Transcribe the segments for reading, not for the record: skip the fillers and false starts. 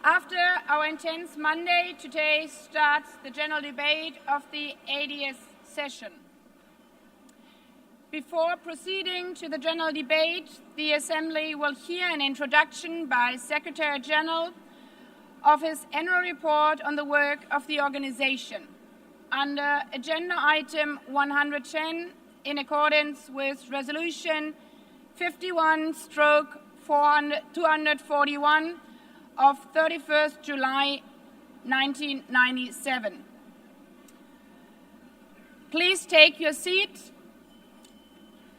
After our intense Monday, today starts the general debate of the 80th session. Before proceeding to the general debate, the Assembly will hear an introduction by Secretary General of his annual report on the work of the organization. Under Agenda Item 110, in accordance with Resolution 51/241 of 31st July 1997. Please take your seat.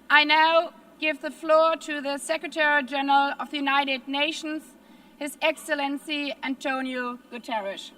I now give the floor to the Secretary General of the United Nations, His Excellency Antonio Guterres.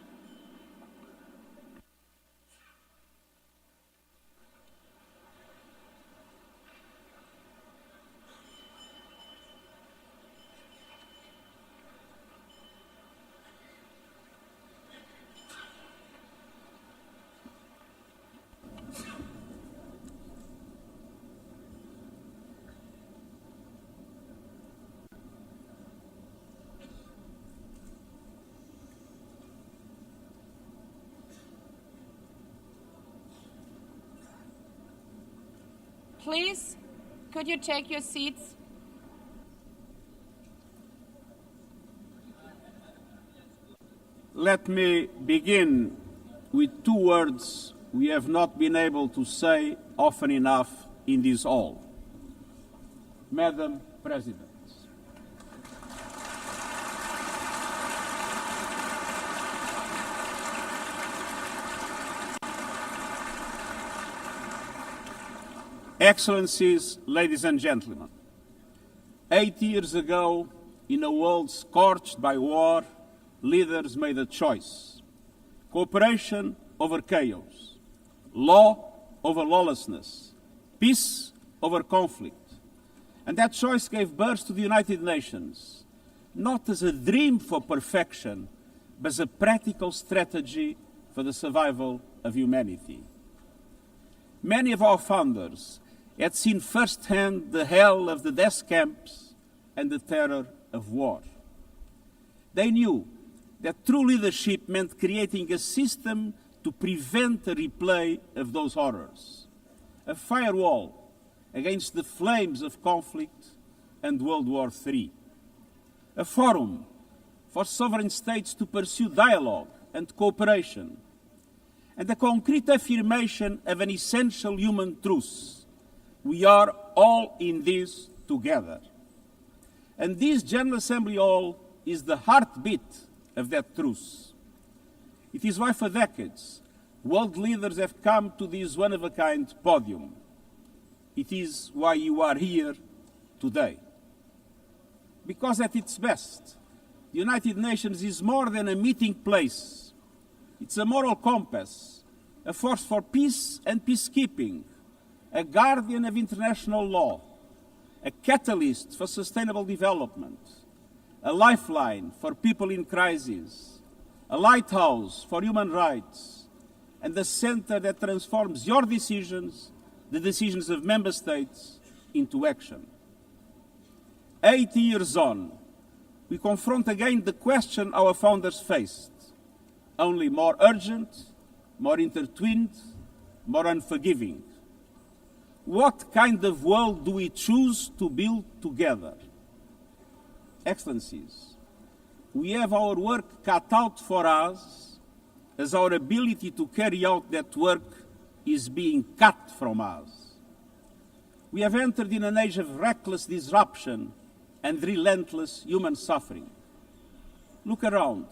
Please, could you take your seats? Let me begin with two words we have not been able to say often enough in this hall. Madam President. Excellencies, ladies and gentlemen, 8 years ago, in a world scorched by war, leaders made a choice: cooperation over chaos, law over lawlessness, peace over conflict. And that choice gave birth to the United Nations, not as a dream for perfection, but as a practical strategy for the survival of humanity. Many of our founders had seen firsthand the hell of the death camps and the terror of war. They knew that true leadership meant creating a system to prevent a replay of those horrors, a firewall against the flames of conflict and World War III, a forum for sovereign states to pursue dialogue and cooperation, and a concrete affirmation of an essential human truth: we are all in this together. And this General Assembly Hall is the heartbeat of that truth. It is why for decades, world leaders have come to this one-of-a-kind podium. It is why you are here today. Because at its best, the United Nations is more than a meeting place. It's a moral compass, a force for peace and peacekeeping, a guardian of international law, a catalyst for sustainable development, a lifeline for people in crisis, a lighthouse for human rights, and a center that transforms your decisions, the decisions of member states, into action. 80 years on, we confront again the question our founders faced, only more urgent, more intertwined, more unforgiving. What kind of world do we choose to build together? Excellencies, we have our work cut out for us, as our ability to carry out that work is being cut from us. We have entered in an age of reckless disruption and relentless human suffering. Look around.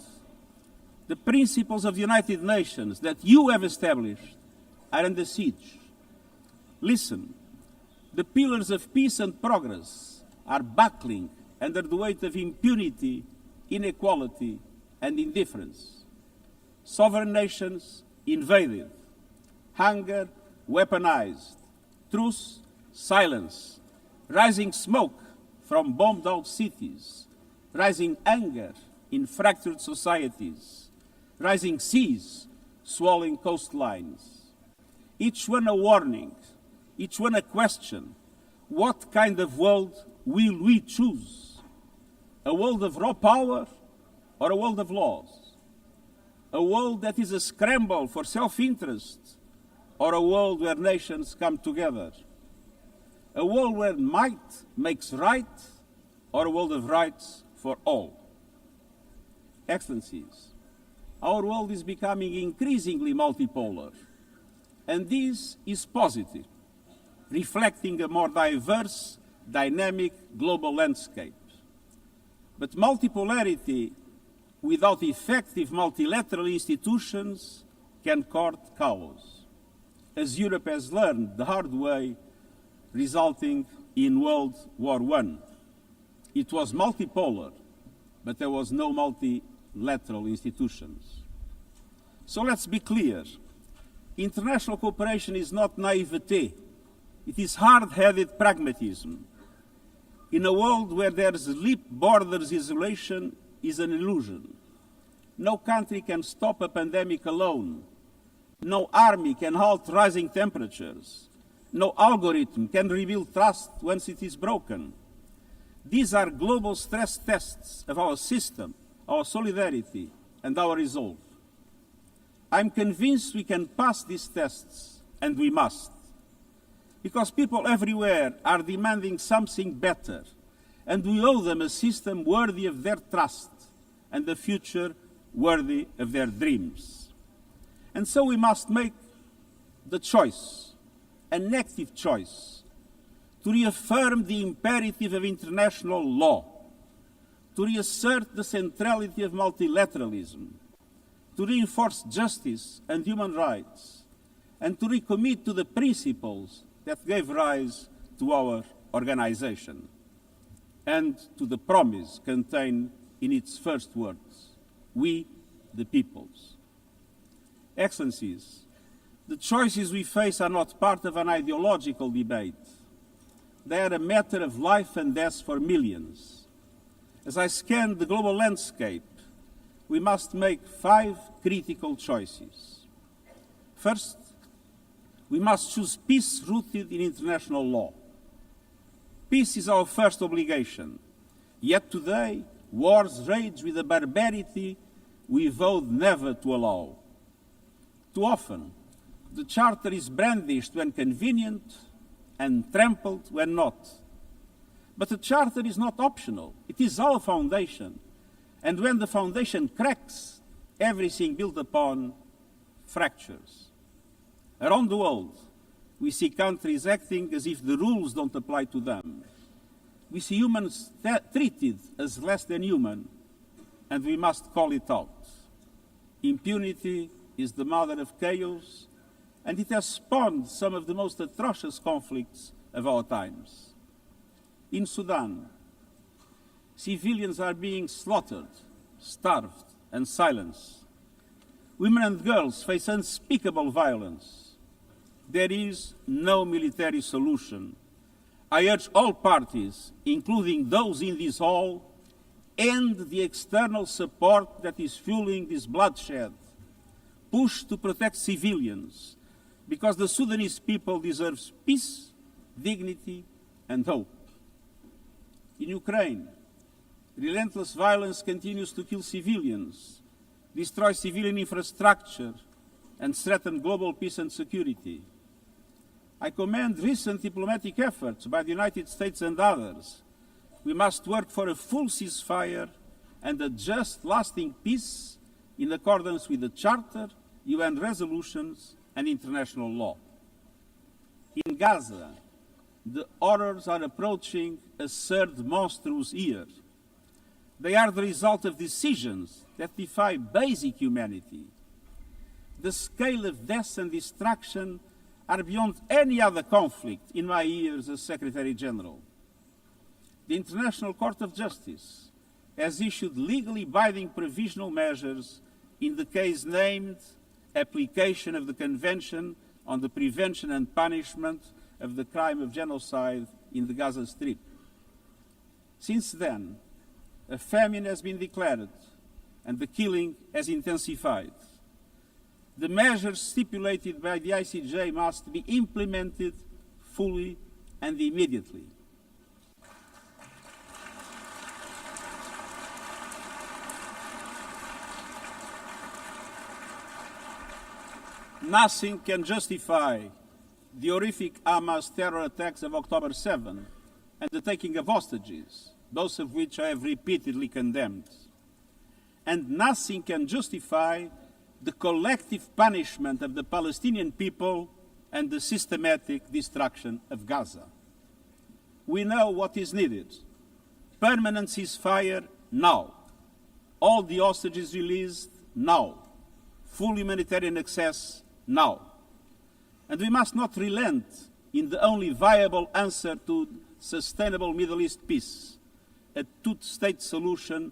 The principles of the United Nations that you have established are under siege. Listen, the pillars of peace and progress are buckling under the weight of impunity, inequality, and indifference. Sovereign nations invaded, hunger weaponized, truth silence, rising smoke from bombed-out cities, rising anger in fractured societies, rising seas swallowing coastlines. Each one a warning, each one a question. What kind of world will we choose? A world of raw power or a world of laws? A world that is a scramble for self-interest, or a world where nations come together? A world where might makes right, or a world of rights for all? Excellencies, our world is becoming increasingly multipolar, and this is positive, reflecting a more diverse, dynamic global landscape. But multipolarity without effective multilateral institutions can court chaos, as Europe has learned the hard way, resulting in World War I. It was multipolar, but there was no multilateral institutions. So let's be clear. International cooperation is not naivete. It is hard-headed pragmatism. In a world where there's leap borders, isolation is an illusion. No country can stop a pandemic alone. No army can halt rising temperatures. No algorithm can rebuild trust once it is broken. These are global stress tests of our system, our solidarity, and our resolve. I'm convinced we can pass these tests, and we must. Because people everywhere are demanding something better, and we owe them a system worthy of their trust and a future worthy of their dreams. And so we must make the choice, an active choice, to reaffirm the imperative of international law, to reassert the centrality of multilateralism, to reinforce justice and human rights, and to recommit to the principles that gave rise to our organization, and to the promise contained in its first words, we the peoples. Excellencies, the choices we face are not part of an ideological debate. They are a matter of life and death for millions. As I scan the global landscape, we must make 5 critical choices. First, we must choose peace rooted in international law. Peace is our first obligation. Yet today, wars rage with a barbarity we vowed never to allow. Too often, the Charter is brandished when convenient and trampled when not. But the Charter is not optional. It is our foundation. And when the foundation cracks, everything built upon fractures. Around the world, we see countries acting as if the rules don't apply to them. We see humans treated as less than human, and we must call it out. Impunity is the mother of chaos, and it has spawned some of the most atrocious conflicts of our times. In Sudan, civilians are being slaughtered, starved, and silenced. Women and girls face unspeakable violence. There is no military solution. I urge all parties, including those in this hall, end the external support that is fueling this bloodshed. Push to protect civilians, because the Sudanese people deserve peace, dignity, and hope. In Ukraine, relentless violence continues to kill civilians, destroy civilian infrastructure, and threaten global peace and security. I commend recent diplomatic efforts by the United States and others. We must work for a full ceasefire and a just, lasting peace in accordance with the Charter, UN resolutions, and international law. In Gaza, the horrors are approaching a third monstrous year. They are the result of decisions that defy basic humanity. The scale of death and destruction are beyond any other conflict in my years as Secretary General. The International Court of Justice has issued legally binding provisional measures in the case named Application of the Convention on the Prevention and Punishment of the Crime of Genocide in the Gaza Strip. Since then, a famine has been declared and the killing has intensified. The measures stipulated by the ICJ must be implemented fully and immediately. Nothing can justify the horrific Hamas terror attacks of October 7 and the taking of hostages, both of which I have repeatedly condemned. And nothing can justify the collective punishment of the Palestinian people and the systematic destruction of Gaza. We know what is needed. Permanent ceasefire now. All the hostages released now. Full humanitarian access now. And we must not relent in the only viable answer to sustainable Middle East peace, a two-state solution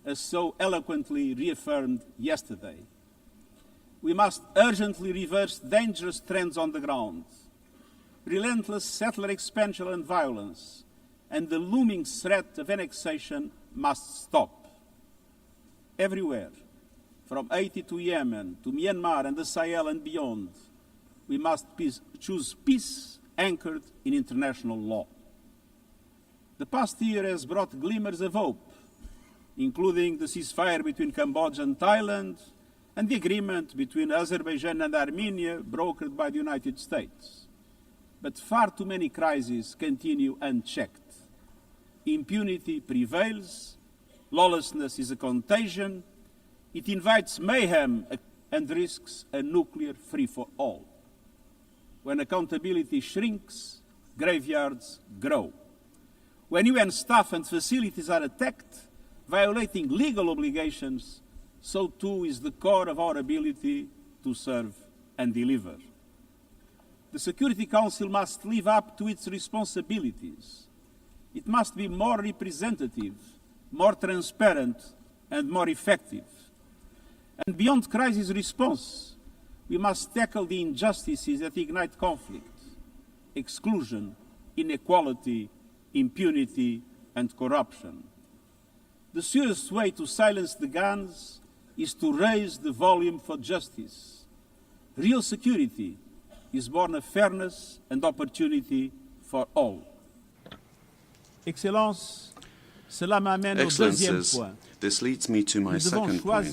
as so eloquently reaffirmed yesterday. We must urgently reverse dangerous trends on the ground. Relentless settler expansion and violence and the looming threat of annexation must stop. Everywhere, from Haiti to Yemen, to Myanmar and the Sahel and beyond, we must choose peace anchored in international law. The past year has brought glimmers of hope, including the ceasefire between Cambodia and Thailand and the agreement between Azerbaijan and Armenia brokered by the United States. But far too many crises continue unchecked. Impunity prevails, lawlessness is a contagion, it invites mayhem and risks a nuclear free-for-all. When accountability shrinks, graveyards grow. When UN staff and facilities are attacked, violating legal obligations, so too is the core of our ability to serve and deliver. The Security Council must live up to its responsibilities. It must be more representative, more transparent, and more effective. And beyond crisis response, we must tackle the injustices that ignite conflict: exclusion, inequality, impunity, and corruption. The surest way to silence the guns is to raise the volume for justice. Real security is born of fairness and opportunity for all. Excellences, cela m'amène au deuxième point. This leads me to my second point.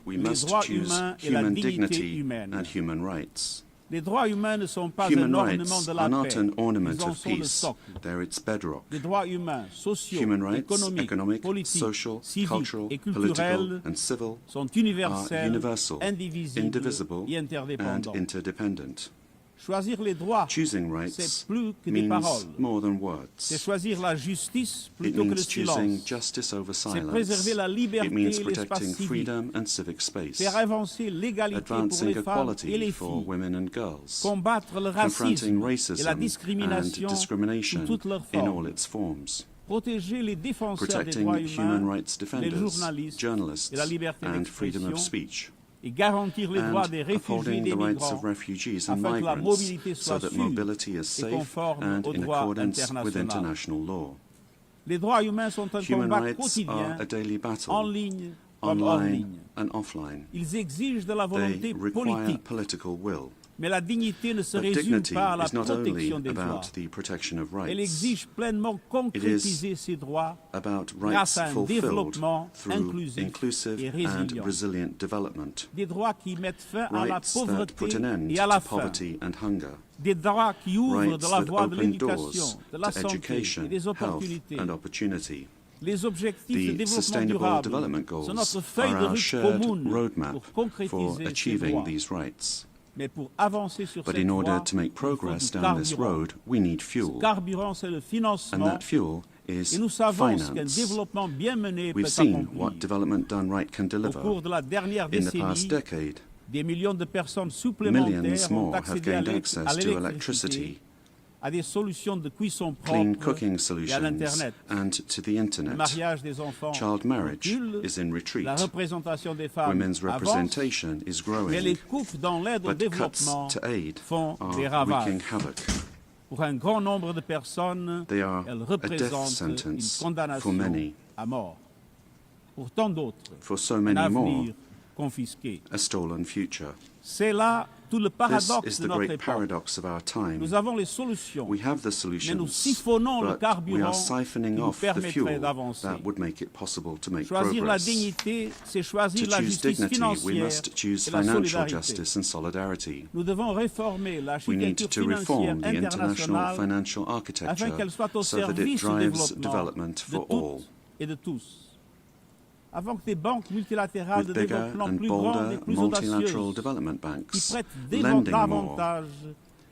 We must choose human dignity and human rights. Les droits humains ne sont pas Human un ornement rights de la are not paix. an ornament Ils en of sont le peace, socle. they're its bedrock. Les droits humains, sociaux, Human rights, économiques, politiques, social, civiques cultural, et political, culturels and civil sont are universels, universal, indivisibles indivisible, et and interdépendants. interdependent. Choisir les droits, Choosing c'est rights plus que des means paroles. more than C'est words. choisir la justice It plutôt que le means choosing silence. justice over C'est silence. préserver la liberté It means et l'espace protecting civique. freedom and civic space. Faire avancer l'égalité pour Advancing les femmes et equality les for filles. women and girls. Combattre le Confronting racisme et la racism and discrimination sous discrimination toutes leurs in all formes. its forms. Protéger les défenseurs des Protecting droits human humains, rights les defenders, journalistes journalists, et la liberté and freedom of d'expression, speech. et garantir les droits And des réfugiés et upholding des the rights migrants of refugees and afin que la migrants mobilité so soit that sûre mobility is et safe conforme and au in droit accordance with international. international law. Les droits humains sont un Human combat rights quotidien, are a daily en battle, ligne comme hors online ligne. and offline. Ils exigent de la They volonté require politique, political will. mais la dignité ne se But résume dignity pas à la is not only protection des droits. about the protection of Elle rights, exige pleinement concrétiser ces droits about grâce rights à un fulfilled développement through inclusif inclusive et and résilient. resilient development. Des droits qui mettent fin à la Rights that pauvreté put an end et à la to faim. poverty and hunger. Des droits qui ouvrent Rights de la that voie de open l'éducation, doors de la to santé education, et des health opportunités. and opportunity. Les objectifs de The développement Sustainable durable Development sont Goals notre feuille are de our route shared commune roadmap pour for concrétiser ces achieving droits. these rights. Mais pour avancer sur But cette in order voie, to make il faut progress du down this carburant. road, we need Ce fuel. carburant, c'est le And financement. that fuel is Et nous savons ce qu'un finance. développement bien mené peut We've seen accomplir. what development done right can Au deliver. cours de la dernière In the past décennie, decade, des millions de personnes millions supplémentaires ont more have accédé à gained access to l'électricité, electricity, à des solutions de cuisson clean propres cooking et à solutions, l'Internet. and to the Le internet. mariage des enfants Child marriage recule, is in retreat. la représentation des femmes Women's avance, representation is mais les growing, coupes dans l'aide au but cuts développement to aid font des are wreaking ravages. havoc. Pour un grand nombre de personnes, They are elles a death représentent une sentence condamnation for many. à mort. Pour tant d'autres, For so un many more, avenir confisqué. a stolen future. C'est là tout le This paradoxe is de the notre great époque. paradox of our time. Nous avons les solutions, We have the mais nous solutions, siphonnons le but we carburant are qui siphoning nous off the permettrait fuel d'avancer. that would make it possible to make Choisir la progress. dignité, c'est choisir To la choose justice dignity, we financière must choose et la financial solidarité. justice and solidarity. Nous devons réformer We need l'architecture to financière reform the international internationale financial afin architecture qu'elle soit au so that it service du drives développement development de for all. toutes et de tous. Avant que des banques multilatérales de With bigger développement and plus grandes et bolder plus multilateral audacieuses, development qui banks prêtent lending more davantage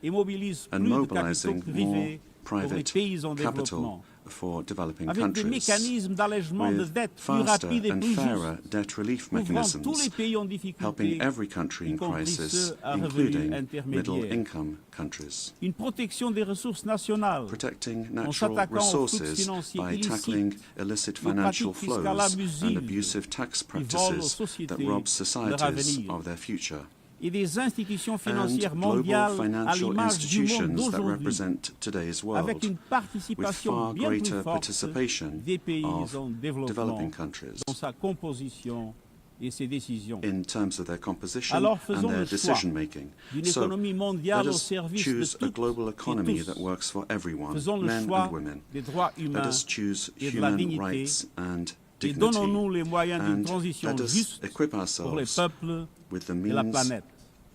et mobilisent and plus de capitaux mobilizing more privés pour les private pays en capital développement, for developing avec des countries, mécanismes d'allègement de with dette plus faster rapides et and plus fairer justes, debt relief couvrant tous mechanisms, les pays en difficulté, helping every country y in compris crisis, ceux à revenus including intermédiaires. middle-income countries. Une protection des ressources nationales, Protecting en natural s'attaquant aux flux resources financiers by illicites, tackling illicit aux financial pratiques fiscales flows abusives and abusive tax qui volent aux practices sociétés that rob leur societies avenir. of their future. Et des institutions And financières global mondiales à financial l'image du monde institutions that d'aujourd'hui, represent today's avec world, une with participation far bien plus greater forte participation des pays of en développement developing countries dans sa composition et ses décisions. in terms of their composition Alors and faisons their le choix decision-making. d'une So économie mondiale let au us service choose de a toutes global et economy tous. that works for everyone, Faisons le men choix and women. des droits Let humains us choose et de la human dignité rights and et dignity, donnons-nous les moyens d'une and transition let us juste equip pour les ourselves peuples with the et la means planète.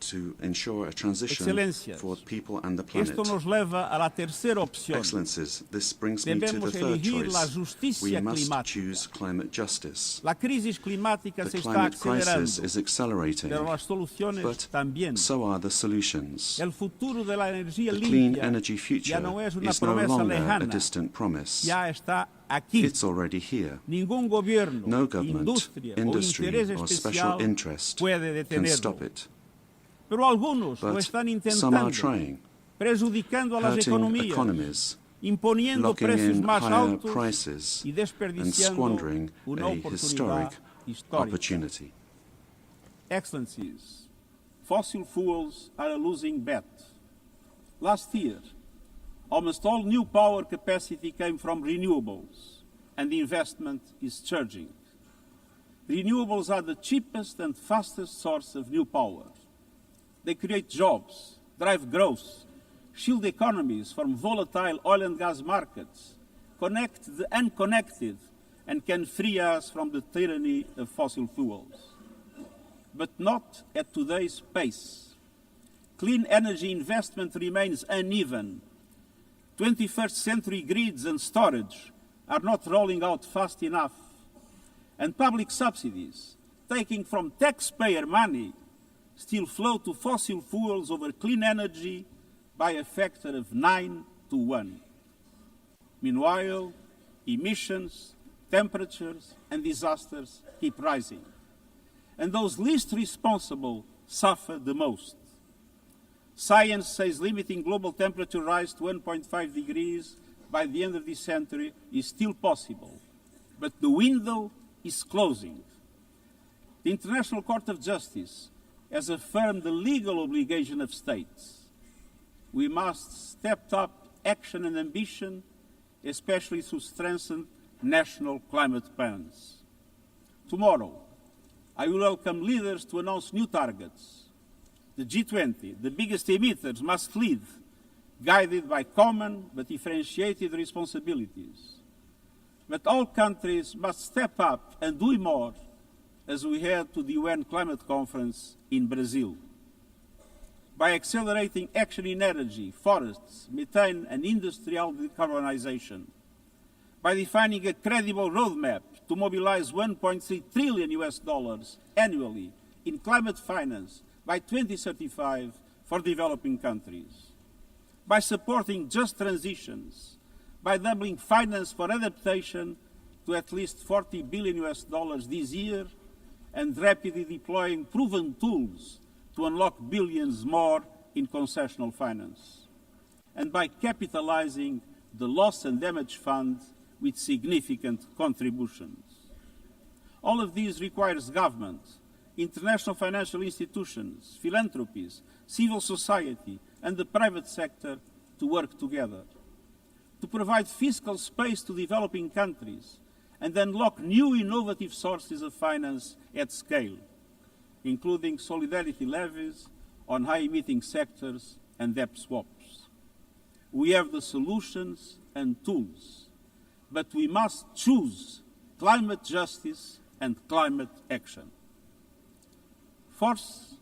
to ensure a transition Excelências, for people and the planet. esto nos leva a la tercera opción. Excellencies, this brings me to the Debemos third elegir la choice. justicia We must climática. choose climate justice. La crisis climática The se está climate crisis acelerando, is accelerating, pero las soluciones but también. so are the solutions. El futuro de la energía The clean limpia energy ya future no es una is no promesa longer a lejana, distant promise. ya está aquí. It's already here. Ningún gobierno, No government, industria o industry, interés or especial special interest puede can detenerlo. stop it. Pero algunos lo But están some are intentando, trying, prejudicando a las hurting economías, economies, imponiendo locking precios in más higher altos prices, y and desperdiciando squandering una a oportunidad historic histórica. opportunity. Excellencies, Fossil fuels are a losing bet. Last year, almost all new power capacity came from renewables, and the investment is surging. Renewables are the cheapest and fastest source of new power. They create jobs, drive growth, shield economies from volatile oil and gas markets, connect the unconnected, and can free us from the tyranny of fossil fuels. But not at today's pace. Clean energy investment remains uneven. 21st century grids and storage are not rolling out fast enough. And public subsidies, taking from taxpayer money, still flow to fossil fuels over clean energy by a factor of 9 to 1. Meanwhile, emissions, temperatures, and disasters keep rising. And those least responsible suffer the most. Science says limiting global temperature rise to 1.5 degrees by the end of this century is still possible, but the window is closing. The International Court of Justice has affirmed the legal obligation of states. We must step up action and ambition, especially through strengthened national climate plans. Tomorrow, I will welcome leaders to announce new targets. The G20, the biggest emitters, must lead, guided by common but differentiated responsibilities. But all countries must step up and do more as we head to the UN Climate Conference in Brazil. By accelerating action in energy, forests, methane and industrial decarbonization. By defining a credible roadmap to mobilize $1.3 trillion annually in climate finance by 2035 for developing countries. By supporting just transitions, by doubling finance for adaptation to at least $40 billion this year, and rapidly deploying proven tools to unlock billions more in concessional finance. And by capitalizing the Loss and Damage Fund with significant contributions. All of these requires government, international financial institutions, philanthropies, civil society, and the private sector to work together. To provide fiscal space to developing countries and unlock new innovative sources of finance at scale, including solidarity levies, on high-emitting sectors and debt swaps. We have the solutions and tools, but we must choose climate justice and climate action. First,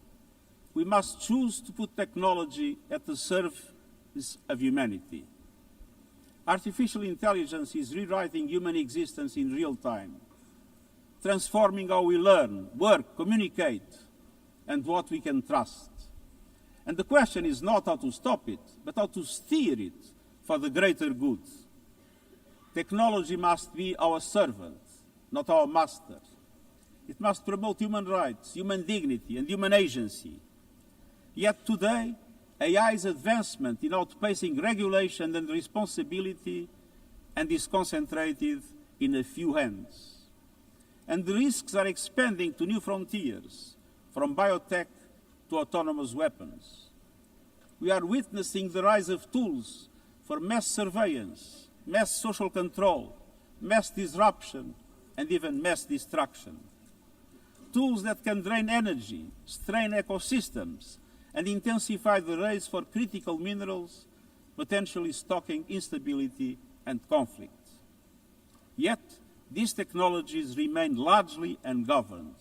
we must choose to put technology at the service of humanity. Artificial intelligence is rewriting human existence in real time, transforming how we learn, work, communicate, and what we can trust. And the question is not how to stop it, but how to steer it for the greater good. Technology must be our servant, not our master. It must promote human rights, human dignity, and human agency. Yet today, AI's advancement in outpacing regulation and responsibility and is concentrated in a few hands. And the risks are expanding to new frontiers, from biotech to autonomous weapons. We are witnessing the rise of tools for mass surveillance, mass social control, mass disruption, and even mass destruction. Tools that can drain energy, strain ecosystems, and intensify the race for critical minerals, potentially stoking instability and conflict. Yet, these technologies remain largely ungoverned.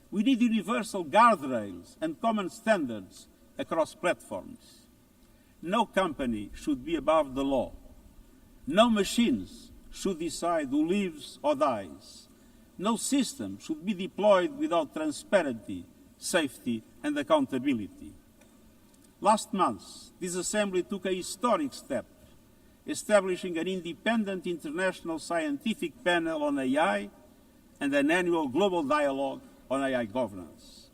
We need universal guardrails and common standards across platforms. No company should be above the law. No machines should decide who lives or dies. No system should be deployed without transparency, safety, and accountability. Last month, this Assembly took a historic step, establishing an independent international scientific panel on AI and an annual global dialogue on AI governance.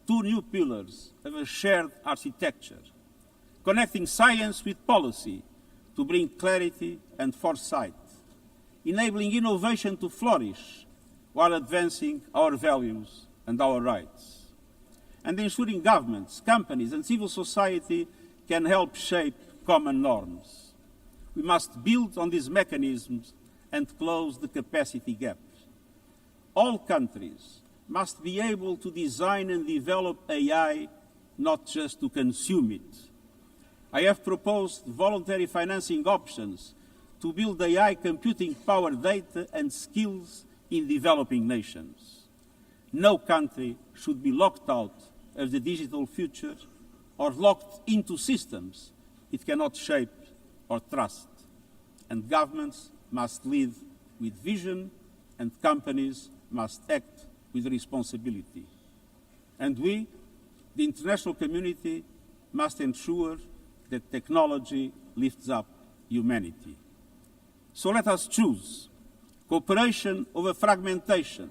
Two new pillars of a shared architecture, connecting science with policy to bring clarity and foresight, enabling innovation to flourish while advancing our values and our rights, and ensuring governments, companies, and civil society can help shape common norms. We must build on these mechanisms and close the capacity gap. All countries must be able to design and develop AI, not just to consume it. I have proposed voluntary financing options to build AI computing power, data, and skills in developing nations. No country should be locked out of the digital future or locked into systems it cannot shape or trust. And governments must lead with vision, and companies must act with responsibility. And we, the international community, must ensure that technology lifts up humanity. So let us choose cooperation over fragmentation,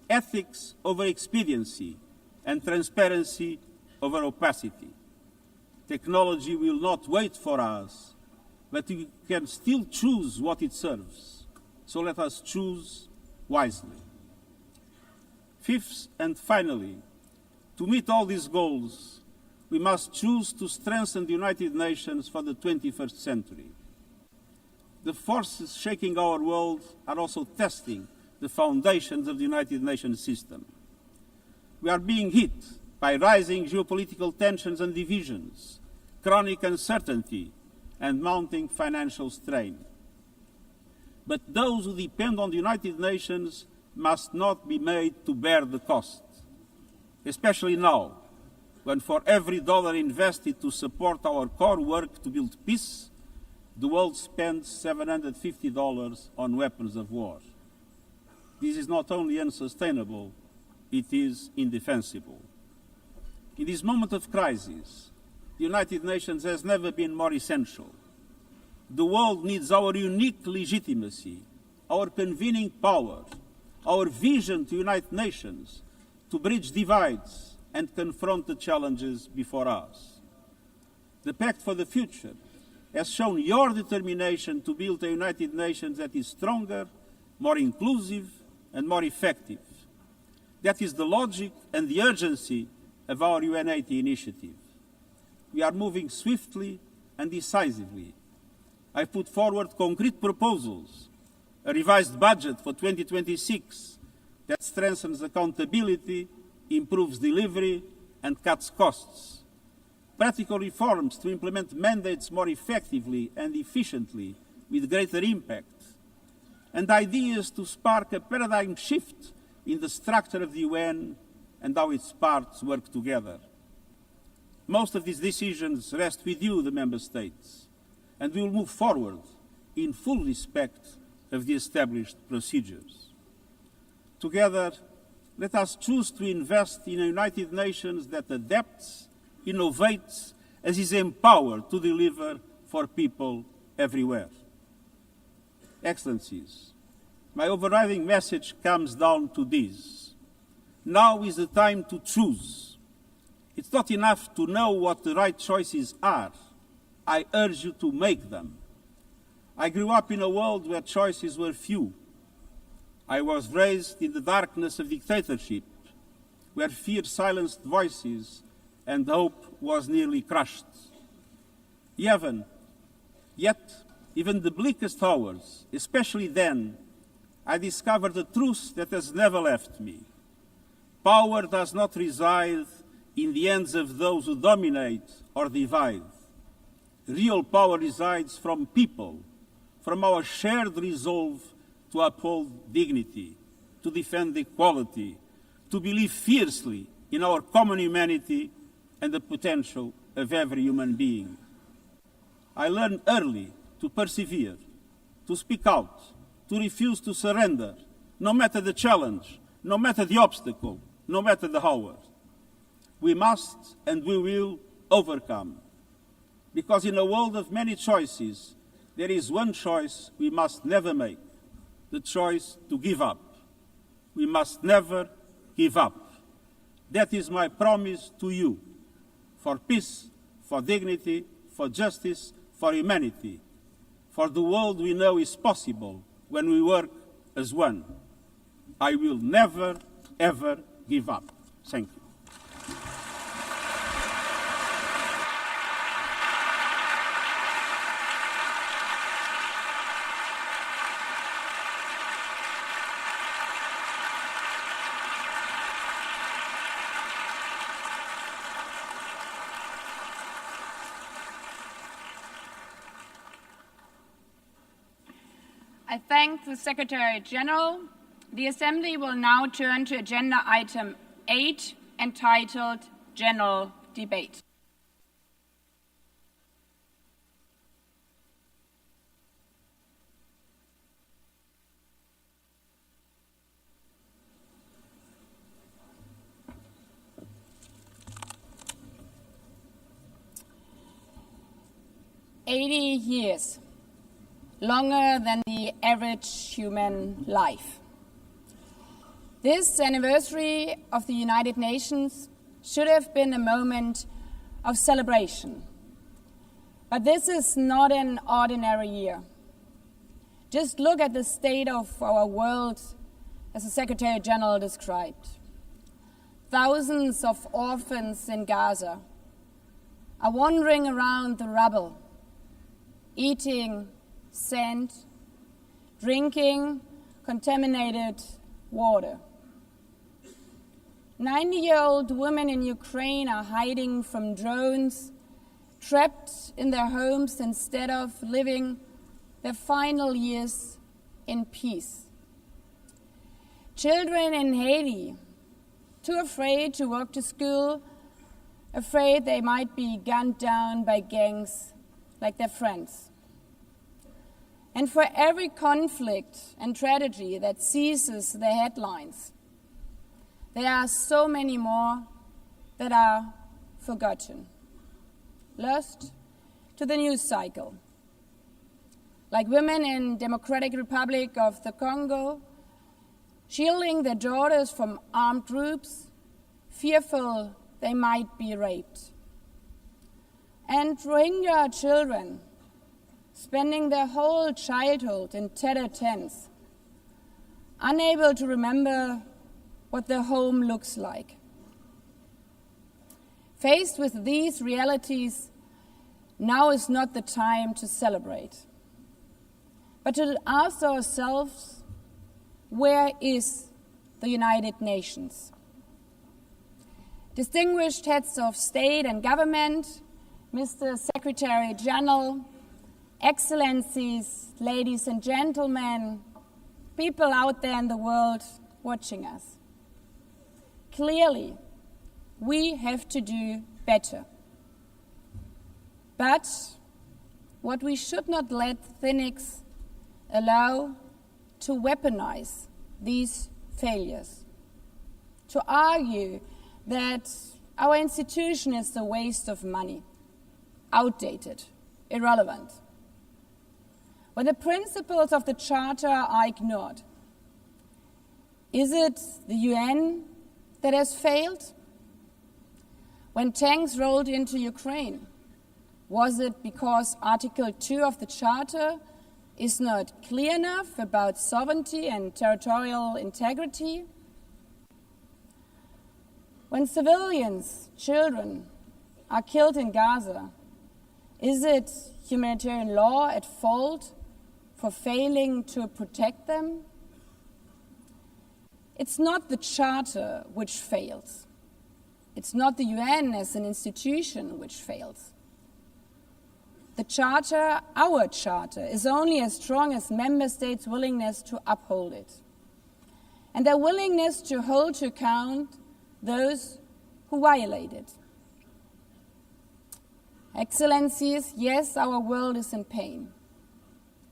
ethics over expediency, and transparency over opacity. Technology will not wait for us, but we can still choose what it serves. So let us choose wisely. Fifth and finally, to meet all these goals, we must choose to strengthen the United Nations for the 21st century. The forces shaking our world are also testing the foundations of the United Nations system. We are being hit by rising geopolitical tensions and divisions, chronic uncertainty, and mounting financial strain. But those who depend on the United Nations must not be made to bear the cost, especially now, when for every dollar invested to support our core work to build peace, the world spends $750 on weapons of war. This is not only unsustainable, it is indefensible. In this moment of crisis, the United Nations has never been more essential. The world needs our unique legitimacy, our convening power, our vision to unite nations, to bridge divides and confront the challenges before us. The Pact for the Future has shown your determination to build a United Nations that is stronger, more inclusive, and more effective. That is the logic and the urgency of our UN80 initiative. We are moving swiftly and decisively. I put forward concrete proposals, a revised budget for 2026 that strengthens accountability, improves delivery, and cuts costs, practical reforms to implement mandates more effectively and efficiently with greater impact, and ideas to spark a paradigm shift in the structure of the UN and how its parts work together. Most of these decisions rest with you, the Member States, and we will move forward in full respect of the established procedures. Together, let us choose to invest in a United Nations that adapts, innovates, and is empowered to deliver for people everywhere. Excellencies, my overriding message comes down to this. Now is the time to choose. It's not enough to know what the right choices are. I urge you to make them. I grew up in a world where choices were few. I was raised in the darkness of dictatorship, where fear silenced voices and hope was nearly crushed. Yet, even the bleakest hours, especially then, I discovered a truth that has never left me. Power does not reside in the hands of those who dominate or divide. Real power resides from people, from our shared resolve to uphold dignity, to defend equality, to believe fiercely in our common humanity and the potential of every human being. I learned early to persevere, to speak out, to refuse to surrender, no matter the challenge, no matter the obstacle, no matter the hour. We must and we will overcome. Because in a world of many choices, there is one choice we must never make, the choice to give up. We must never give up. That is my promise to you, for peace, for dignity, for justice, for humanity, for the world we know is possible when we work as one. I will never, ever give up. Thank you. I thank the Secretary General. The Assembly will now turn to agenda item 8, entitled General Debate. "80 years. Longer than the average human life. This anniversary of the United Nations should have been a moment of celebration. But this is not an ordinary year. Just look at the state of our world, as the Secretary General described. Thousands of orphans in Gaza are wandering around the rubble, eating sand, drinking contaminated water. 90-year-old women in Ukraine are hiding from drones, trapped in their homes instead of living their final years in peace. Children in Haiti, too afraid to walk to school, afraid they might be gunned down by gangs like their friends. And for every conflict and tragedy that seizes the headlines, there are so many more that are forgotten, lost to the news cycle. Like women in Democratic Republic of the Congo, shielding their daughters from armed groups, fearful they might be raped. And Rohingya children, spending their whole childhood in tattered tents, unable to remember what their home looks like. Faced with these realities, now is not the time to celebrate, but to ask ourselves, where is the United Nations? distinguished heads of state and government, Mr. Secretary General, Excellencies, ladies and gentlemen, people out there in the world watching us. Clearly, we have to do better. But what we should not let cynics allow to weaponize these failures, to argue that our institution is a waste of money, outdated, irrelevant. When the principles of the Charter are ignored, is it the UN that has failed? When tanks rolled into Ukraine, was it because Article 2 of the Charter is not clear enough about sovereignty and territorial integrity? When civilians, children, are killed in Gaza, is it humanitarian law at fault for failing to protect them? It's not the Charter which fails. It's not the UN as an institution which fails. The Charter, our Charter, is only as strong as member states' willingness to uphold it, and their willingness to hold to account those who violate it. Excellencies, yes, our world is in pain.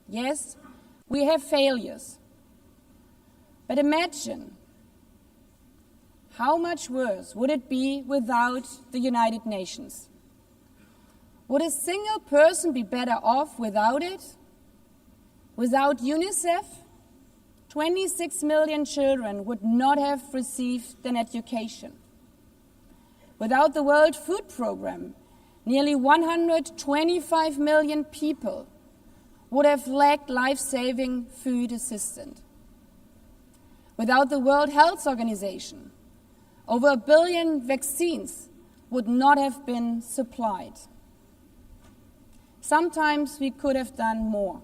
Yes, we have failures. But imagine how much worse would it be without the United Nations? Would a single person be better off without it? Without UNICEF, 26 million children would not have received an education. Without the World Food Programme, nearly 125 million people would have lacked life-saving food assistance. Without the World Health Organization, over 1 billion vaccines would not have been supplied. Sometimes we could have done more,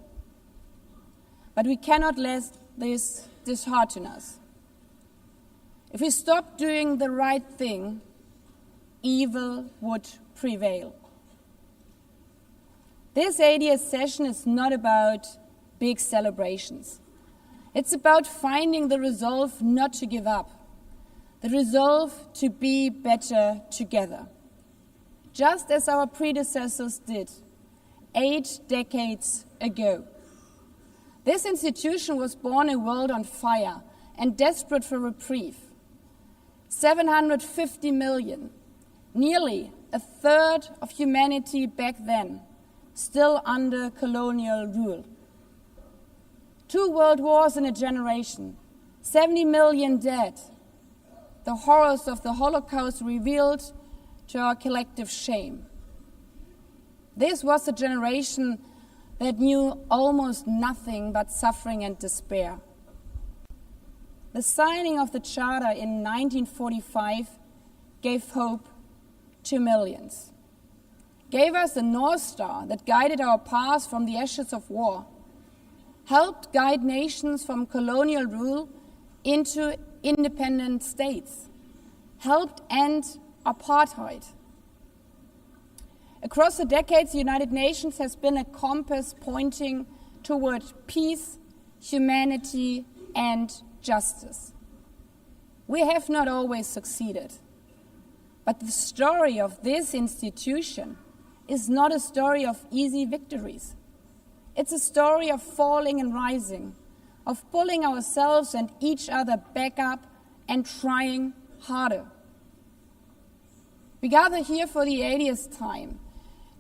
but we cannot let this dishearten us. If we stop doing the right thing, evil would prevail. This 80th session is not about big celebrations. It's about finding the resolve not to give up, the resolve to be better together, just as our predecessors did 8 decades ago. This institution was born in a world on fire and desperate for reprieve. 750 million, nearly a third of humanity back then, still under colonial rule. 2 world wars in a generation, 70 million dead. The horrors of the Holocaust revealed to our collective shame. This was a generation that knew almost nothing but suffering and despair. The signing of the Charter in 1945 gave hope to millions, gave us a North Star that guided our path from the ashes of war, helped guide nations from colonial rule into independent states, helped end apartheid. Across the decades, the United Nations has been a compass pointing toward peace, humanity, and justice. We have not always succeeded, but the story of this institution is not a story of easy victories. It's a story of falling and rising, of pulling ourselves and each other back up and trying harder. We gather here for the 80th time,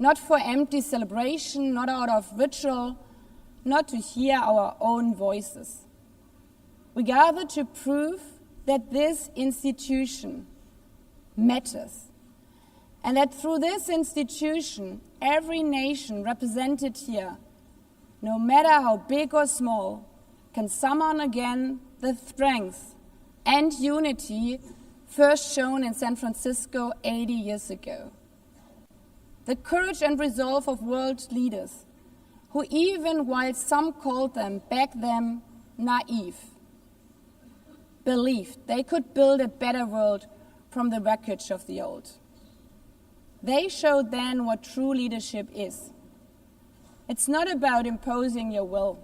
not for empty celebration, not out of ritual, not to hear our own voices. We gather to prove that this institution matters, and that through this institution, every nation represented here, no matter how big or small, can summon again the strength and unity first shown in San Francisco 80 years ago. The courage and resolve of world leaders who, even while some called them back then naive, believed they could build a better world from the wreckage of the old. They showed then what true leadership is. It's not about imposing your will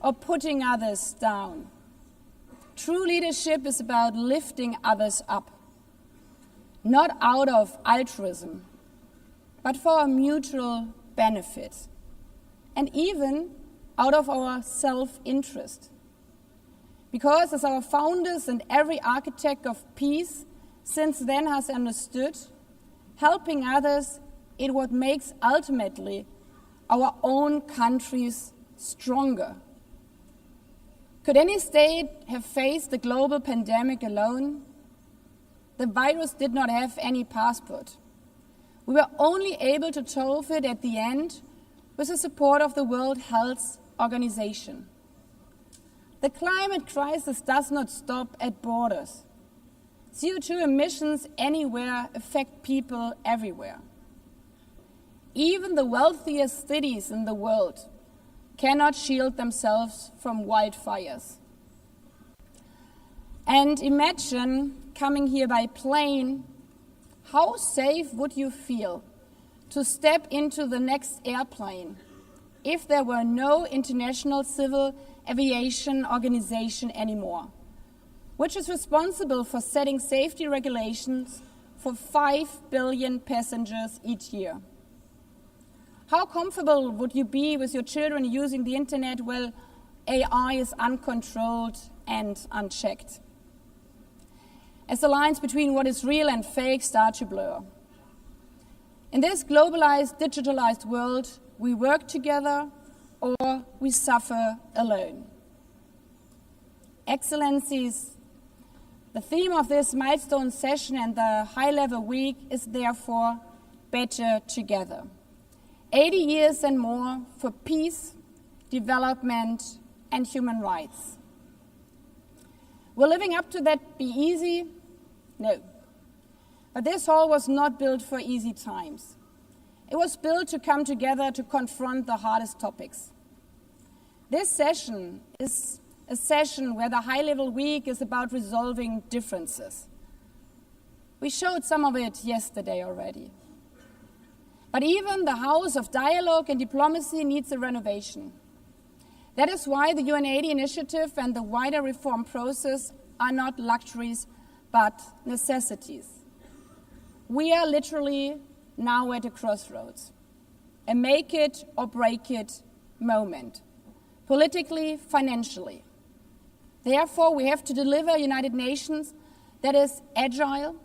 or putting others down. True leadership is about lifting others up, not out of altruism, but for a mutual benefit, and even out of our self-interest. Because as our founders and every architect of peace since then has understood, helping others is what makes ultimately our own countries stronger. Could any state have faced the global pandemic alone? The virus did not have any passport. We were only able to solve it at the end with the support of the World Health Organization. The climate crisis does not stop at borders. CO2 emissions anywhere affect people everywhere. Even the wealthiest cities in the world cannot shield themselves from wildfires. And imagine coming here by plane, how safe would you feel to step into the next airplane if there were no International Civil Aviation Organization anymore, which is responsible for setting safety regulations for 5 billion passengers each year? How comfortable would you be with your children using the internet while AI is uncontrolled and unchecked? As the lines between what is real and fake start to blur. In this globalized, digitalized world, we work together or we suffer alone. Excellencies, the theme of this milestone session and the high-level week is therefore better together. 80 years and more for peace, development, and human rights. Will living up to that be easy? No. But this hall was not built for easy times. It was built to come together to confront the hardest topics. This session is a session where the high-level week is about resolving differences. We showed some of it yesterday already. But even the House of Dialogue and Diplomacy needs a renovation. That is why the UN80 initiative and the wider reform process are not luxuries, but necessities. We are literally now at a crossroads, a make it or break it moment, politically, financially. Therefore, we have to deliver a United Nations that is agile,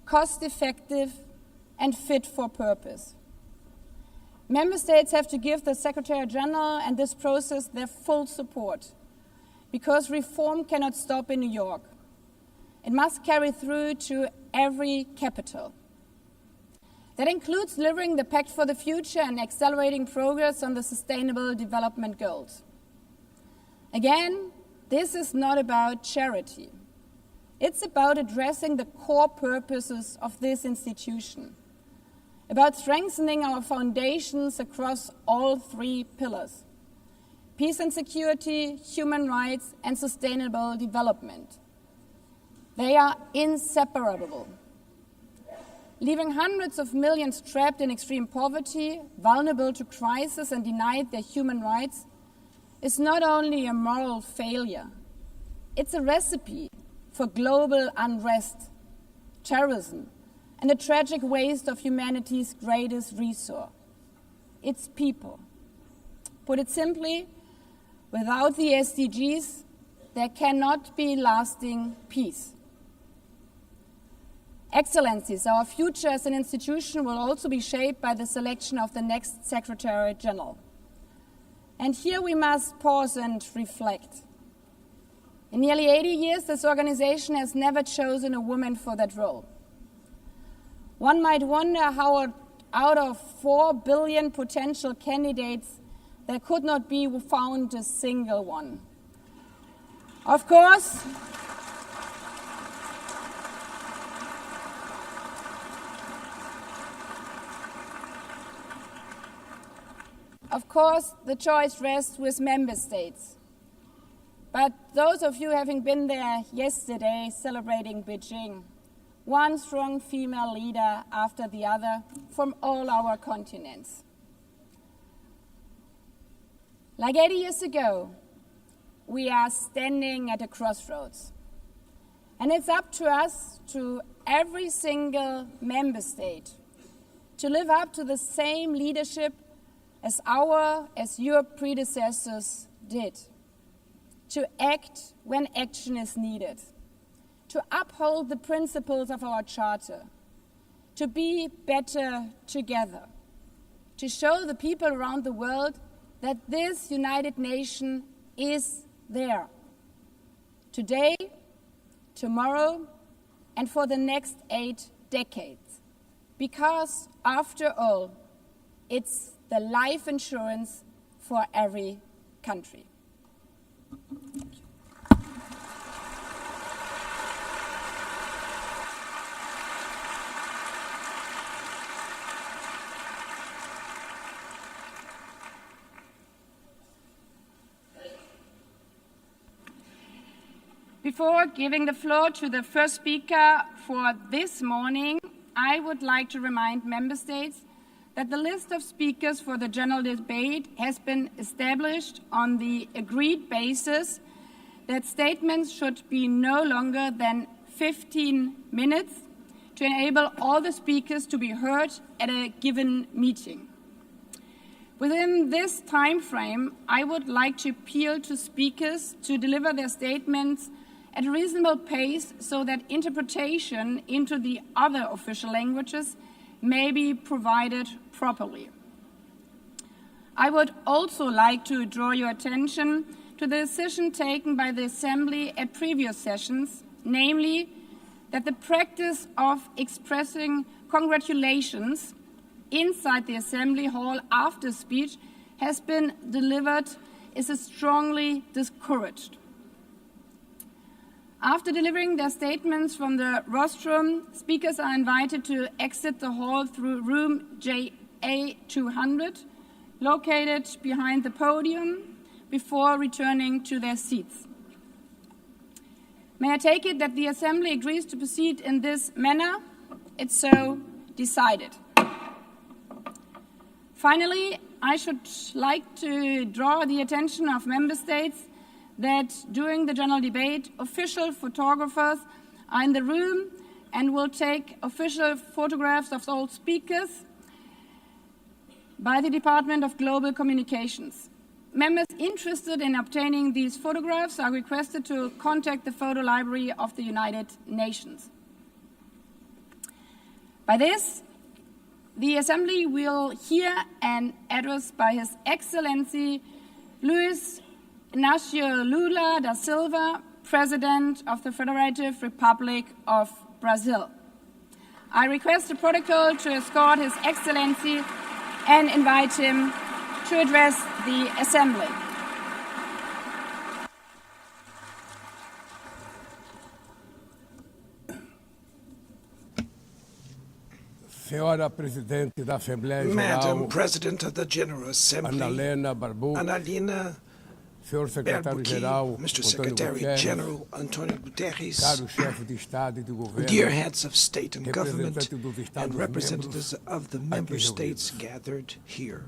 cost-effective, and fit for purpose. Member States have to give the Secretary General and this process their full support, because reform cannot stop in New York. It must carry through to every capital. That includes delivering the Pact for the Future and accelerating progress on the Sustainable Development Goals. Again, this is not about charity. It's about addressing the core purposes of this institution, about strengthening our foundations across all 3 pillars: peace and security, human rights, and sustainable development. They are inseparable. Leaving hundreds of millions trapped in extreme poverty, vulnerable to crisis, and denied their human rights is not only a moral failure, it's a recipe for global unrest, terrorism, and the tragic waste of humanity's greatest resource, its people. Put it simply, without the SDGs, there cannot be lasting peace. Excellencies, our future as an institution will also be shaped by the selection of the next Secretary General. And here we must pause and reflect. In nearly 80 years, this organization has never chosen a woman for that role. One might wonder how out of 4 billion potential candidates, there could not be found a single one. Of course, the choice rests with member states. But those of you having been there yesterday celebrating Beijing one strong female leader after the other from all our continents. Like 80 years ago, we are standing at a crossroads. And it's up to us, to every single member state, to live up to the same leadership as your predecessors did, to act when action is needed, to uphold the principles of our charter, to be better together, to show the people around the world that this united nation is there, today, tomorrow, and for the next 8 decades. Because, after all, it's the life insurance for every country. Before giving the floor to the first speaker for this morning, I would like to remind member states that the list of speakers for the general debate has been established on the agreed basis that statements should be no longer than 15 minutes to enable all the speakers to be heard at a given meeting. Within this time frame, I would like to appeal to speakers to deliver their statements at a reasonable pace so that interpretation into the other official languages may be provided properly. I would also like to draw your attention to the decision taken by the Assembly at previous sessions, namely that the practice of expressing congratulations inside the Assembly Hall after speech has been delivered is strongly discouraged. After delivering their statements from the rostrum, speakers are invited to exit the hall through room JA200, located behind the podium, before returning to their seats. May I take it that the Assembly agrees to proceed in this manner? It's so decided. Finally, I should like to draw the attention of member states that during the general debate, official photographers are in the room and will take official photographs of all speakers by the Department of Global Communications. Members interested in obtaining these photographs are requested to contact the Photo Library of the United Nations. By this, the Assembly will hear an address by His Excellency Luis Inácio Lula da Silva, President of the Federative Republic of Brazil. I request the protocol to escort His Excellency and invite him to address the Assembly. Senhora Presidente da Assembleia Madam Geral, President of the General Assembly, Annalena Barbu, Annalena Senhor Secretário-Geral, Mr. Antônio Secretary Guterres, General Antonio Guterres, caro chefe de Estado e de Governo, dear heads of state and government, representantes dos Estados and representatives of the member aqui states reunidos. gathered here.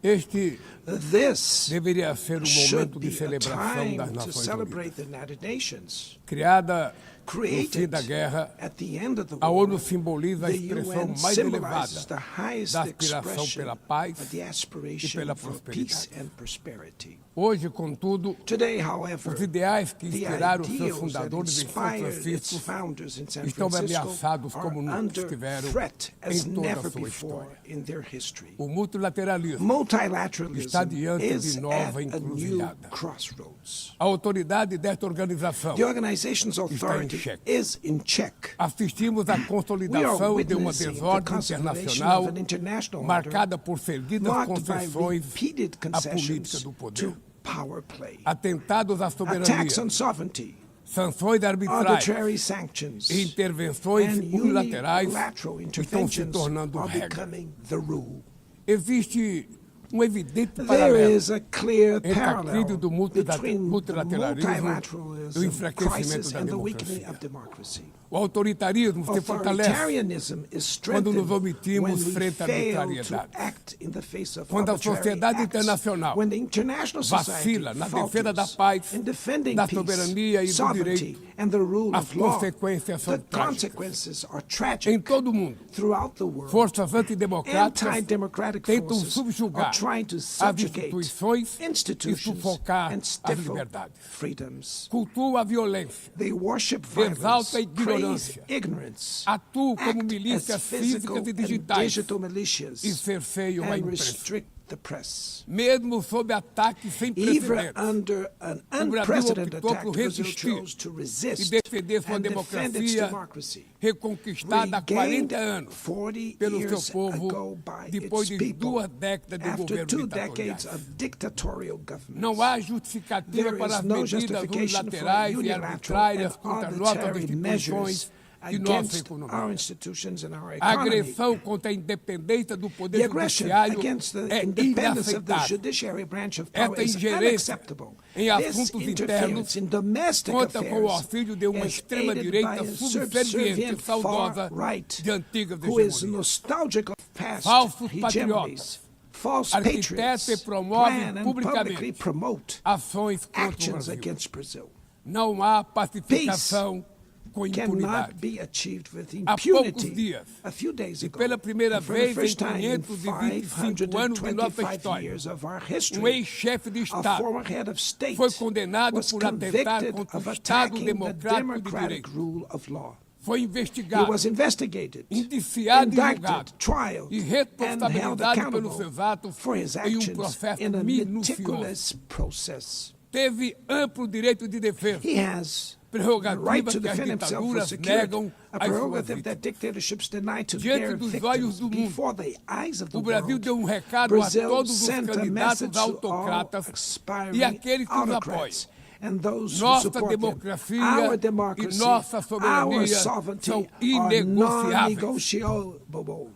Este This deveria ser um should momento de be a celebração das time to Nações celebrate Unidas. the United Nations. Criada no fim Created da guerra, at the end of the a ONU war, simboliza a the expressão UN mais symbolizes elevada the highest da aspiração expression pela paz of the e aspiration pela for peace prosperidade. and prosperity. Hoje, contudo, Today, however, os ideais que the inspiraram seus ideals that fundadores em São inspired its Francisco founders in San estão Francisco ameaçados are como nunca under estiveram threat as em toda a never sua before história. in their history. O multilateralismo está Multilateralism diante is de at nova a new encruzilhada. crossroads. A autoridade desta organização The organization's authority check. is in check. assistimos à We are consolidação de uma witnessing the desordem consolidation internacional of an international order marcada por seguidas marked by concessões repeated à política concessions do poder, to power play, atentados à soberania, attacks on sovereignty, sanções arbitrárias arbitrary sanctions, e intervenções and unilaterais unilateral estão se interventions tornando are regra. becoming the rule. Existe evidente There paralelo is a clear entre a crise parallel do between the multilateralismo e o multilateralism enfraquecimento crisis da and the weakening democracia. of democracy. O autoritarismo se fortalece Authoritarianism is quando nos strengthened omitimos when we frente à fail to arbitrariedade. act in the face of Quando a arbitrary sociedade acts. internacional When the international society vacila na defesa da falters paz, in defending da peace, soberania e do sovereignty, direito, and the rule as of law, consequências são the trágicas. consequences are Em tragic todo o mundo, throughout the world. forças antidemocráticas Anti-democratic tentam forces are subjugar trying to as subjugate instituições e institutions sufocar and as stifle liberdades. freedoms. Cultua a violência, They worship violence, exalta a praise ignorância, ignorance, atuam como act milícias as physical físicas e and digitais digital militias, e cerceiam a and imprensa. restrict the press. Mesmo sob ataques sem Even precedentes, under an o Brasil unprecedented optou attack, por Brazil resistir chose to e resist defender sua and defend its democracia democracy. reconquistada há Regained 40 anos 40 pelo seu years povo ago by depois its de people 2 décadas de after governo 2 decades ditatorial. of dictatorial government. Não há justificativa There para is as no medidas justification for unilaterais e unilateral arbitrárias and contra nossas arbitrary measures instituições e nossa against our economia. institutions and our A economy. agressão contra a independência do The poder aggression judiciário against the é independence of the inaceitável. judiciary branch of Esta power is ingerência unacceptable. em This assuntos interference internos in domestic conta com o affairs auxílio de uma is extrema-direita aided by a subserviente subservient e saudosa far-right de antigas who is hegemonias. nostalgic of past Falsos hegemonies. False arquiteta patriots e promove plan and publicamente publicly promote ações contra o actions Brasil. against Brazil. Não há pacificação com Cannot impunidade. be achieved with Há poucos impunity. dias, A few days e ago, pela primeira and for the vez em first time in 525 anos de nossa 525 história, years of our um history, ex-chefe de a Estado former head of state foi condenado was por atentar convicted contra of o Estado attacking the democrático de democratic direito. rule of law. Foi He investigado, was investigated, indiciado e julgado indicted, trialed, e and held responsabilizado pelos accountable seus atos for his em actions processo in a minucioso. meticulous process. Teve amplo direito de defesa, He has the prerrogativa right to que as defend himself for ditaduras security, negam a às suas prerogative vítimas. that dictatorships deny to Diante their dos victims olhos do mundo, before the eyes of the O Brasil world. deu recado a Brazil todos os sent a candidatos message to all autocratas aspiring e aqueles que os autocrats and those who Nossa support them. democracia Our e democracy, nossa our soberania sovereignty são are inegociáveis. non-negotiable.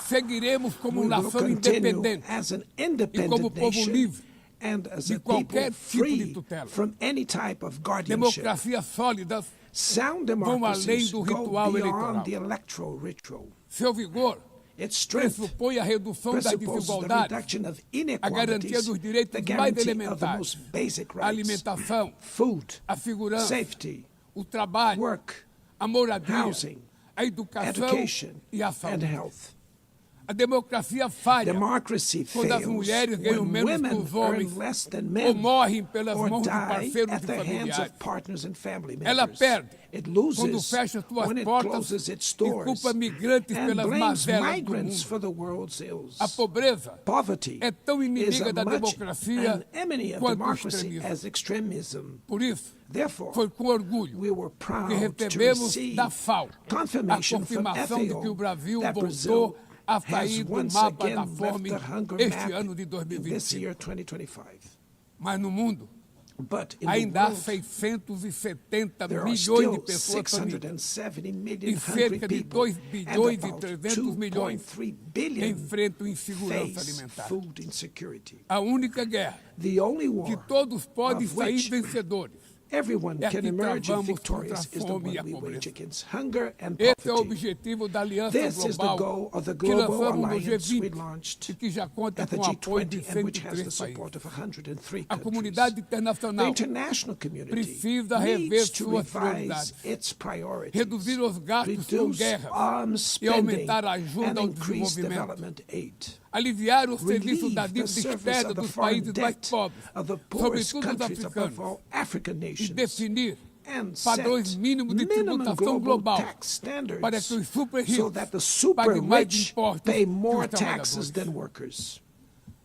Seguiremos como We will nação continue independente as an e como independent povo nation livre and as de a people qualquer tipo de free tutela. from any type of guardianship. Democracias sólidas, Sound além democracies do go ritual beyond eleitoral. the electoral ritual. seu vigor Its strength pressupõe a redução das presupposes the desigualdades, reduction of a garantia inequalities, dos direitos the mais guarantee of the elementares, most basic a rights, alimentação, food, a segurança, safety, o trabalho, work, a moradia, housing, a educação education, e a and saúde. health. A democracia falha Democracy quando as fails mulheres ganham when menos que women os homens earn less than ou men morrem pelas or mãos de die parceiros at e the hands familiares. of partners and family Ela members. perde It quando loses fecha suas when it portas closes its e doors culpa migrantes and pelas blames mazelas do migrants mundo. for the world's ills. A pobreza Poverty é tão is inimiga as da much democracia an enemy of quanto o democracy extremismo. as extremism. Por isso, Therefore, foi com orgulho we were que proud to recebemos receive da FAO a confirmation from confirmação de que o FAO Brasil that Brazil voltou a has sair do once mapa again da left fome the hunger este map ano de in this 2025. year, 2025. Mas no mundo, But in the ainda há world, 670 there are milhões still de pessoas famintas 670 e million hungry cerca de people 2 and bilhões e about 300 milhões 2.3 billion enfrentam insegurança face alimentar. food insecurity. A única guerra The only que war todos podem of sair which vencedores. everyone É can que emerge travamos victorious contra a is the fome e one a we wage pobreza. against hunger and Esse é o poverty. objetivo da Aliança This is the Global goal of the que global lançamos no alliance we G20 launched e que já conta at the com o apoio de G20 and which has the 103 support países. of 103 A countries. comunidade The internacional international community precisa rever needs to suas revise prioridades, its priorities, reduzir os gastos com reduce guerras arms e spending, aumentar a ajuda and ao increase desenvolvimento. development aid. Aliviar o serviço Relieve da the dívida service externa of the dos foreign países mais debt pobres, of the poorest sobretudo os countries, above africanos, all African e nations, definir and padrões set mínimos de minimum tributação global tax standards para que os super so ricos that the super paguem mais rich impostos pay que more os taxes trabalhadores. than workers.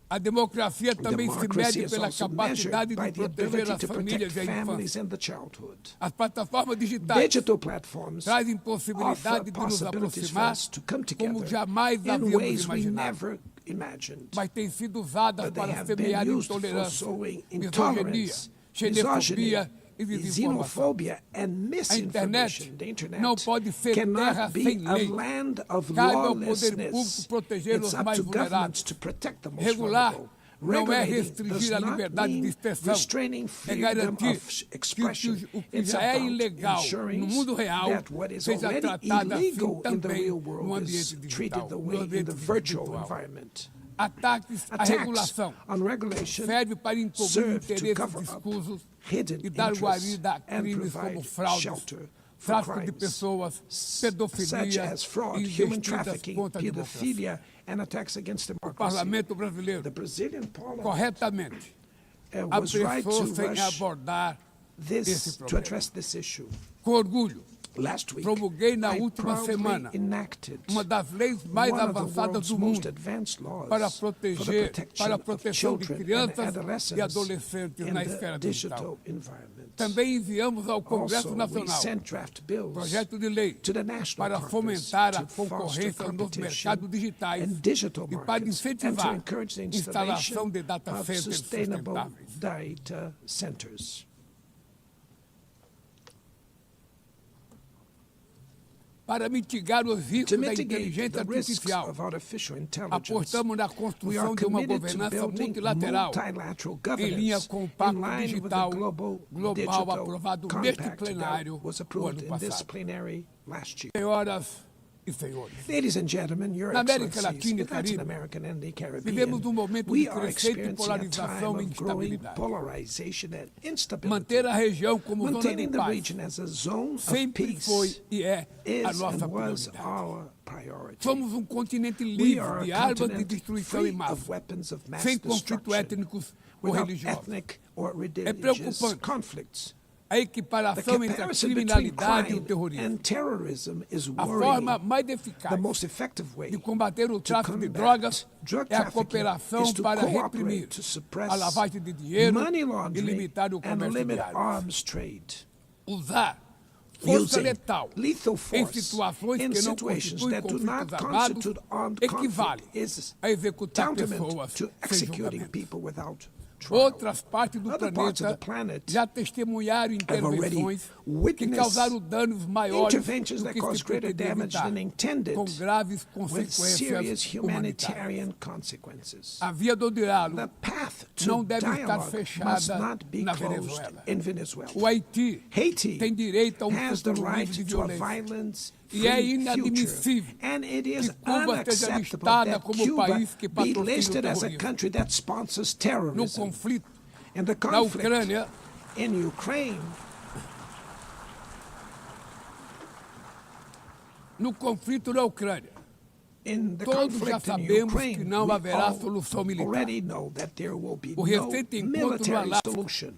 A democracia também se Democracy mede is pela also capacidade measured by de the proteger ability as to famílias protect e a families infância. and the childhood. As plataformas digitais Digital platforms trazem offer possibilidade de nos possibilities for aproximar us to come como together jamais in havíamos ways we imaginado, never imagined. mas têm sido usadas But they para have been semear used for intolerância, sowing misoginia, intolerance, xenofobia misogyny, e desinformação. xenophobia and A internet misinformation. The internet não pode ser terra cannot sem be a lei. land of Cabe ao poder lawlessness. público proteger It's os up mais to governments vulneráveis. to protect the most Regular vulnerable. não é Regulating restringir does a not liberdade de mean expressão. restraining É freedom garantir of expression. que o que It's já é about ilegal ensuring no mundo real that what is seja already tratado assim illegal in the também real no world is ambiente treated digital, the no way in ambiente the virtual virtual. environment. Ataques à Attacks regulação on regulation serve para encobrir serve to interesses cover up escusos hidden e dar interests guarida a and crimes como provide fraudes, shelter for tráfico de crimes pessoas, such pedofilia as fraud, e human investidas trafficking, contra a democracia. pedophilia, and attacks against O democracy. parlamento brasileiro, The Brazilian parliament corretamente, was right to apressou-se em rush abordar esse to problema. address this issue. Com orgulho, Last week, promulguei na I última proudly semana enacted uma das leis mais one of the avançadas world's do most mundo advanced laws para for the a protection proteção of de children and crianças adolescents e adolescentes in na the esfera digital. digital environment. Também enviamos ao Congresso Also, we Nacional sent draft bills projeto de lei to the National para Congress fomentar a to foster concorrência nos competition mercados digitais and digital e para markets and to incentivar encourage the a instalação installation de data of centers sustainable sustentáveis. data centers. Para mitigar os To riscos da mitigate inteligência the risks artificial, of artificial intelligence, apostamos na we are construção de uma committed to governança building multilateral multilateral em linha governance com o in Pacto line with the Digital global Global digital aprovado neste compact plenário that was o approved ano in this passado. plenary last year. Senhoras e senhores, Ladies and gentlemen, Your Na América Excellencies, Latina e in Latin Caribe, America and the Caribbean, vivemos momento we de are crescente experiencing a polarização time e of growing instabilidade. polarization and instability. Manter a região como zona de Maintaining the paz region as a zone of sempre peace foi e é a is nossa and was prioridade. our priority. Somos continente We livre are de a armas de continent destruição em free massa, of weapons of mass sem conflitos destruction, étnicos ou without religiosos. ethnic or preocupante. religious conflicts. A The equiparação entre a comparison between criminalidade e o crime terrorismo. and terrorism is A forma worrying. mais The eficaz most effective way de combater o to tráfico de combat drogas drug é a trafficking cooperação is to para cooperate reprimir to suppress a lavagem de dinheiro money e laundering limitar o and comércio de limit armas. arms trade. Usar força Using letal lethal em force situações in que não situations constituem that do not conflitos armados constitute armed equivale conflict is a executar tantamount pessoas to sem executing julgamento. people without trial. Outras partes do Other parts of the planeta planet já testemunharam already intervenções que witnessed causaram danos maiores interventions do that que cause se greater pretendia damage evitar, than intended, com graves with serious consequências humanitárias. humanitarian consequences. A via do diálogo The path não to deve estar dialogue must fechada not be na closed Venezuela. in Venezuela. O Haiti Haiti tem direito a has the futuro right livre de to a violência. violence E é free inadmissível future. And it is que Cuba seja unacceptable listada that como Cuba país que be patrocina o listed as a terrorismo. country that sponsors No terrorism. conflito And the na conflict Ucrânia, in Ukraine, in the todos já conflict in sabemos Ukraine, que não we haverá all solução militar. already know that there will be O no recente encontro no military Alasca solution.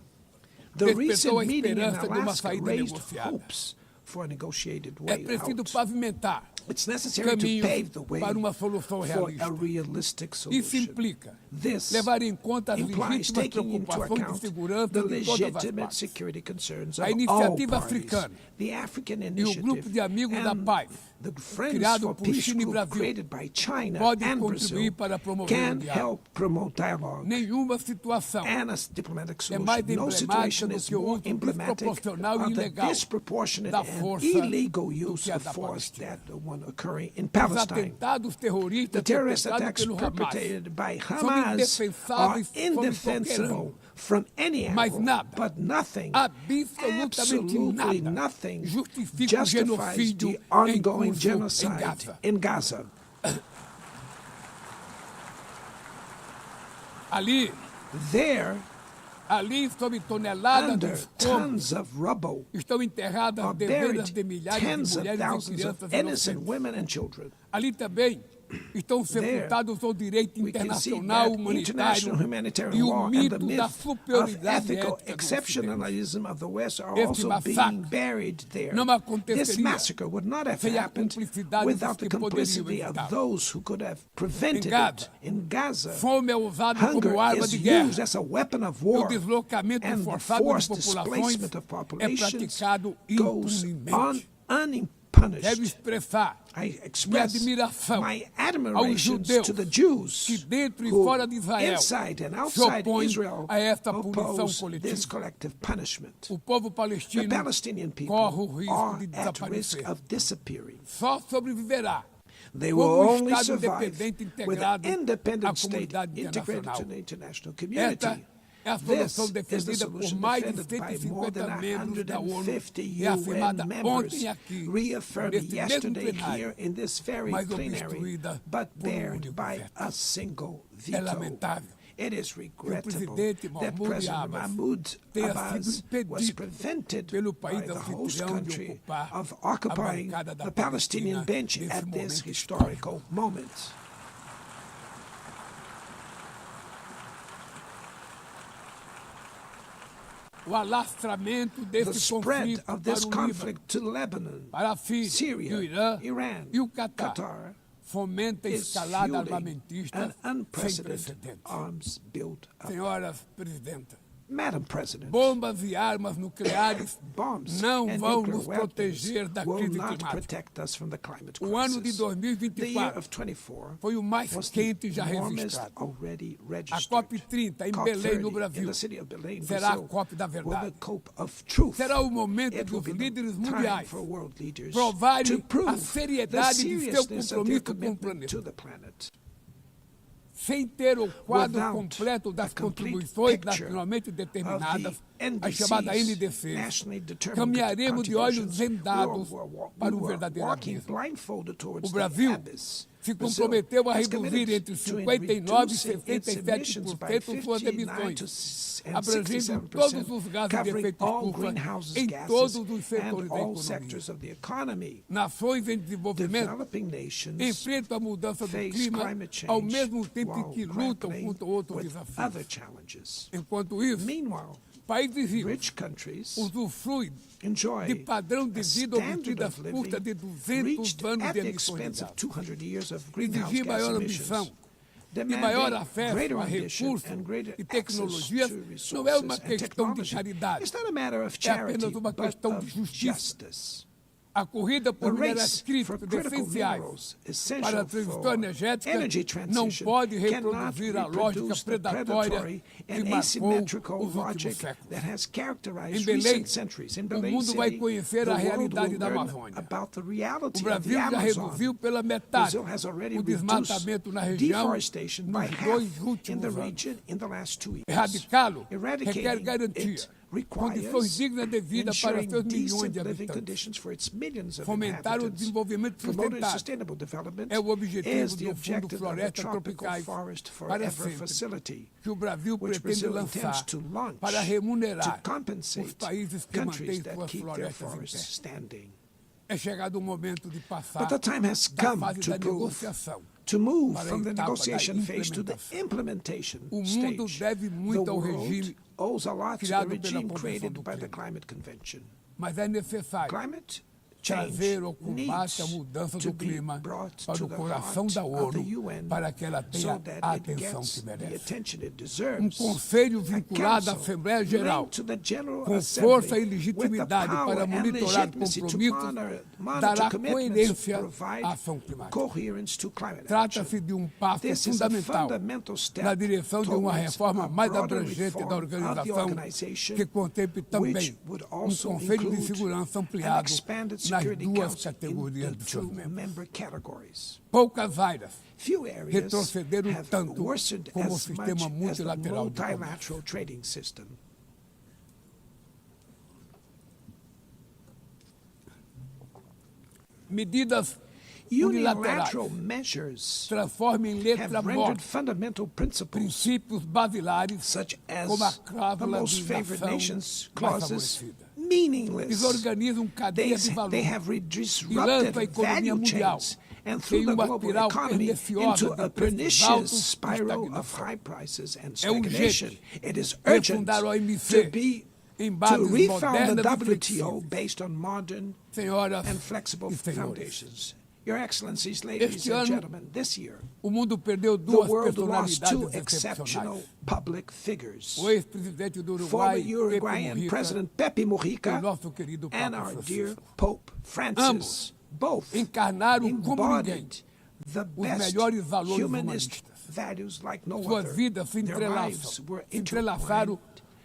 The despertou recent a meeting in esperança de uma Alaska saída raised negociada. hopes for a negotiated É way preciso out. pavimentar It's necessary to caminhos pave the way para uma solução for a realista. realistic Isso solution. implica This levar em conta as implies legítimas taking into preocupações de account segurança the de todas as legitimate partes. security concerns A of all iniciativa parties. africana The African e o Initiative grupo de amigos da and paz, the Friends criado for por Peace China e group Brasil, created by China pode and contribuir Brazil para promover o can diálogo. help promote dialogue Nenhuma situação and a diplomatic é solution. mais No emblemática situation do is que o more uso emblematic desproporcional e of the ilegal disproportionate da and força illegal do use que a of da force Palestina. that the one occurring in Os Palestine. atentados terroristas The terrorist perpetrados attacks pelo Hamas perpetrated by são Hamas are indefensáveis sob qualquer indefensible ângulo. from any Mas angle, nada, but nothing, absolutamente absolutely nada, nothing justifica o justifies genocídio the em ongoing curso em genocide Gaza. in Gaza. There, sob toneladas de Under escombros, tons of rubble estão enterradas are dezenas buried de milhares tens de of mulheres e thousands of crianças innocent inocentes. women and children. Ali também estão sepultados o direito We can see internacional that humanitário international e humanitarian o law and mito the da myth of superioridade ethical ética do Ocidente. exceptionalism of the West are Este also massacre being buried there. não aconteceria This massacre would not have sem a happened cumplicidade without dos the que poderiam complicity of evitá-lo. those who could have prevented Em Gaza, it. In Gaza, Fome é usada hunger como arma is de guerra. used as a weapon of E o war, deslocamento and the forçado de forced populações displacement of é populations praticado goes impunemente. unpunished. Quero expressar I minha express admiração my aos admiration judeus to the Jews que dentro e who, fora de Israel, inside and se outside opõem Israel, a esta punição oppose this coletiva. collective punishment. O povo The palestino Palestinian corre o people risco are de at risk desaparecer. of disappearing. Só sobreviverá They como will um only Estado survive independente with an integrado à independent state comunidade integrated internacional. to the international Esta community. é a This solução is the defendida por solution mais de defended by more 150 than membros da ONU 150 e afirmada UN members, ontem aqui, reaffirmed neste mesmo yesterday plenário, here in this very mas plenary, obstruída but por barred único by veto. a single É veto. lamentável It is regrettable presidente that Mahmoud President Abbas Mahmoud tenha Abbas sido was impedido prevented pelo by país the host anfitrião de country ocupar of a occupying bancada da the Palestinian Palestina bench nesse at this momento historical moment. O alastramento The desse spread conflito of this para o Líbano, conflict to Lebanon, para a Síria, Syria, e o Irã Iran, e o Catar Qatar fomenta a is escalada fueling armamentista an sem unprecedented precedentes. arms build-up. Senhoras Presidenta, Madam President, bombas e armas nucleares bombs não and vão nuclear nos weapons proteger da will crise not climática. protect us from the climate O ano de crisis. The year 2024 of 24 foi o mais was quente the já warmest registrado. already A registered. COP30 em Belém, no COP30 Brasil, in the city of Belém, será a Brazil, COP da will be verdade. the COP of truth. Será o momento It de will os be the líderes time mundiais for world leaders provarem to prove a the seriedade de seu seriousness of their compromisso com o commitment to planeta. the planet. Sem ter o quadro Without completo das a complete contribuições picture nacionalmente determinadas, of the a chamada NDCs, NDC, nationally determined caminharemos de olhos contributions, vendados we were para um verdadeiro walking abismo. blindfolded towards O the Brasil abyss. se Brazil comprometeu a has reduzir committed entre to 59% e reducing its emissions by 67% suas 59 to emissões, and abrangendo todos 67%, os gases de covering efeito all estufa greenhouse em gases todos os and setores da all economia. sectors of the economy. Nações em desenvolvimento Developing nations enfrentam a mudança do face clima climate change ao mesmo tempo em while que lutam grappling contra outros with desafios. other challenges. Enquanto isso, Meanwhile, países ricos rich countries usufruem enjoy de padrão de a vida standard obtido às of custas de living 200 reached anos at de the emissões de expense of gás. 200 years of greenhouse Exigir gas maior emissions. ambição e maior Demanding acesso greater a ambition recursos and greater e access tecnologias to não é resources uma and questão de technology. caridade, It's not a matter of é charity, apenas uma but questão de of justiça. justice. A corrida The por minerais race for críticos critical essenciais minerals, para a essential transição for energética energy não transition, pode cannot reproduzir a lógica reproduce the predatória predatory que and marcou asymmetrical os últimos logic séculos. that has characterized Em Belém, recent centuries. In o Belém mundo vai City, conhecer the a world realidade will da learn Amazônia. about the O reality of the Brasil já Amazon. reduziu pela metade Brazil has already o desmatamento na reduced região deforestation by nos half 2 in the últimos anos. region in the last 2 years. Erradicá-lo requer Eradicating garantir it requires condições dignas de vida para ensuring seus milhões decent de living habitantes. conditions for its millions of Fomentar o inhabitants. desenvolvimento Promoting sustentável sustainable development é o objetivo is the do Fundo objective of the Florestas Tropical Tropicais Forest para Forever sempre, Facility, que o Brasil which pretende Brazil lançar intends to launch para remunerar to compensate os países que countries mantêm that suas keep their florestas em forests pé. standing. É chegado o momento de passar But the time has da come fase to da prove, negociação to move para a from the etapa da negotiation phase to the implementação. implementation O mundo stage. deve muito The ao world regime owes a lot to the criado pela regime Convenção created do by the Clima. Climate Convention. mas é necessário Climate change trazer o combate à needs mudança to do be clima brought para to o the coração heart da of the ONU UN para que ela tenha so that a it atenção gets que the merece. attention it deserves. Conselho A vinculado à council Assembleia Geral, linked to the General com Assembly força e with the legitimidade power para and monitorar legitimacy to compromissos, monitor dará commitments coerência to provide à ação climática. coherence to climate Trata-se action. de um passo This is a fundamental fundamental step na direção de uma towards reforma a mais broader abrangente reform da of the organização, organization, que contemple which também would um also Conselho de include Segurança an ampliado expanded nas Security duas Council in categorias the de two seus membros. member categories. Poucas áreas Few areas retrocederam have tanto worsened como o as sistema much as the multilateral de comércio. multilateral trading system. Medidas Unilateral unilaterais measures transformam em letra have rendered morta fundamental principles princípios basilares such as como a the cláusula most de favored nação nations mais clauses favorecida. meaningless. Desorganizam cadeia de valor They have e disrupted lançam a economia value mundial chains and em through the uma global espiral economy perniciosa into a de preços pernicious altos e spiral of estagnação. high prices and É urgente stagnation. It is urgent refundar o OMC to em bases refound the modernas e WTO flexíveis. based on modern Senhoras and flexible e senhores, foundations. Your Excellencies, ladies este and ano gentlemen, this year, o mundo perdeu the duas world lost two personalidades exceptional excepcionais. public figures. O ex-presidente do Former Uruguai, Pepe Uruguayan Mujica, President Pepe e o Mujica nosso querido and Papa our Francisco. dear Pope Francis. Ambos both encarnaram como ninguém embodied the os best melhores valores humanist humanistas. values like no Suas other. vidas se Their lives were entrelaçaram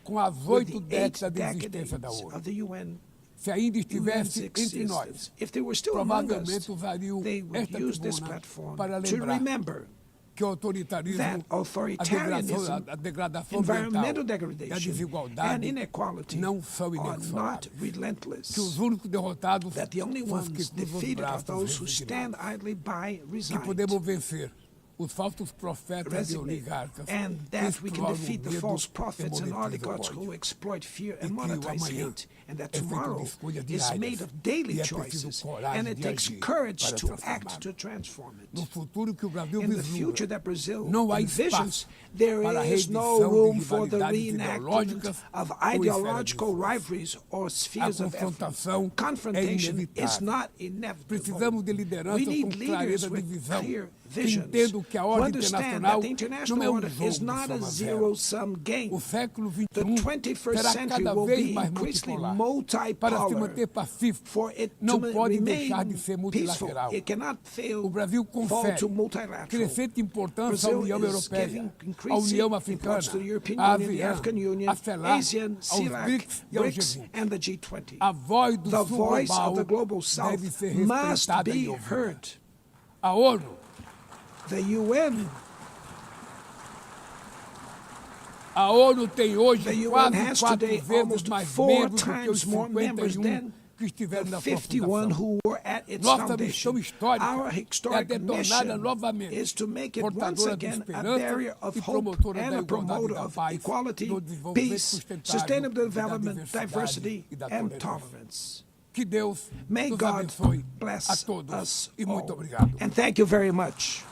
com as with 8 the 8 décadas de existência da decades ONU. of the UN. Se ainda UN's estivesse entre nós, existence. If they were still among us, provavelmente usariam they would esta use this tribuna platform para to lembrar remember que o autoritarismo, that authoritarianism, a degradação environmental ambiental e a degradation, and desigualdade inequality não são are not inexoráveis. relentless. Que os únicos derrotados That the only são os que ones cruzam os defeated are braços those who stand resignados. idly by, Que resigned, podemos vencer os falsos profetas e resignate, oligarcas and que that we can exploram defeat the o medo false e prophets and monetizam o oligarchs ódio. who exploit fear E and que o monetize amanhã hate, and that é feito de tomorrow escolhas is diárias made of daily e é preciso choices, coragem and it de takes agir courage para to transformar. act to transform it. No futuro que o Brasil In the future vislumbra, that Brazil não há envisions, espaço there para a is no reedição room de for the rivalidades reenactment ideológicas of ou ideological esferas rivalries or spheres A of confrontação effort. é Confrontation inevitável. is not inevitable. Precisamos de lideranças We com need leaders clareza de with visão, clear que visions entendam que a who ordem understand internacional that the não international é order jogo is de not a soma zero. zero-sum game. O século The XXI 21st será century cada will vez be mais increasingly multipolar. Para se multipolar. manter pacífico, For it não to pode remain deixar de ser peaceful, multilateral. it cannot fail O Brasil fall confere to multilateral. crescente importância à Brazil União is Europeia, giving à increasing União Africana, importance to the European à Union, the ASEAN, African Union, à CELAC, ASEAN, aos CELAC, BRICS e ao BRICS, G20. and the G20. A voz do The Sul voice global of the global South deve ser must respeitada e be ouvida. heard. A ONU The UN tem hoje The UN quase has 4 today vezes almost mais 4 membros do que os times more members 51 than que estiveram the na 51 fundação. who were at its Nossa foundation. missão histórica Our é historic detorná-la mission novamente, is to make it once portadora de again a esperança barrier of e hope promotora and da a igualdade promoter e da of paz, equality, do desenvolvimento peace, sustentável sustainable e da development, diversidade diversity, e da and tolerância. tolerance. Que Deus May nos God abençoe a bless todos us e muito all. obrigado. And thank you very much.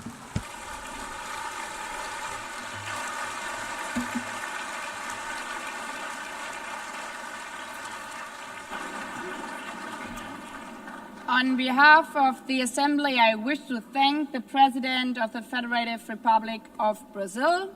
On behalf of the Assembly, I wish to thank the President of the Federative Republic of Brazil,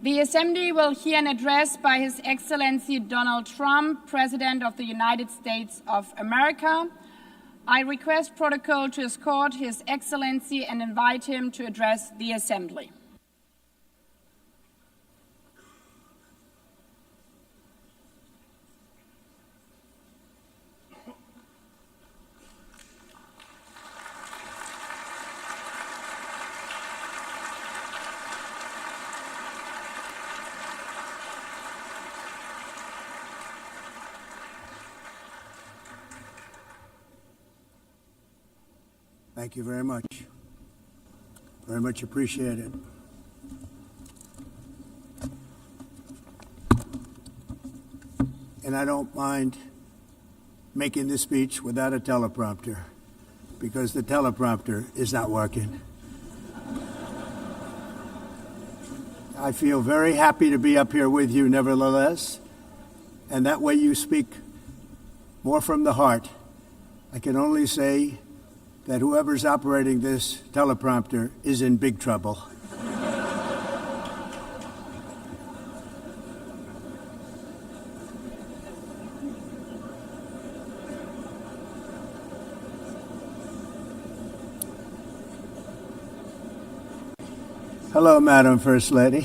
the Assembly will hear an address by His Excellency Donald Trump, President of the United States of America. I request protocol to escort His Excellency and invite him to address the Assembly. Thank you very much. Very much appreciated. And I don't mind making this speech without a teleprompter, because the teleprompter is not working. I feel very happy to be up here with you nevertheless, and that way you speak more from the heart. I can only say that whoever's operating this teleprompter is in big trouble. Hello, Madam First Lady.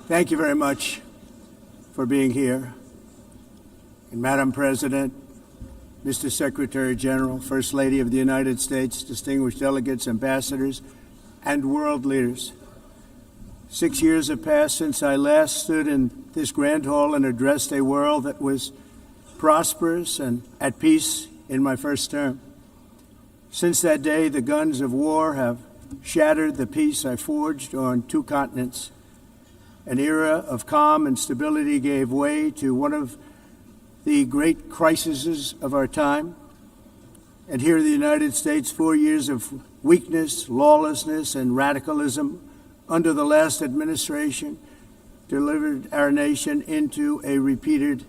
Thank you very much for being here. And Madam President, Mr. Secretary General, First Lady of the United States, distinguished delegates, ambassadors, and world leaders. 6 years have passed since I last stood in this grand hall and addressed a world that was prosperous and at peace in my first term. Since that day, the guns of war have shattered the peace I forged on 2 continents. An era of calm and stability gave way to one of the great crises of our time. And here in the United States, 4 years of weakness, lawlessness, and radicalism under the last administration delivered our nation into a repeated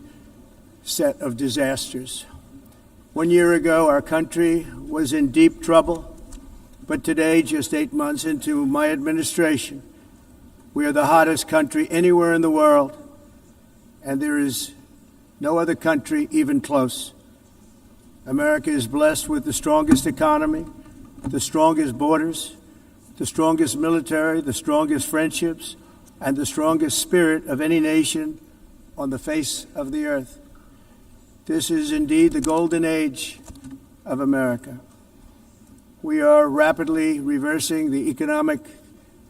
set of disasters. 1 year ago, our country was in deep trouble, but today, just 8 months into my administration, we are the hottest country anywhere in the world, and there is no other country even close. America is blessed with the strongest economy, the strongest borders, the strongest military, the strongest friendships, and the strongest spirit of any nation on the face of the earth. This is indeed the golden age of America. We are rapidly reversing the economic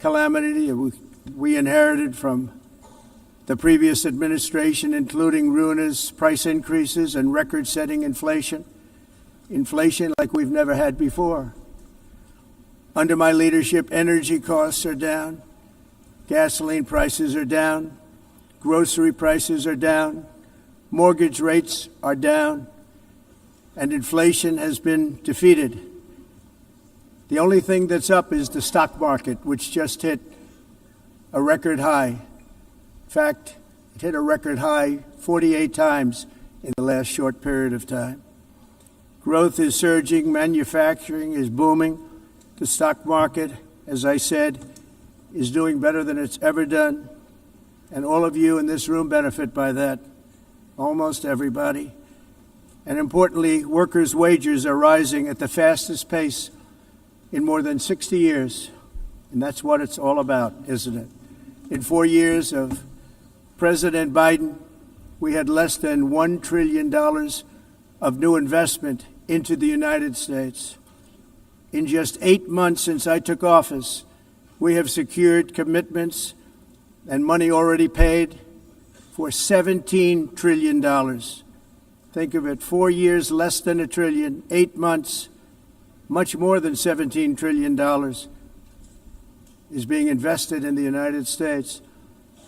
calamity we inherited from the previous administration, including ruinous price increases and record-setting inflation like we've never had before. Under my leadership, energy costs are down, gasoline prices are down, grocery prices are down, mortgage rates are down, and inflation has been defeated. The only thing that's up is the stock market, which just hit a record high. In fact, it hit a record high 48 times in the last short period of time. Growth is surging, manufacturing is booming. The stock market, as I said, is doing better than it's ever done. And all of you in this room benefit by that, almost everybody. And importantly, workers' wages are rising at the fastest pace in more than 60 years. And that's what it's all about, isn't it? In 4 years of President Biden, we had less than $1 trillion of new investment into the United States. In just 8 months since I took office, we have secured commitments and money already paid for $17 trillion. Think of it, 4 years, less than $1 trillion, 8 months, much more than $17 trillion is being invested in the United States,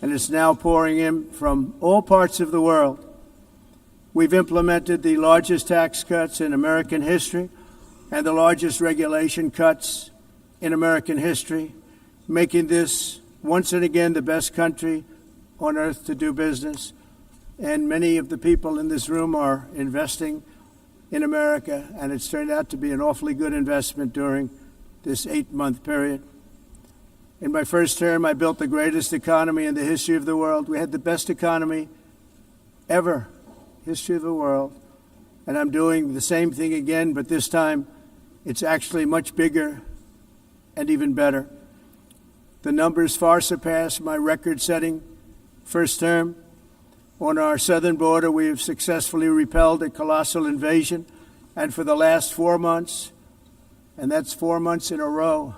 and it's now pouring in from all parts of the world. We've implemented the largest tax cuts in American history and the largest regulation cuts in American history, making this once and again the best country on earth to do business. And many of the people in this room are investing in America, and it's turned out to be an awfully good investment during this 8-month period. In my first term, I built the greatest economy in the history of the world. We had the best economy ever, history of the world. And I'm doing the same thing again, but this time it's actually much bigger and even better. The numbers far surpass my record-setting first term. On our southern border, we have successfully repelled a colossal invasion. And for the last 4 months, and that's 4 months in a row,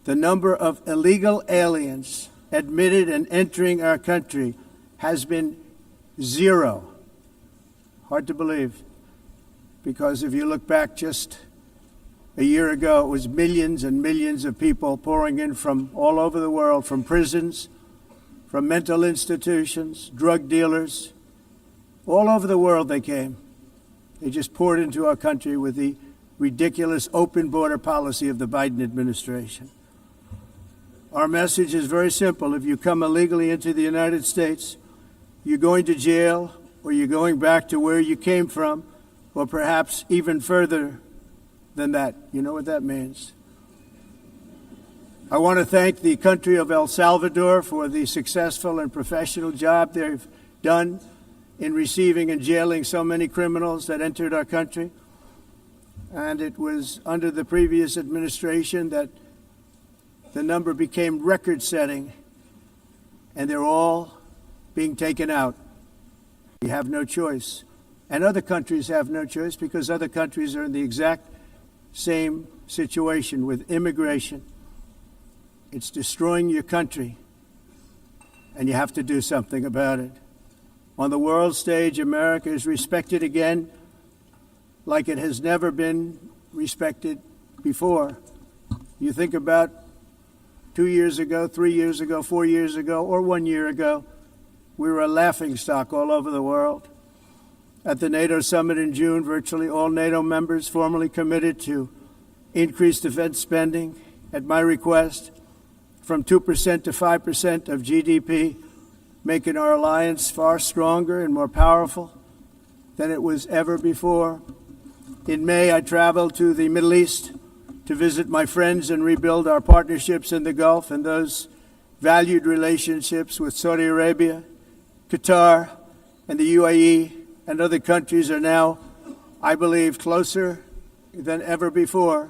the number of illegal aliens admitted and entering our country has been 0. Hard to believe, because if you look back just a year ago, it was millions and millions of people pouring in from all over the world, from prisons, from mental institutions, drug dealers. All over the world they came. They just poured into our country with the ridiculous open border policy of the Biden administration. Our message is very simple. If you come illegally into the United States, you're going to jail, or you're going back to where you came from, or perhaps even further than that. You know what that means. I want to thank the country of El Salvador for the successful and professional job they've done in receiving and jailing so many criminals that entered our country. And it was under the previous administration that the number became record-setting, and they're all being taken out. We have no choice. And other countries have no choice because other countries are in the exact same situation with immigration. It's destroying your country, and you have to do something about it. On the world stage, America is respected again like it has never been respected before. You think about 2 years ago, 3 years ago, 4 years ago, or 1 year ago, we were a laughingstock all over the world. At the NATO summit in June, virtually all NATO members formally committed to increase defense spending at my request from 2% to 5% of GDP, making our alliance far stronger and more powerful than it was ever before. In May, I traveled to the Middle East to visit my friends and rebuild our partnerships in the Gulf and those valued relationships with Saudi Arabia, Qatar, and the UAE and other countries are now, I believe, closer than ever before.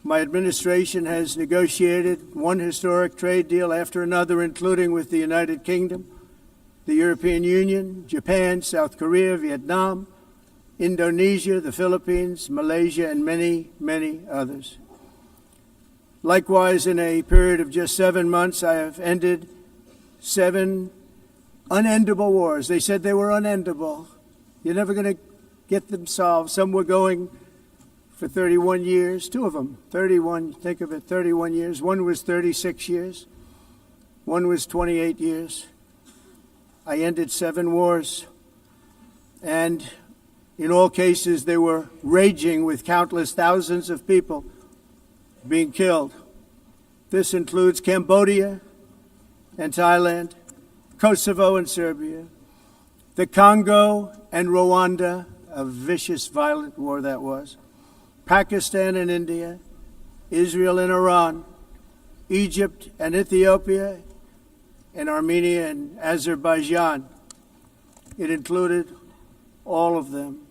My administration has negotiated one historic trade deal after another, including with the United Kingdom, the European Union, Japan, South Korea, Vietnam, Indonesia, the Philippines, Malaysia, and many, many others. Likewise, in a period of just 7 months, I have ended 7 unendable wars. They said they were unendable. You're never going to get them solved. Some were going for 31 years, 2 of them, 31, think of it, 31 years. One was 36 years. One was 28 years. I ended 7 wars. And in all cases, they were raging with countless thousands of people being killed. This includes Cambodia and Thailand, Kosovo and Serbia, the Congo and Rwanda, a vicious, violent war that was, Pakistan and India, Israel and Iran, Egypt and Ethiopia, and Armenia and Azerbaijan. It included all of them.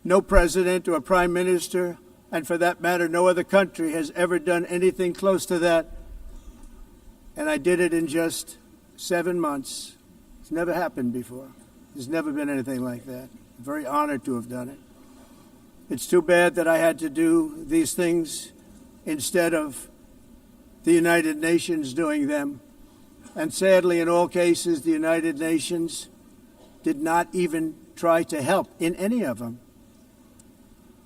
No president or prime minister, and for that matter, no other country has ever done anything close to that. And I did it in just 7 months. It's never happened before. There's never been anything like that. I'm very honored to have done it. It's too bad that I had to do these things instead of the United Nations doing them. And sadly, in all cases, the United Nations did not even try to help in any of them.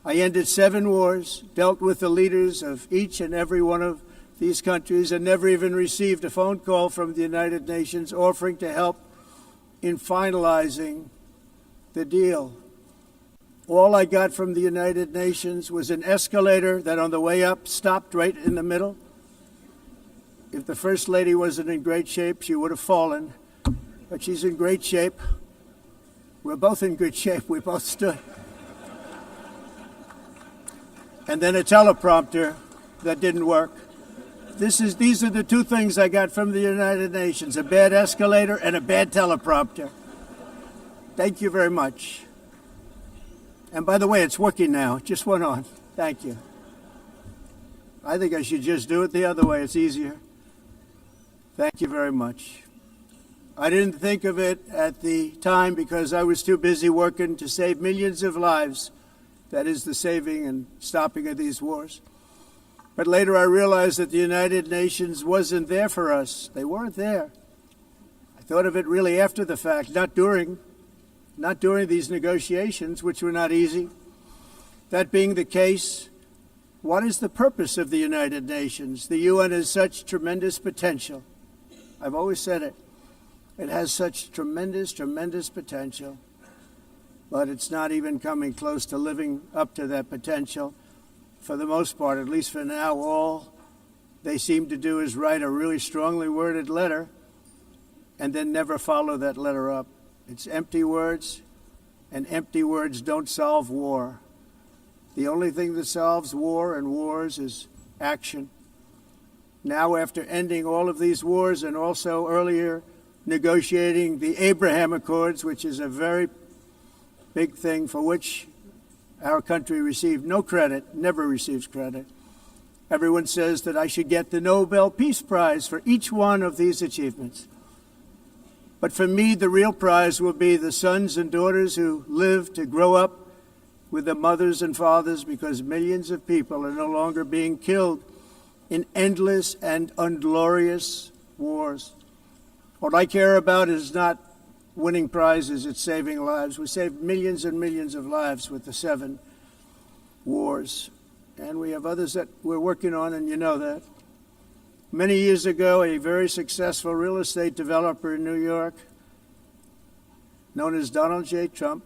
I ended 7 wars, dealt with the leaders of each and every one of these countries, and never even received a phone call from the United Nations offering to help in finalizing the deal. All I got from the United Nations was an escalator that on the way up stopped right in the middle. If the First Lady wasn't in great shape, she would have fallen, but she's in great shape. We're both in good shape. We both stood. And then a teleprompter that didn't work. These are the 2 things I got from the United Nations, a bad escalator and a bad teleprompter. Thank you very much. And by the way, it's working now. It just went on. Thank you. I think I should just do it the other way. It's easier. Thank you very much. I didn't think of it at the time because I was too busy working to save millions of lives. That is the saving and stopping of these wars. But later I realized that the United Nations wasn't there for us. They weren't there. I thought of it really after the fact, not during these negotiations, which were not easy. That being the case, what is the purpose of the United Nations? The UN has such tremendous potential. I've always said it. It has such tremendous, tremendous potential, but it's not even coming close to living up to that potential. For the most part, at least for now, all they seem to do is write a really strongly worded letter and then never follow that letter up. It's empty words, and empty words don't solve war. The only thing that solves war and wars is action. Now, after ending all of these wars and also earlier negotiating the Abraham Accords, which is a very big thing for which our country received no credit, never receives credit, Everyone says that I should get the Nobel Peace Prize for each one of these achievements. But for me, the real prize will be the sons and daughters who live to grow up with their mothers and fathers, because millions of people are no longer being killed in endless and unglorious wars. What I care about is not winning prizes, it's saving lives. We saved millions and millions of lives with the 7 wars. And we have others that we're working on, and you know that. Many years ago, a very successful real estate developer in New York, known as Donald J. Trump,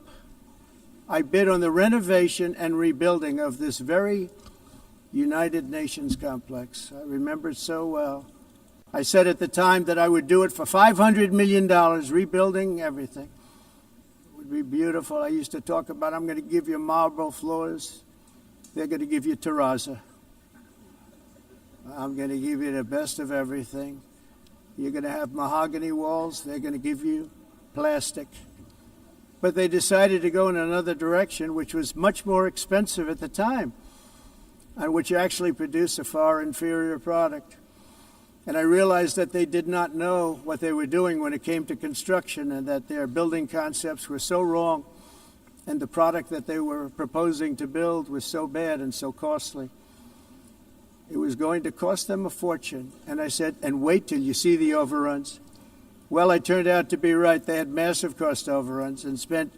I bid on the renovation and rebuilding of this very United Nations complex. I remember it so well. I said at the time that I would do it for $500 million, rebuilding everything. It would be beautiful. I used to talk about, I'm going to give you marble floors. They're going to give you terrazzo. I'm going to give you the best of everything. You're going to have mahogany walls. They're going to give you plastic. But they decided to go in another direction, which was much more expensive at the time, and which actually produced a far inferior product. And I realized that they did not know what they were doing when it came to construction, and that their building concepts were so wrong, and the product that they were proposing to build was so bad and so costly. It was going to cost them a fortune. And I said, and wait till you see the overruns. Well, I turned out to be right. They had massive cost overruns and spent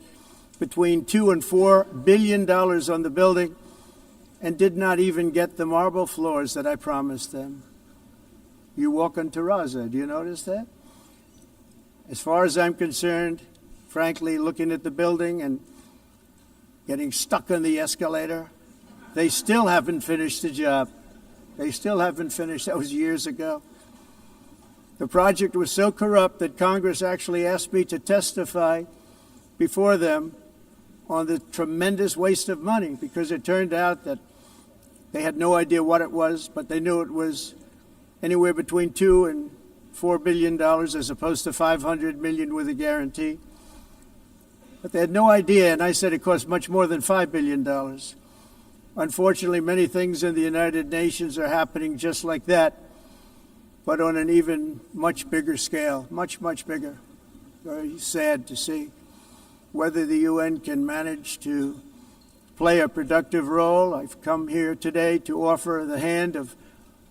between $2 and $4 billion on the building and did not even get the marble floors that I promised them. You walk on terrazzo. Do you notice that? As far as I'm concerned, frankly, looking at the building and getting stuck on the escalator, they still haven't finished the job. They still haven't finished. That was years ago. The project was so corrupt that Congress actually asked me to testify before them on the tremendous waste of money, because it turned out that they had no idea what it was, but they knew it was anywhere between $2 and $4 billion as opposed to $500 million with a guarantee. But they had no idea, and I said it cost much more than $5 billion. Unfortunately, many things in the United Nations are happening just like that, but on an even much bigger scale, much, much bigger. Very sad to see. Whether the UN can manage to play a productive role, I've come here today to offer the hand of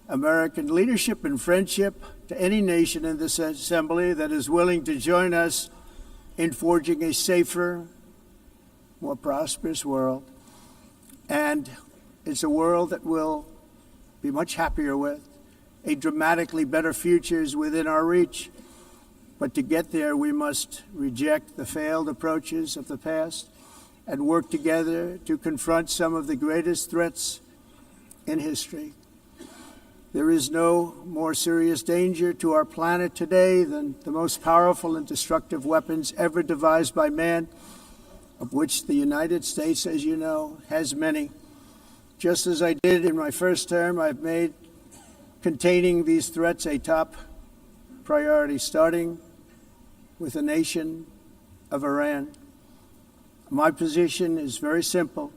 American leadership and friendship to any nation in this assembly that is willing to join us in forging a safer, more prosperous world. And it's a world that we'll be much happier with. A dramatically better future is within our reach. But to get there, we must reject the failed approaches of the past and work together to confront some of the greatest threats in history. There is no more serious danger to our planet today than the most powerful and destructive weapons ever devised by man, of which the United States, as you know, has many. Just as I did in my first term, I've made containing these threats a top priority, starting with the nation of Iran. My position is very simple.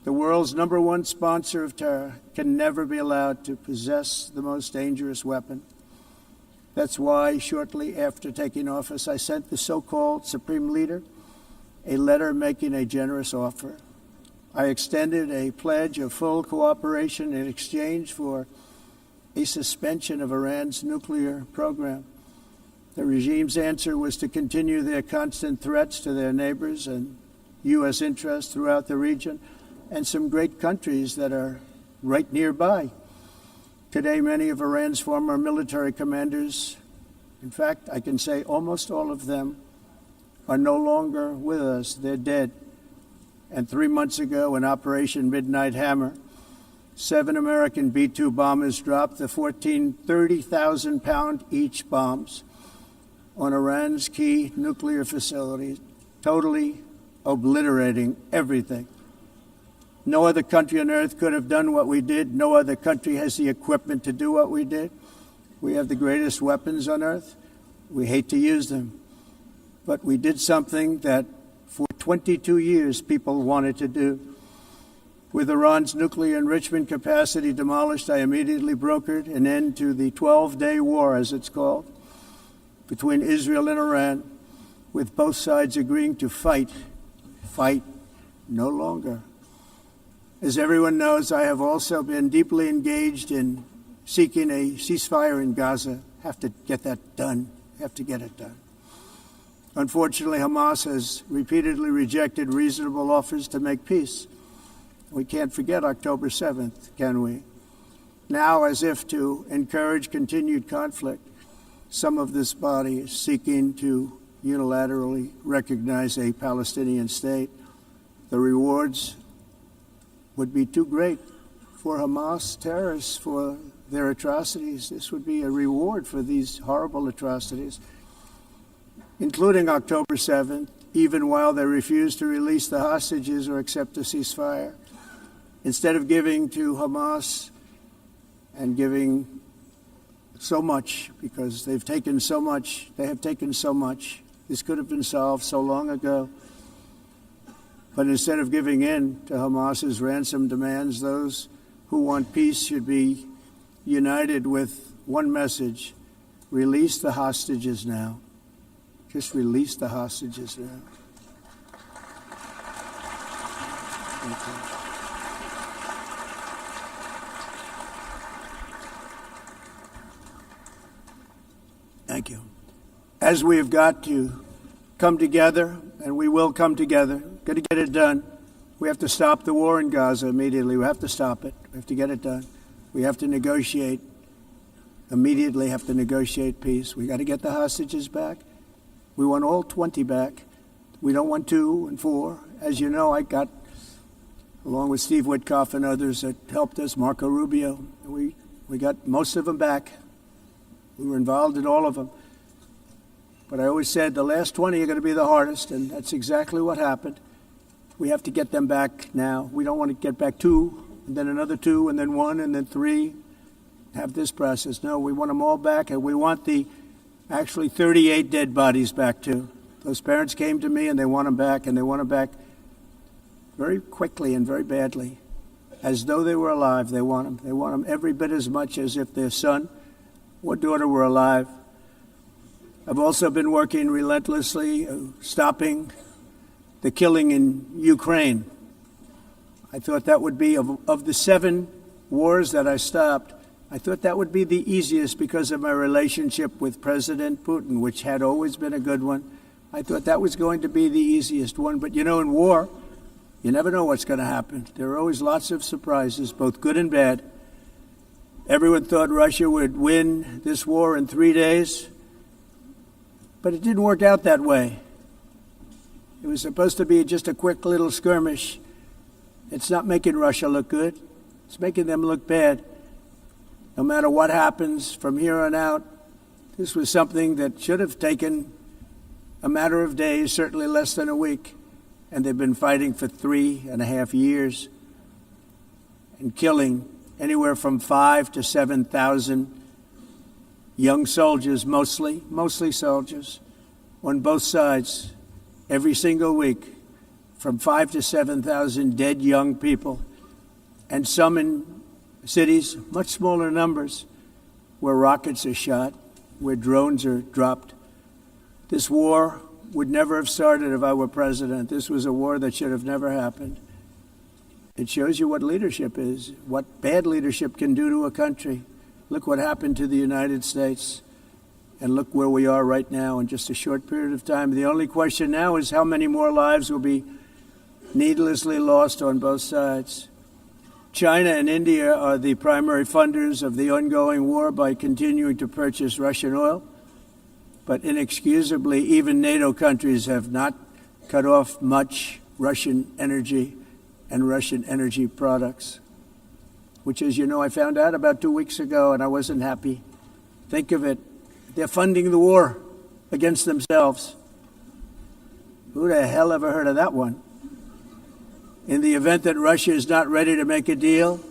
The world's #1 sponsor of terror can never be allowed to possess the most dangerous weapon. That's why shortly after taking office, I sent the so-called Supreme Leader a letter making a generous offer. I extended a pledge of full cooperation in exchange for a suspension of Iran's nuclear program. The regime's answer was to continue their constant threats to their neighbors and U.S. interests throughout the region, and some great countries that are right nearby. Today, many of Iran's former military commanders, in fact, I can say almost all of them, are no longer with us. They're dead. And 3 months ago, in Operation Midnight Hammer, 7 American B-2 bombers dropped the 14 30,000-pound each bombs on Iran's key nuclear facilities, totally obliterating everything. No other country on earth could have done what we did. No other country has the equipment to do what we did. We have the greatest weapons on earth. We hate to use them. But we did something that for 22 years people wanted to do. With Iran's nuclear enrichment capacity demolished, I immediately brokered an end to the 12-day war, as it's called, between Israel and Iran, with both sides agreeing to fight no longer. As everyone knows, I have also been deeply engaged in seeking a ceasefire in Gaza. Have to get that done. Have to get it done. Unfortunately, Hamas has repeatedly rejected reasonable offers to make peace. We can't forget October 7th, can we? Now, as if to encourage continued conflict, some of this body is seeking to unilaterally recognize a Palestinian state. The rewards would be too great for Hamas terrorists for their atrocities. This would be a reward for these horrible atrocities, including October 7th, even while they refuse to release the hostages or accept a ceasefire. Instead of giving to Hamas and giving so much, because they've taken so much, they have taken so much. This could have been solved so long ago. But instead of giving in to Hamas's ransom demands, those who want peace should be united with one message: release the hostages now. Just release the hostages now. Thank you. Thank you. As we have got to come together, and we will come together, got to get it done. We have to stop the war in Gaza immediately. We have to stop it. We have to get it done. We have to negotiate, immediately have to negotiate peace. We got to get the hostages back. We want all 20 back. We don't want 2 and 4. As you know, I got, along with Steve Witkoff and others that helped us, Marco Rubio, we got most of them back. We were involved in all of them. But I always said the last 20 are going to be the hardest, and that's exactly what happened. We have to get them back now. We don't want to get back 2, and then another 2, and then 1, and then 3. Have this process. No, we want them all back, and we want the actually 38 dead bodies back too. Those parents came to me, and they want them back, and they want them back very quickly and very badly, as though they were alive. They want them. They want them every bit as much as if their son or daughter were alive. I've also been working relentlessly, stopping the killing in Ukraine. I thought that would be, of the 7 wars that I stopped, I thought that would be the easiest because of my relationship with President Putin, which had always been a good one. I thought that was going to be the easiest one. But, you know, in war, you never know what's going to happen. There are always lots of surprises, both good and bad. Everyone thought Russia would win this war in 3 days, but it didn't work out that way. It was supposed to be just a quick little skirmish. It's not making Russia look good. It's making them look bad. No matter what happens from here on out, this was something that should have taken a matter of days, certainly less than a week. And they've been fighting for 3.5 years and killing anywhere from 5,000 to 7,000 young soldiers, mostly soldiers, on both sides, every single week, from 5,000 to 7,000 dead young people, and some in cities, much smaller numbers, where rockets are shot, where drones are dropped. This war would never have started if I were president. This was a war that should have never happened. It shows you what leadership is, what bad leadership can do to a country. Look what happened to the United States, and look where we are right now in just a short period of time. The only question now is how many more lives will be needlessly lost on both sides. China and India are the primary funders of the ongoing war by continuing to purchase Russian oil. But inexcusably, even NATO countries have not cut off much Russian energy and Russian energy products, which, as you know, I found out about 2 weeks ago, and I wasn't happy. Think of it. They're funding the war against themselves. Who the hell ever heard of that one? In the event that Russia is not ready to make a deal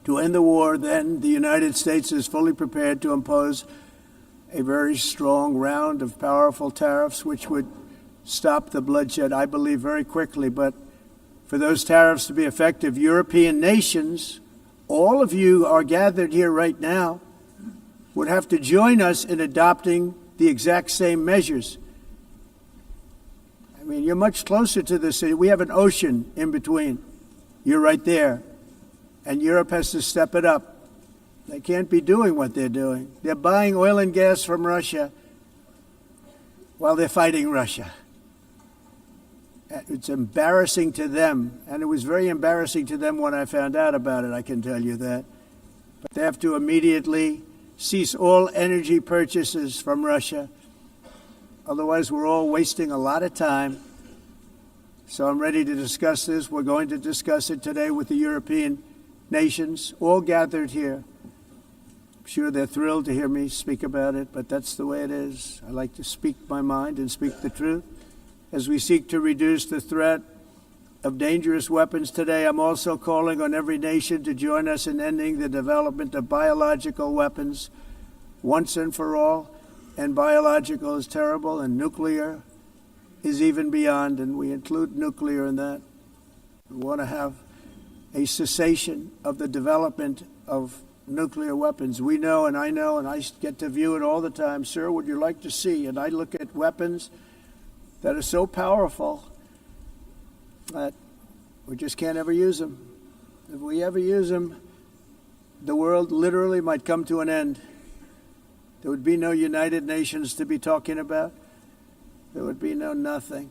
to end the war, then the United States is fully prepared to impose a very strong round of powerful tariffs, which would stop the bloodshed, I believe, very quickly. But For those tariffs to be effective, European nations, all of you are gathered here right now, would have to join us in adopting the exact same measures. I mean, you're much closer to the city. We have an ocean in between. You're right there. And Europe has to step it up. They can't be doing what they're doing. They're buying oil and gas from Russia while they're fighting Russia. It's embarrassing to them, and it was very embarrassing to them when I found out about it, I can tell you that. But they have to immediately cease all energy purchases from Russia. Otherwise, we're all wasting a lot of time. So I'm ready to discuss this. We're going to discuss it today with the European nations, all gathered here. I'm sure they're thrilled to hear me speak about it, but that's the way it is. I like to speak my mind and speak the truth. As we seek to reduce the threat of dangerous weapons today, I'm also calling on every nation to join us in ending the development of biological weapons once and for all. And biological is terrible, and nuclear is even beyond, and we include nuclear in that. We want to have a cessation of the development of nuclear weapons. We know, and I get to view it all the time. Sir, would you like to see? And I look at weapons that are so powerful that we just can't ever use them. If we ever use them, the world literally might come to an end. There would be no United Nations to be talking about. There would be no nothing.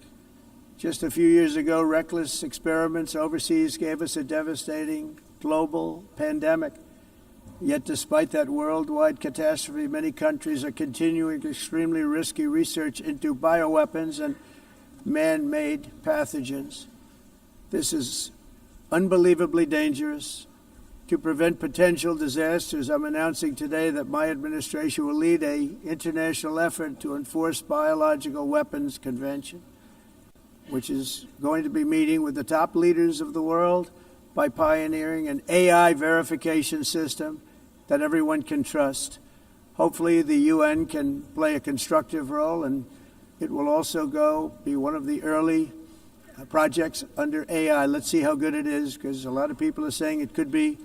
Just a few years ago, reckless experiments overseas gave us a devastating global pandemic. Yet despite that worldwide catastrophe, many countries are continuing extremely risky research into bioweapons and man-made pathogens. This is unbelievably dangerous. To prevent potential disasters, I'm announcing today that my administration will lead an international effort to enforce Biological Weapons Convention, which is going to be meeting with the top leaders of the world by pioneering an AI verification system that everyone can trust. Hopefully the UN can play a constructive role, and it will also be one of the early projects under AI. Let's see how good it is, because a lot of people are saying it could be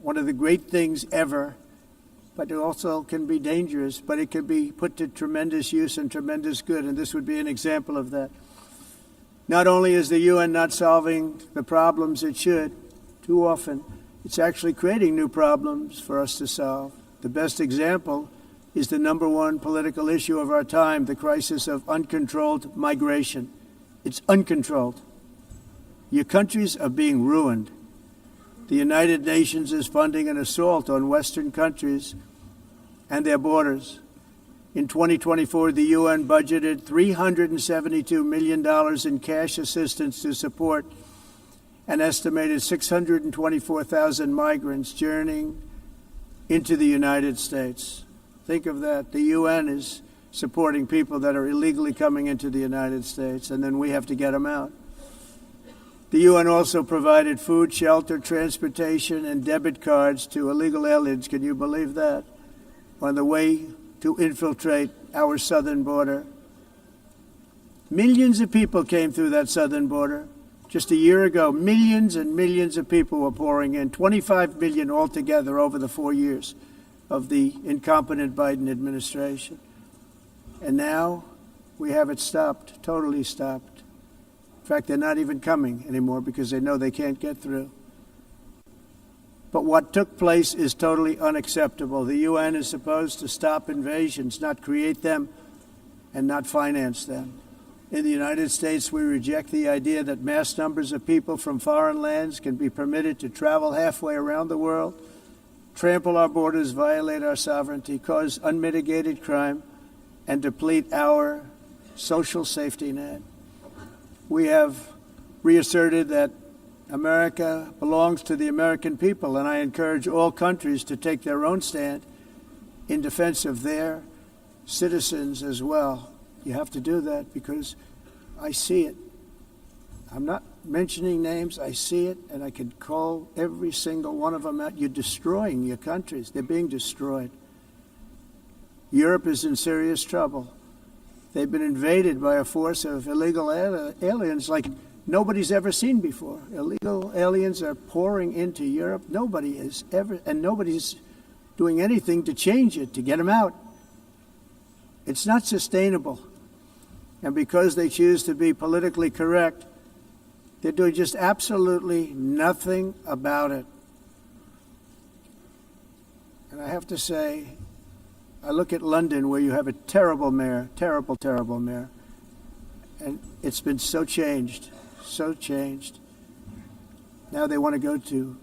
one of the great things ever, but it also can be dangerous, but it can be put to tremendous use and tremendous good, and this would be an example of that. Not only is the UN not solving the problems it should, too often, it's actually creating new problems for us to solve. The best example is the number one political issue of our time, the crisis of uncontrolled migration. It's uncontrolled. Your countries are being ruined. The United Nations is funding an assault on Western countries and their borders. In 2024, the UN budgeted $372 million in cash assistance to support an estimated 624,000 migrants journeying into the United States. Think of that. The UN is supporting people that are illegally coming into the United States, and then we have to get them out. The UN also provided food, shelter, transportation, and debit cards to illegal aliens. Can you believe that? On the way to infiltrate our southern border. Millions of people came through that southern border. Just a year ago, millions and millions of people were pouring in, 25 million altogether over the 4 years of the incompetent Biden administration. And now we have it stopped, totally stopped. In fact, they're not even coming anymore because they know they can't get through. But what took place is totally unacceptable. The UN is supposed to stop invasions, not create them and not finance them. In the United States, we reject the idea that mass numbers of people from foreign lands can be permitted to travel halfway around the world, trample our borders, violate our sovereignty, cause unmitigated crime, and deplete our social safety net. We have reasserted that America belongs to the American people, and I encourage all countries to take their own stand in defense of their citizens as well. You have to do that because I see it. I'm not mentioning names. I see it, and I can call every single one of them out. You're destroying your countries. They're being destroyed. Europe is in serious trouble. They've been invaded by a force of illegal aliens like nobody's ever seen before. Illegal aliens are pouring into Europe. Nobody is ever, and nobody's doing anything to change it, to get them out. It's not sustainable. And because they choose to be politically correct, they're doing just absolutely nothing about it. And I have to say, I look at London, where you have a terrible mayor, terrible, terrible mayor, and it's been so changed, so changed. Now they want to go to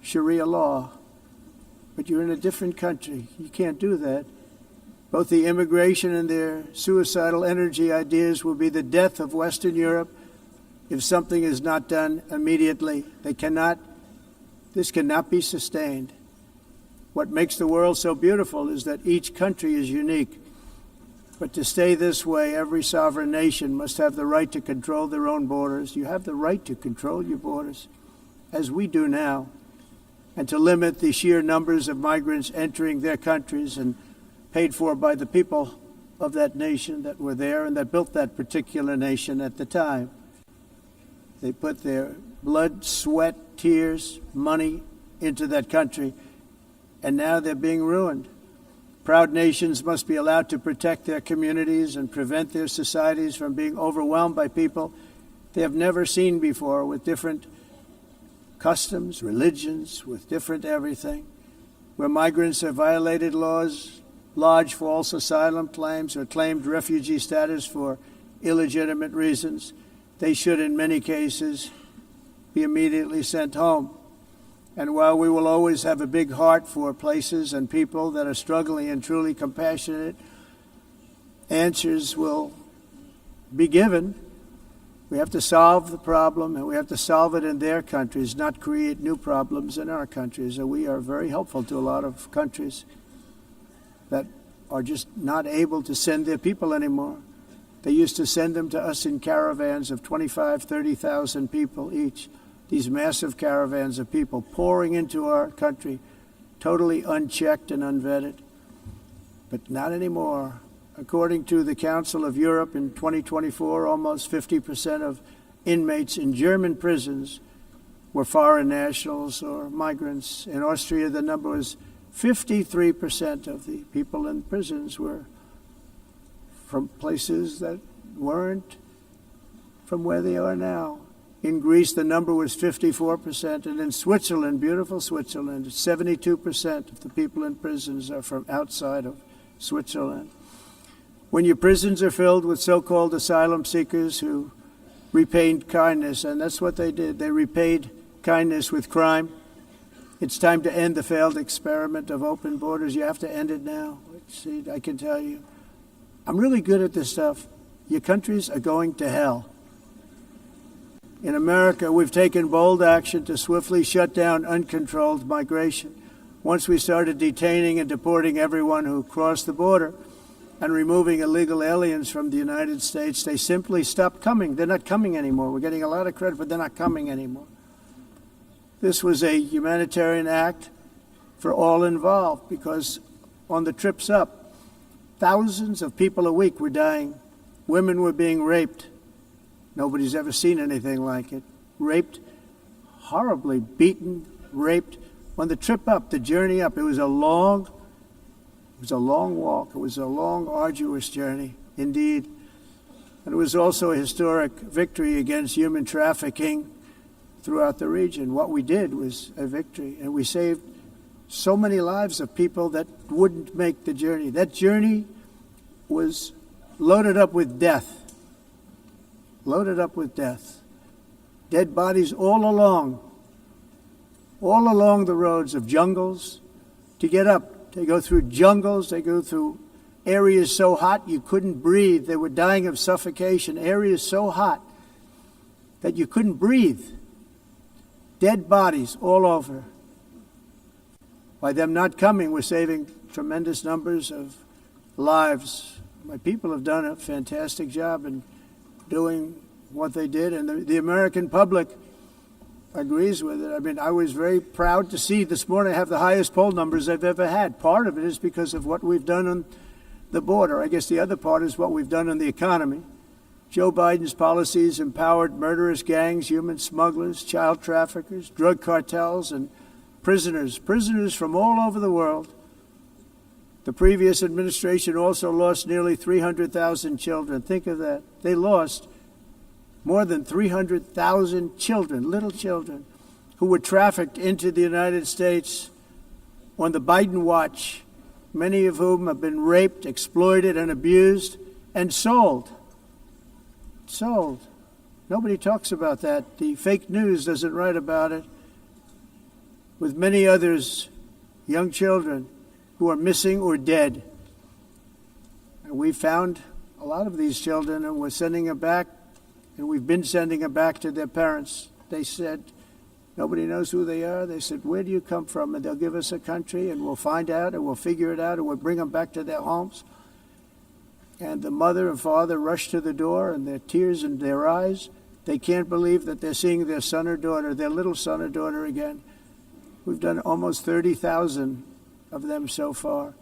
Sharia law, but you're in a different country. You can't do that. Both the immigration and their suicidal energy ideas will be the death of Western Europe if something is not done immediately. This cannot be sustained. What makes the world so beautiful is that each country is unique. But to stay this way, every sovereign nation must have the right to control their own borders. You have the right to control your borders, as we do now, and to limit the sheer numbers of migrants entering their countries and paid for by the people of that nation that were there and that built that particular nation at the time. They put their blood, sweat, tears, money into that country, and now they're being ruined. Proud nations must be allowed to protect their communities and prevent their societies from being overwhelmed by people they have never seen before, with different customs, religions, with different everything. Where migrants have violated laws, lodged false asylum claims, or claimed refugee status for illegitimate reasons, they should, in many cases, be immediately sent home. And while we will always have a big heart for places and people that are struggling and truly compassionate, answers will be given. We have to solve the problem, and we have to solve it in their countries, not create new problems in our countries. And we are very helpful to a lot of countries that are just not able to send their people anymore. They used to send them to us in caravans of 25,000, 30,000 people each. These massive caravans of people pouring into our country, totally unchecked and unvetted. But not anymore. According to the Council of Europe, in 2024, almost 50% of inmates in German prisons were foreign nationals or migrants. In Austria, the number was 53% of the people in prisons were from places that weren't from where they are now. In Greece, the number was 54%, and in Switzerland, beautiful Switzerland, 72% of the people in prisons are from outside of Switzerland. When your prisons are filled with so-called asylum seekers who repaid kindness, and that's what they did, they repaid kindness with crime, it's time to end the failed experiment of open borders. You have to end it now. See, I can tell you, I'm really good at this stuff. Your countries are going to hell. In America, we've taken bold action to swiftly shut down uncontrolled migration. Once we started detaining and deporting everyone who crossed the border and removing illegal aliens from the United States, they simply stopped coming. They're not coming anymore. We're getting a lot of credit, but they're not coming anymore. This was a humanitarian act for all involved, because on the trips up, thousands of people a week were dying. Women were being raped. Nobody's ever seen anything like it. Raped, horribly beaten, raped. On the trip up, the journey up, it was a long walk. It was a long, arduous journey, indeed. And it was also a historic victory against human trafficking throughout the region. What we did was a victory, and we saved so many lives of people that wouldn't make the journey. That journey was loaded up with death. Loaded up with death. Dead bodies all along the roads of jungles to get up. They go through jungles, they go through areas so hot you couldn't breathe. They were dying of suffocation, areas so hot that you couldn't breathe. Dead bodies all over. By them not coming, we're saving tremendous numbers of lives. My people have done a fantastic job in doing what they did, and the American public agrees with it. I mean, I was very proud to see this morning I have the highest poll numbers I've ever had. Part of it is because of what we've done on the border. I guess the other part is what we've done on the economy. Joe Biden's policies empowered murderous gangs, human smugglers, child traffickers, drug cartels, and prisoners from all over the world. The previous administration also lost nearly 300,000 children. Think of that. They lost more than 300,000 children, little children, who were trafficked into the United States on the Biden watch, many of whom have been raped, exploited, and abused, and sold. Sold. Nobody talks about that. The fake news doesn't write about it. With many others, young children who are missing or dead. And we found a lot of these children, and we're sending them back, and we've been sending them back to their parents. They said, nobody knows who they are. They said, where do you come from? And they'll give us a country, and we'll find out, and we'll figure it out, and we'll bring them back to their homes. And the mother and father rush to the door, and their tears in their eyes. They can't believe that they're seeing their son or daughter, their little son or daughter again. We've done almost 30,000 of them so far.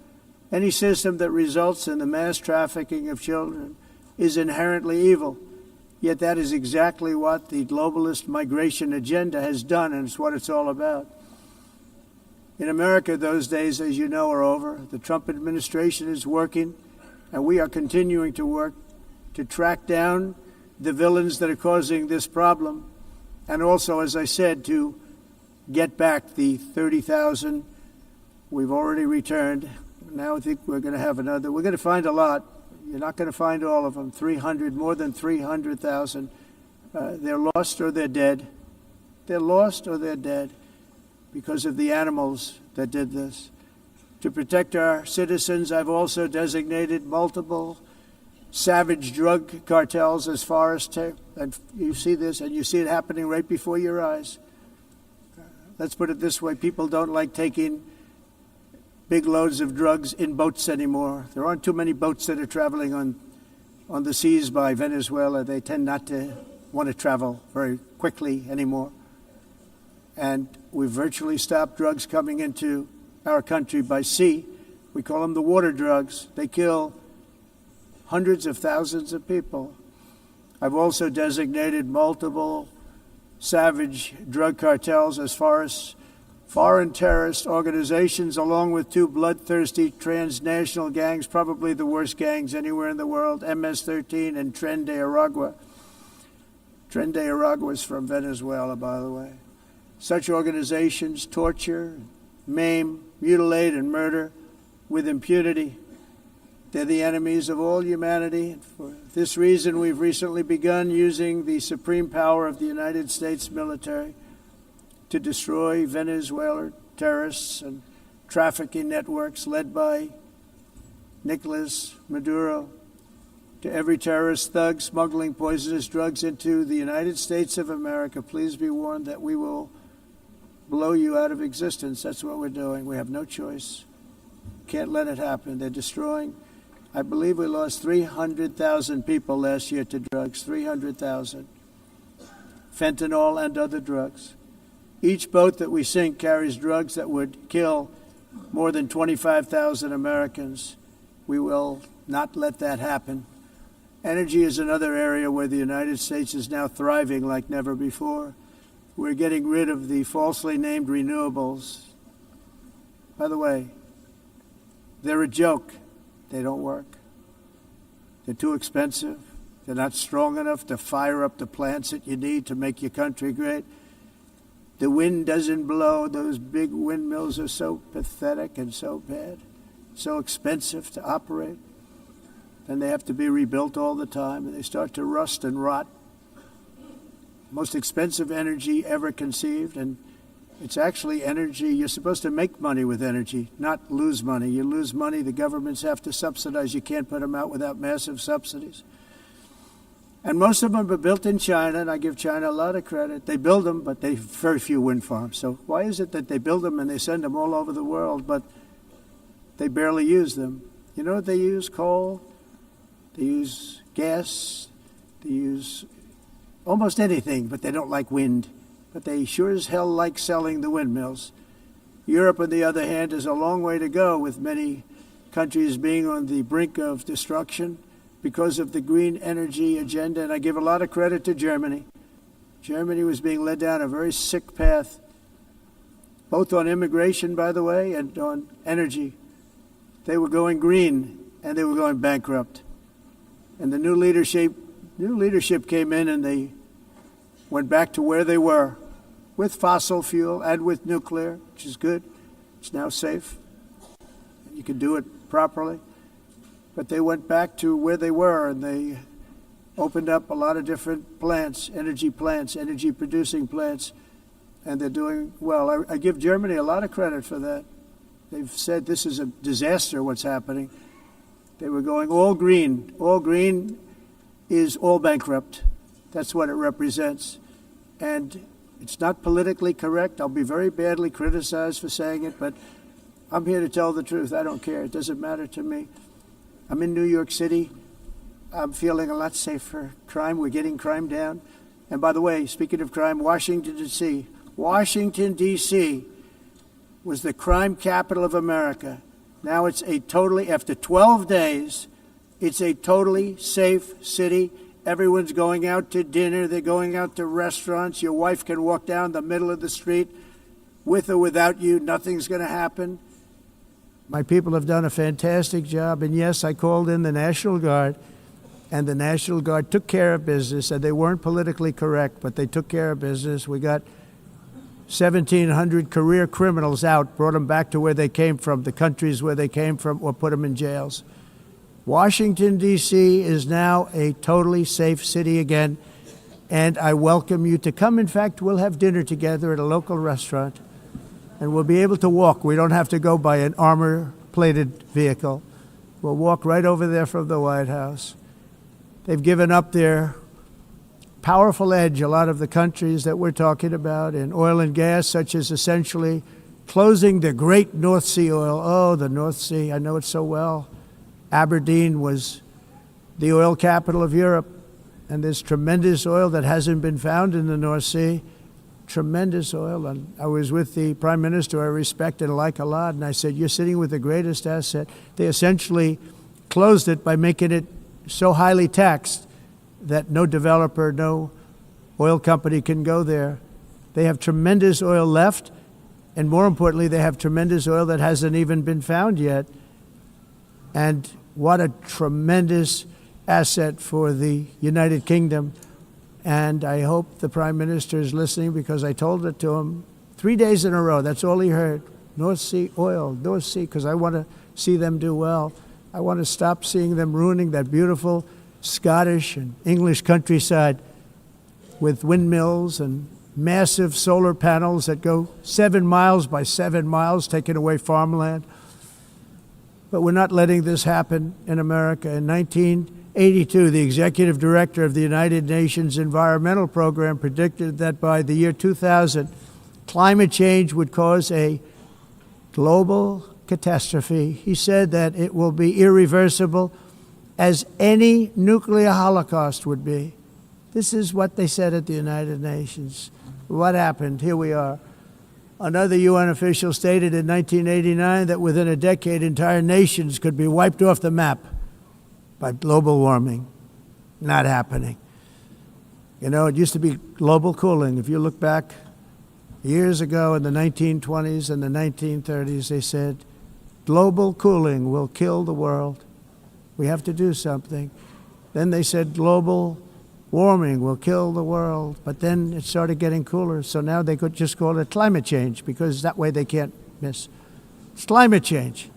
Any system that results in the mass trafficking of children is inherently evil. Yet that is exactly what the globalist migration agenda has done, and it's what it's all about. In America, those days, as you know, are over. The Trump administration is working, and we are continuing to work to track down the villains that are causing this problem, and also, as I said, to get back the 30,000 we've already returned. Now I think we're going to have another. We're going to find a lot. You're not going to find all of them. 300, more than 300,000. They're lost or they're dead. They're lost or they're dead because of the animals that did this. To protect our citizens, I've also designated multiple savage drug cartels as far as and you see this, and you see it happening right before your eyes. Let's put it this way. People don't like taking big loads of drugs in boats anymore. There aren't too many boats that are traveling on the seas by Venezuela. They tend not to want to travel very quickly anymore. And we've virtually stopped drugs coming into our country by sea. We call them the water drugs. They kill hundreds of thousands of people. I've also designated multiple savage drug cartels as far as foreign terrorist organizations, along with two bloodthirsty transnational gangs, probably the worst gangs anywhere in the world, MS-13 and Tren de Aragua. Tren de Aragua is from Venezuela, by the way. Such organizations torture, maim, mutilate, and murder with impunity. They're the enemies of all humanity. For this reason, we've recently begun using the supreme power of the United States military to destroy Venezuelan terrorists and trafficking networks led by Nicolas Maduro. To every terrorist thug smuggling poisonous drugs into the United States of America, please be warned that we will blow you out of existence. That's what we're doing. We have no choice. Can't let it happen. They're destroying. I believe we lost 300,000 people last year to drugs, 300,000. Fentanyl and other drugs. Each boat that we sink carries drugs that would kill more than 25,000 Americans. We will not let that happen. Energy is another area where the United States is now thriving like never before. We're getting rid of the falsely named renewables. By the way, they're a joke. They don't work. They're too expensive. They're not strong enough to fire up the plants that you need to make your country great. The wind doesn't blow. Those big windmills are so pathetic and so bad, so expensive to operate. And they have to be rebuilt all the time, and they start to rust and rot. Most expensive energy ever conceived, and it's actually energy. You're supposed to make money with energy, not lose money. You lose money, the governments have to subsidize. You can't put them out without massive subsidies. And most of them are built in China, and I give China a lot of credit. They build them, but they have very few wind farms. So why is it that they build them and they send them all over the world, but they barely use them? You know what they use? Coal. They use gas. They use almost anything, but they don't like wind. But they sure as hell like selling the windmills. Europe, on the other hand, is a long way to go, with many countries being on the brink of destruction. because of the green energy agenda, and I give a lot of credit to Germany. Germany was being led down a very sick path, both on immigration, by the way, and on energy. They were going green, and they were going bankrupt. And the new leadership came in, and they went back to where they were, with fossil fuel and with nuclear, which is good. It's now safe. You can do it properly. But they went back to where they were, and they opened up a lot of different plants, energy-producing plants, and they're doing well. I give Germany a lot of credit for that. They've said this is a disaster, what's happening. They were going all green. All green is all bankrupt. That's what it represents. And it's not politically correct. I'll be very badly criticized for saying it, but I'm here to tell the truth. I don't care. It doesn't matter to me. I'm in New York City. I'm feeling a lot safer. Crime, we're getting crime down. And by the way, speaking of crime, Washington, D.C. Washington, D.C. was the crime capital of America. Now it's after 12 days, it's a totally safe city. Everyone's going out to dinner. They're going out to restaurants. Your wife can walk down the middle of the street with or without you. Nothing's going to happen. My people have done a fantastic job. And yes, I called in the National Guard, and the National Guard took care of business. And they weren't politically correct, but they took care of business. We got 1,700 career criminals out, brought them back to where they came from, the countries where they came from, or put them in jails. Washington, D.C. is now a totally safe city again, and I welcome you to come. In fact, we'll have dinner together at a local restaurant, and we'll be able to walk. We don't have to go by an armor-plated vehicle. We'll walk right over there from the White House. They've given up their powerful edge, a lot of the countries that we're talking about, in oil and gas, such as essentially closing the great North Sea oil. Oh, the North Sea, I know it so well. Aberdeen was the oil capital of Europe, and there's tremendous oil that hasn't been found in the North Sea. Tremendous oil. And I was with the Prime Minister I respect and like a lot, and I said, you're sitting with the greatest asset. They essentially closed it by making it so highly taxed that no developer, no oil company can go there. They have tremendous oil left, and more importantly, they have tremendous oil that hasn't even been found yet. And what a tremendous asset for the United Kingdom. And I hope the Prime Minister is listening, because I told it to him 3 days in a row. That's all he heard. North Sea oil, North Sea, because I want to see them do well. I want to stop seeing them ruining that beautiful Scottish and English countryside with windmills and massive solar panels that go 7 miles by 7 miles, taking away farmland. But we're not letting this happen in America. In 1982, the executive director of the United Nations Environmental Program predicted that by the year 2000, climate change would cause a global catastrophe. He said that it will be irreversible, as any nuclear holocaust would be. This is what they said at the United Nations. What happened? Here we are. Another UN official stated in 1989 that within a decade, entire nations could be wiped off the map by global warming. Not happening. You know, it used to be global cooling. If you look back years ago in the 1920s and the 1930s, they said, global cooling will kill the world. We have to do something. Then they said global warming will kill the world, but then it started getting cooler, so now they could just call it climate change, because that way they can't miss. It's climate change,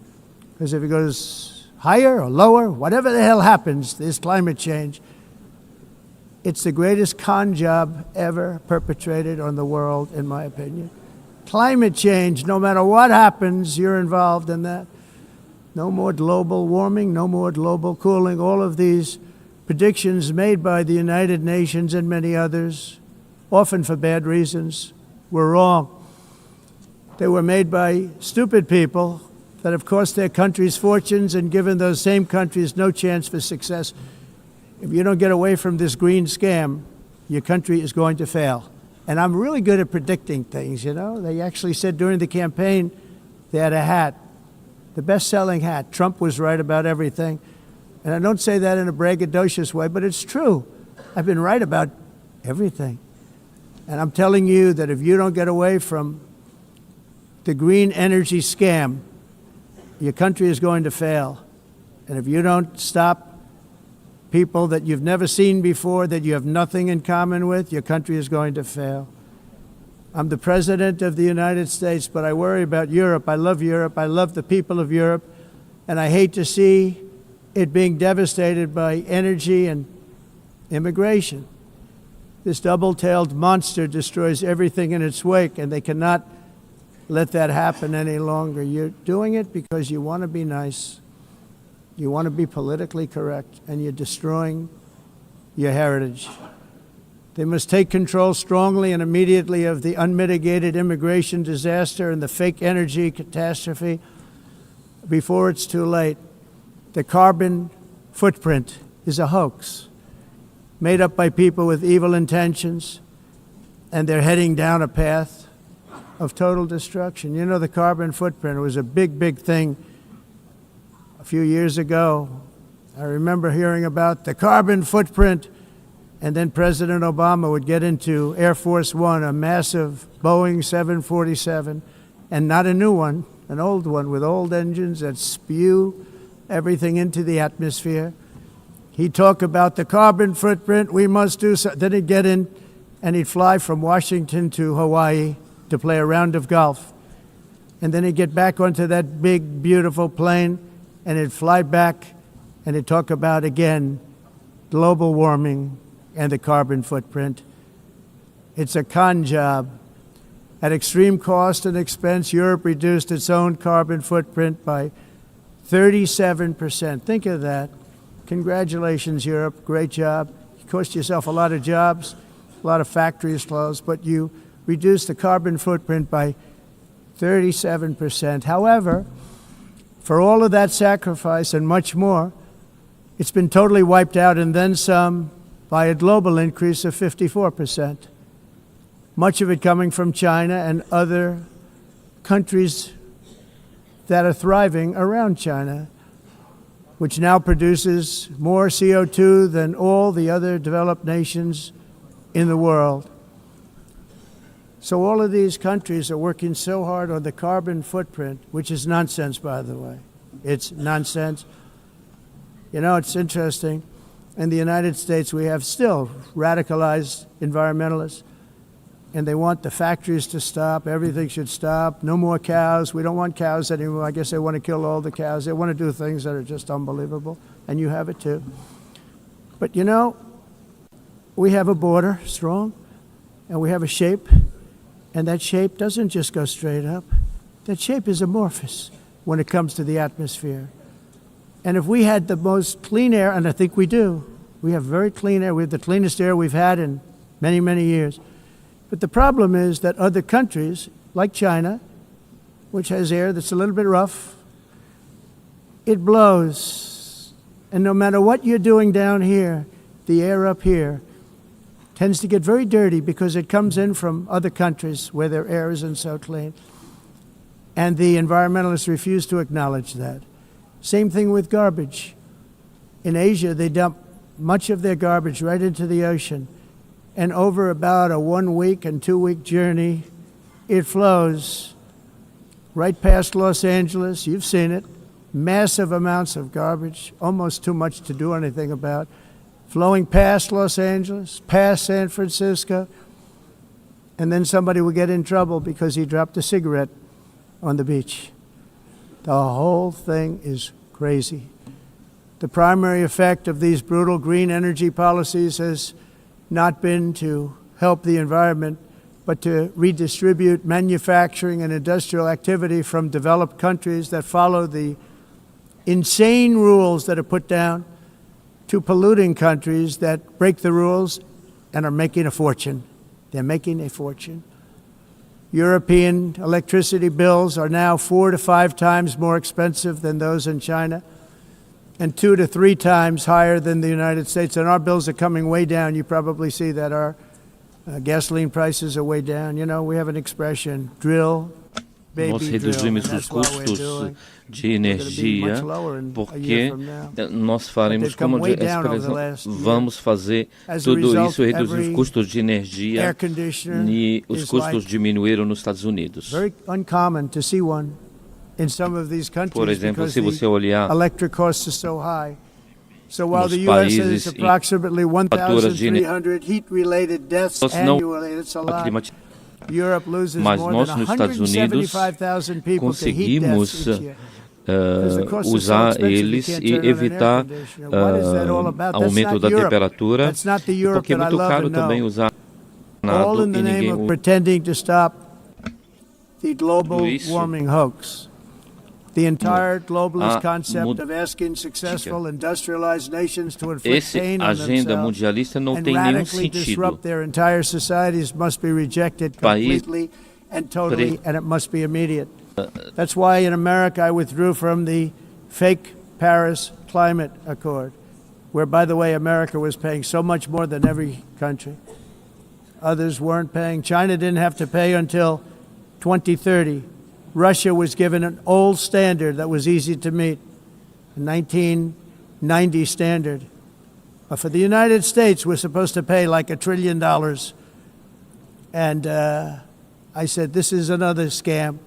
because if it goes higher or lower, whatever the hell happens, there's climate change. It's the greatest con job ever perpetrated on the world, in my opinion. Climate change, no matter what happens, you're involved in that. No more global warming, no more global cooling. All of these predictions made by the United Nations and many others, often for bad reasons, were wrong. They were made by stupid people that have cost their countries fortunes and given those same countries no chance for success. If you don't get away from this green scam, your country is going to fail. And I'm really good at predicting things, you know. They actually said during the campaign they had a hat, the best-selling hat. Trump was right about everything. And I don't say that in a braggadocious way, but it's true. I've been right about everything. And I'm telling you that if you don't get away from the green energy scam, your country is going to fail. And if you don't stop people that you've never seen before, that you have nothing in common with, your country is going to fail. I'm the President of the United States, but I worry about Europe. I love Europe. I love the people of Europe. And I hate to see it being devastated by energy and immigration. This double-tailed monster destroys everything in its wake, and they cannot let that happen any longer. You're doing it because you want to be nice. You want to be politically correct, and you're destroying your heritage. They must take control strongly and immediately of the unmitigated immigration disaster and the fake energy catastrophe before it's too late. The carbon footprint is a hoax made up by people with evil intentions, and they're heading down a path of total destruction. You know, the carbon footprint was a big, big thing a few years ago. I remember hearing about the carbon footprint, and then President Obama would get into Air Force One, a massive Boeing 747, and not a new one, an old one with old engines that spew everything into the atmosphere. He'd talk about the carbon footprint, we must do so. Then he'd get in and he'd fly from Washington to Hawaii to play a round of golf. And then he'd get back onto that big, beautiful plane and he'd fly back and he'd talk about, again, global warming and the carbon footprint. It's a con job. At extreme cost and expense, Europe reduced its own carbon footprint by 37%. Think of that. Congratulations, Europe. Great job. You cost yourself a lot of jobs, a lot of factories closed, but you reduced the carbon footprint by 37%. However, for all of that sacrifice and much more, it's been totally wiped out and then some by a global increase of 54%. Much of it coming from China and other countries that are thriving around China, which now produces more CO2 than all the other developed nations in the world. So all of these countries are working so hard on the carbon footprint, which is nonsense, by the way. It's nonsense. You know, it's interesting. In the United States, we have still radicalized environmentalists, and they want the factories to stop. Everything should stop. No more cows. We don't want cows anymore. I guess they want to kill all the cows. They want to do things that are just unbelievable, and you have it too. But you know, we have a border, strong, and we have a shape, and that shape doesn't just go straight up. That shape is amorphous when it comes to the atmosphere. And if we had the most clean air, and I think we do, we have very clean air. We have the cleanest air we've had in many, many years. But the problem is that other countries, like China, which has air that's a little bit rough, it blows. And no matter what you're doing down here, the air up here tends to get very dirty because it comes in from other countries where their air isn't so clean. And the environmentalists refuse to acknowledge that. Same thing with garbage. In Asia, they dump much of their garbage right into the ocean. And over about a 1 week and 2 week journey, it flows right past Los Angeles. You've seen it. Massive amounts of garbage, almost too much to do anything about, flowing past Los Angeles, past San Francisco, and then somebody will get in trouble because he dropped a cigarette on the beach. The whole thing is crazy. The primary effect of these brutal green energy policies has not been to help the environment, but to redistribute manufacturing and industrial activity from developed countries that follow the insane rules that are put down to polluting countries that break the rules and are making a fortune. They're making a fortune. European electricity bills are now 4 to 5 times more expensive than those in China, and 2 to 3 times higher than the United States. And our bills are coming way down. You probably see that our gasoline prices are way down. You know, we have an expression, drill, nós reduzimos os custos de energia, porque nós faremos, como vamos fazer tudo isso, reduzir os custos de energia, e os custos diminuíram nos Estados Unidos. Por exemplo, se você olhar nos países em faturas de mas nós nos Estados Unidos conseguimos usar eles e evitar aumento da temperatura, porque é muito caro também usar nada e ninguém The entire globalist concept of asking successful industrialized nations to inflict pain on themselves and radically disrupt their entire societies must be rejected completely and totally, and it must be immediate. That's why in America I withdrew from the fake Paris Climate Accord, where, by the way, America was paying so much more than every country. Others weren't paying. China didn't have to pay until 2030. Russia was given an old standard that was easy to meet, a 1990 standard. But for the United States, we're supposed to pay like $1 trillion. And I said, this is another scam.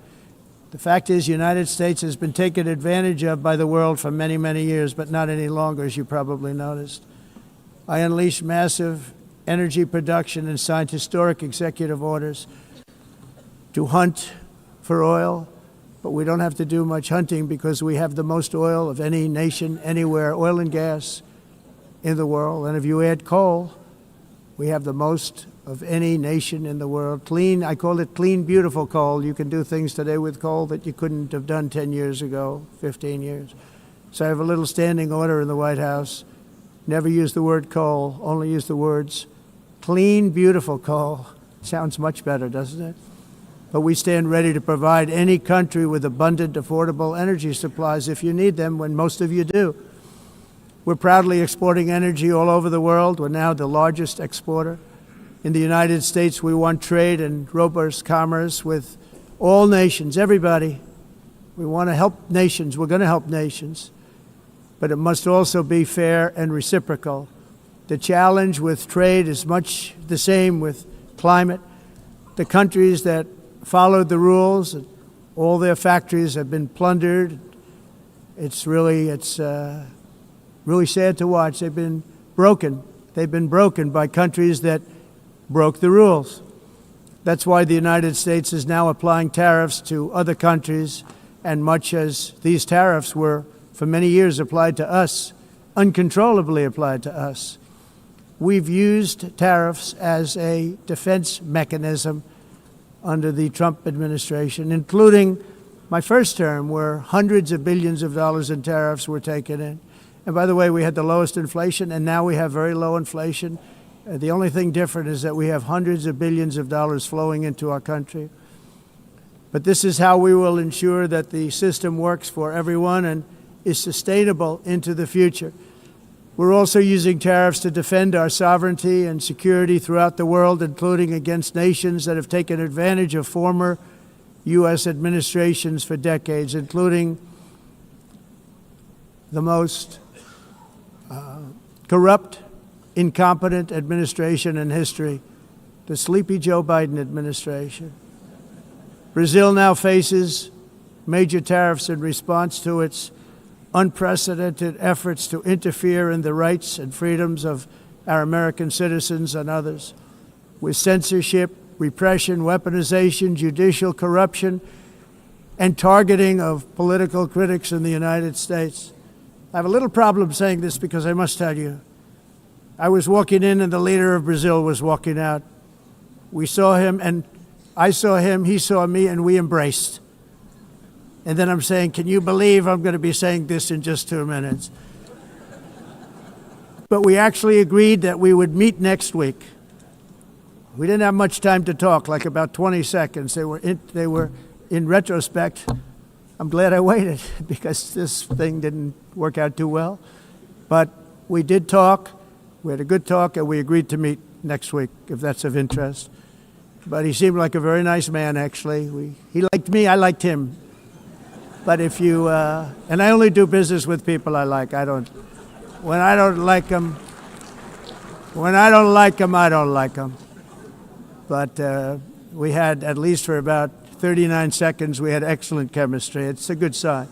The fact is, the United States has been taken advantage of by the world for many, many years, but not any longer, as you probably noticed. I unleashed massive energy production and signed historic executive orders to hunt for oil, but we don't have to do much hunting because we have the most oil of any nation anywhere, oil and gas in the world. And if you add coal, we have the most of any nation in the world. Clean, I call it clean, beautiful coal. You can do things today with coal that you couldn't have done 10 years ago, 15 years. So I have a little standing order in the White House. Never use the word coal, only use the words clean, beautiful coal. Sounds much better, doesn't it? But we stand ready to provide any country with abundant, affordable energy supplies if you need them, when most of you do. We're proudly exporting energy all over the world. We're now the largest exporter. In the United States, we want trade and robust commerce with all nations, everybody. We want to help nations. We're going to help nations. But it must also be fair and reciprocal. The challenge with trade is much the same with climate. The countries that followed the rules, all their factories have been plundered. It's really sad to watch. They've been broken. They've been broken by countries that broke the rules. That's why the United States is now applying tariffs to other countries, and much as these tariffs were for many years applied to us, uncontrollably applied to us. We've used tariffs as a defense mechanism under the Trump administration, including my first term, where hundreds of billions of dollars in tariffs were taken in. And by the way, we had the lowest inflation, and now we have very low inflation. The only thing different is that we have hundreds of billions of dollars flowing into our country. But this is how we will ensure that the system works for everyone and is sustainable into the future. We're also using tariffs to defend our sovereignty and security throughout the world, including against nations that have taken advantage of former U.S. administrations for decades, including the most corrupt, incompetent administration in history, the sleepy Joe Biden administration. Brazil now faces major tariffs in response to its unprecedented efforts to interfere in the rights and freedoms of our American citizens and others, with censorship, repression, weaponization, judicial corruption, and targeting of political critics in the United States. I have a little problem saying this because I must tell you, I was walking in and the leader of Brazil was walking out. We saw him and I saw him, he saw me, and we embraced. And then I'm saying, can you believe I'm going to be saying this in just 2 minutes? But we actually agreed that we would meet next week. We didn't have much time to talk, like about 20 seconds. They were in retrospect, I'm glad I waited because this thing didn't work out too well. But we did talk, we had a good talk, and we agreed to meet next week, if that's of interest. but he seemed like a very nice man, actually. He liked me, I liked him. But if you, and I only do business with people I like. When I don't like them, I don't like them. But we had, at least for about 39 seconds, we had excellent chemistry. It's a good sign.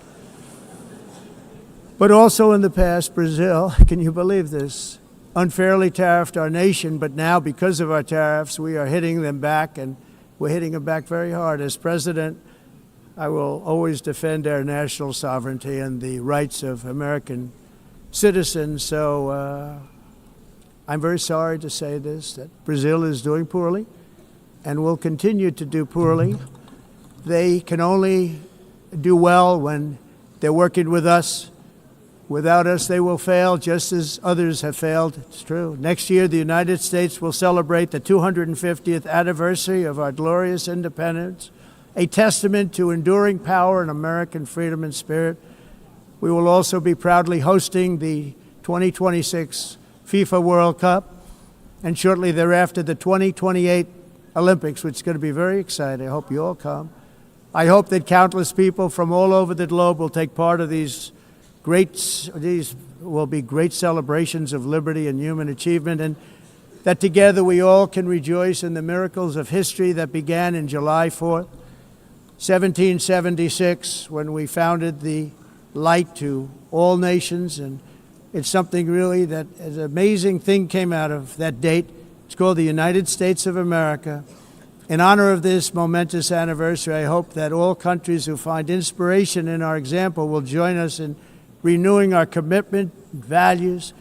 But also in the past, Brazil, can you believe this, unfairly tariffed our nation, but now because of our tariffs, we are hitting them back, and we're hitting them back very hard. As president, I will always defend our national sovereignty and the rights of American citizens. So I'm very sorry to say this, that Brazil is doing poorly and will continue to do poorly. They can only do well when they're working with us. Without us, they will fail, just as others have failed. It's true. Next year, the United States will celebrate the 250th anniversary of our glorious independence, a testament to enduring power and American freedom and spirit. We will also be proudly hosting the 2026 FIFA World Cup, and shortly thereafter, the 2028 Olympics, which is going to be very exciting. I hope you all come. I hope that countless people from all over the globe will take part of these will be great celebrations of liberty and human achievement, and that together we all can rejoice in the miracles of history that began in July 4th, 1776, when we founded the light to all nations. And it's something really that an amazing thing came out of that date. It's called the United States of America. In honor of this momentous anniversary, I hope that all countries who find inspiration in our example will join us in renewing our commitment, values,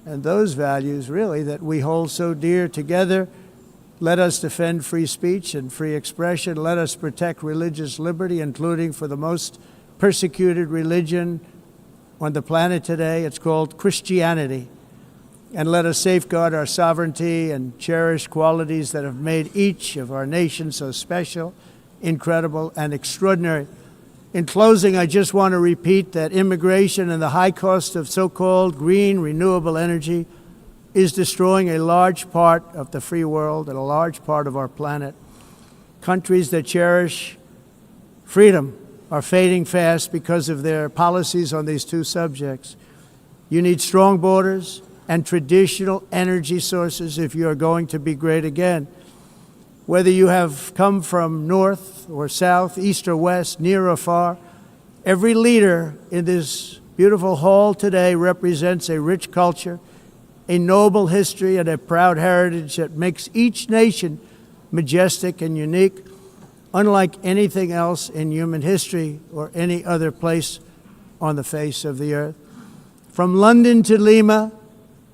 and those values really that we hold so dear together. Let us defend free speech and free expression. Let us protect religious liberty, including for the most persecuted religion on the planet today. It's called Christianity. And let us safeguard our sovereignty and cherish qualities that have made each of our nations so special, incredible, and extraordinary. In closing, I just want to repeat that immigration and the high cost of so-called green renewable energy is destroying a large part of the free world and a large part of our planet. Countries that cherish freedom are fading fast because of their policies on these two subjects. You need strong borders and traditional energy sources if you are going to be great again. Whether you have come from north or south, east or west, near or far, every leader in this beautiful hall today represents a rich culture, a noble history, and a proud heritage that makes each nation majestic and unique, unlike anything else in human history or any other place on the face of the earth. From London to Lima,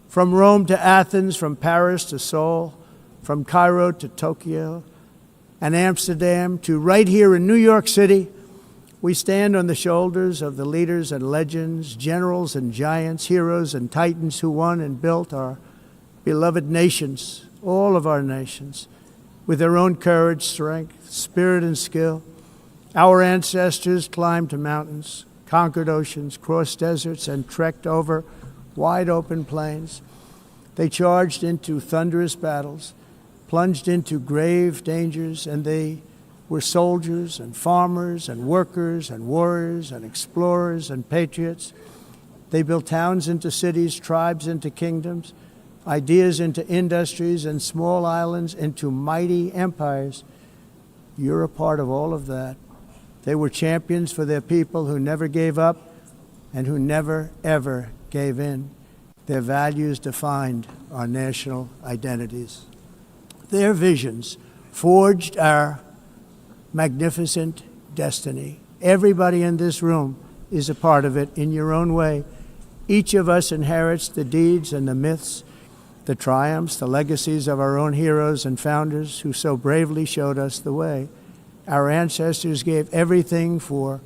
from Rome to Athens, from Paris to Seoul, from Cairo to Tokyo and Amsterdam to right here in New York City, we stand on the shoulders of the leaders and legends, generals and giants, heroes and titans who won and built our beloved nations, all of our nations, with their own courage, strength, spirit, and skill. Our ancestors climbed mountains, conquered oceans, crossed deserts, and trekked over wide open plains. They charged into thunderous battles, plunged into grave dangers, and they were soldiers and farmers and workers and warriors and explorers and patriots. They built towns into cities, tribes into kingdoms, ideas into industries, and small islands into mighty empires. You're a part of all of that. They were champions for their people who never gave up and who never, ever gave in. Their values defined our national identities. Their visions forged our magnificent destiny. Everybody in this room is a part of it in your own way. Each of us inherits the deeds and the myths, the triumphs, the legacies of our own heroes and founders who so bravely showed us the way. Our ancestors gave everything for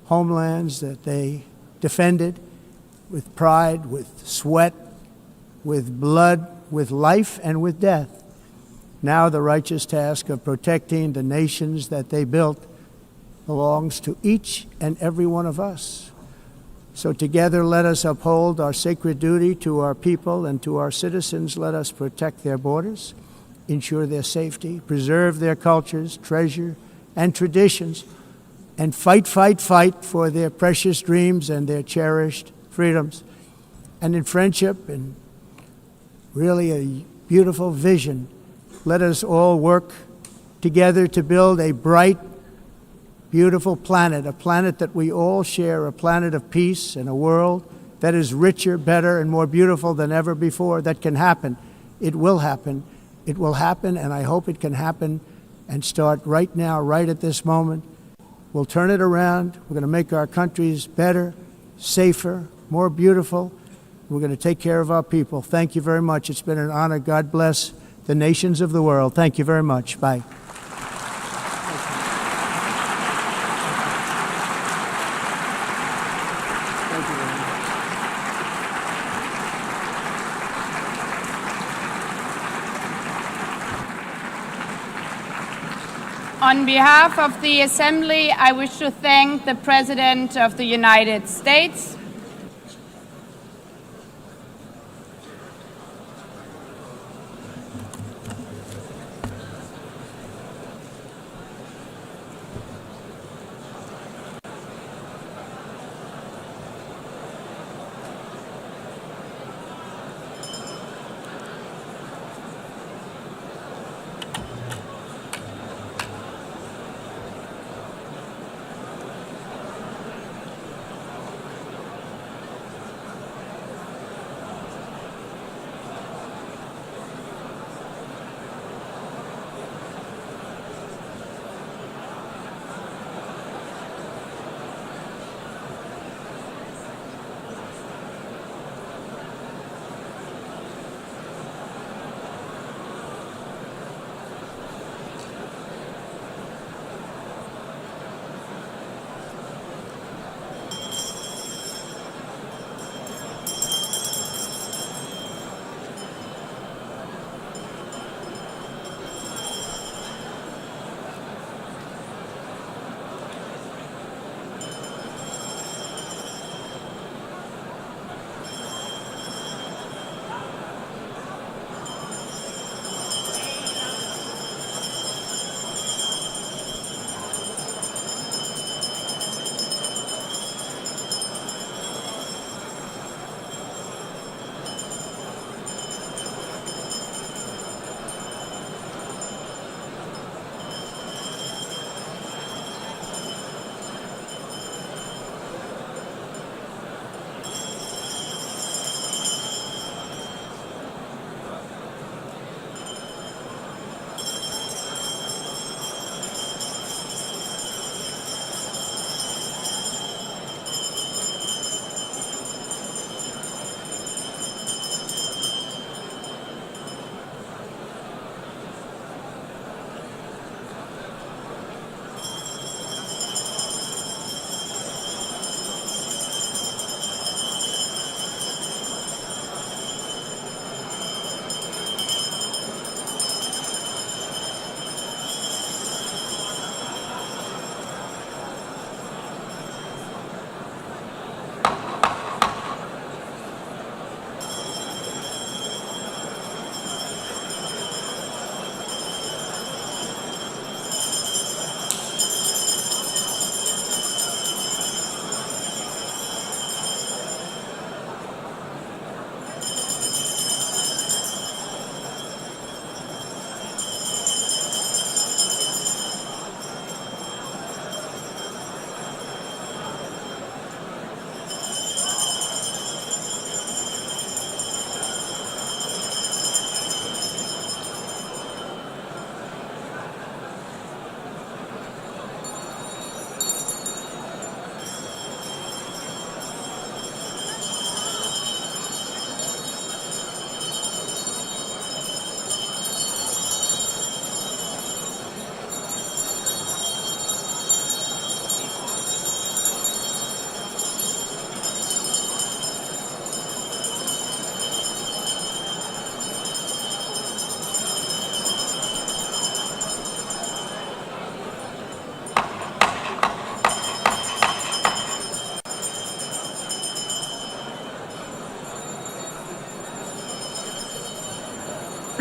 homelands that they defended with pride, with sweat, with blood, with life, and with death. Now the righteous task of protecting the nations that they built belongs to each and every one of us. So together let us uphold our sacred duty to our people and to our citizens. Let us protect their borders, ensure their safety, preserve their cultures, treasure, and traditions, and fight for their precious dreams and their cherished freedoms. And in friendship and really a beautiful vision, let us all work together to build a bright, beautiful planet, a planet that we all share, a planet of peace and a world that is richer, better, and more beautiful than ever before. That can happen. It will happen. It will happen, and I hope it can happen and start right now, right at this moment. We'll turn it around. We're going to make our countries better, safer, more beautiful. We're going to take care of our people. Thank you very much. It's been an honor. God bless the nations of the world. Thank you very much. Bye. On behalf of the Assembly, I wish to thank the President of the United States,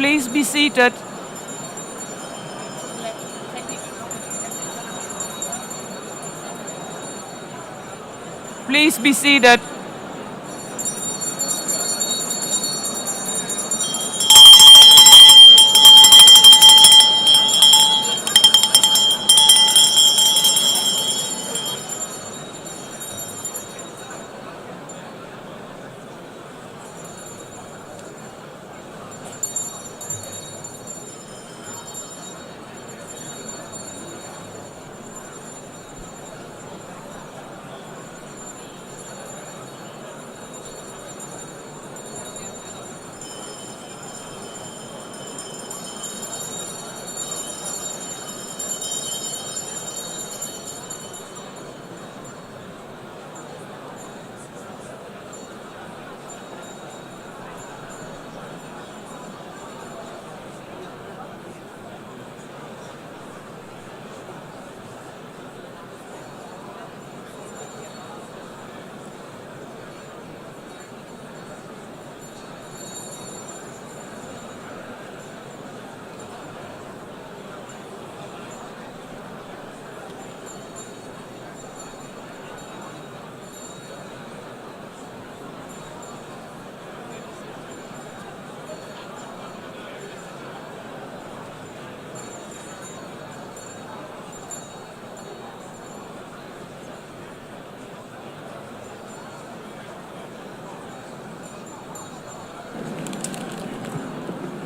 Please be seated. Please be seated.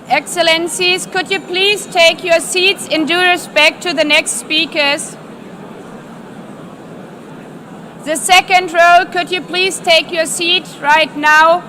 Excellencies, could you please take your seats in due respect to the next speakers? The second row, could you please take your seat right now?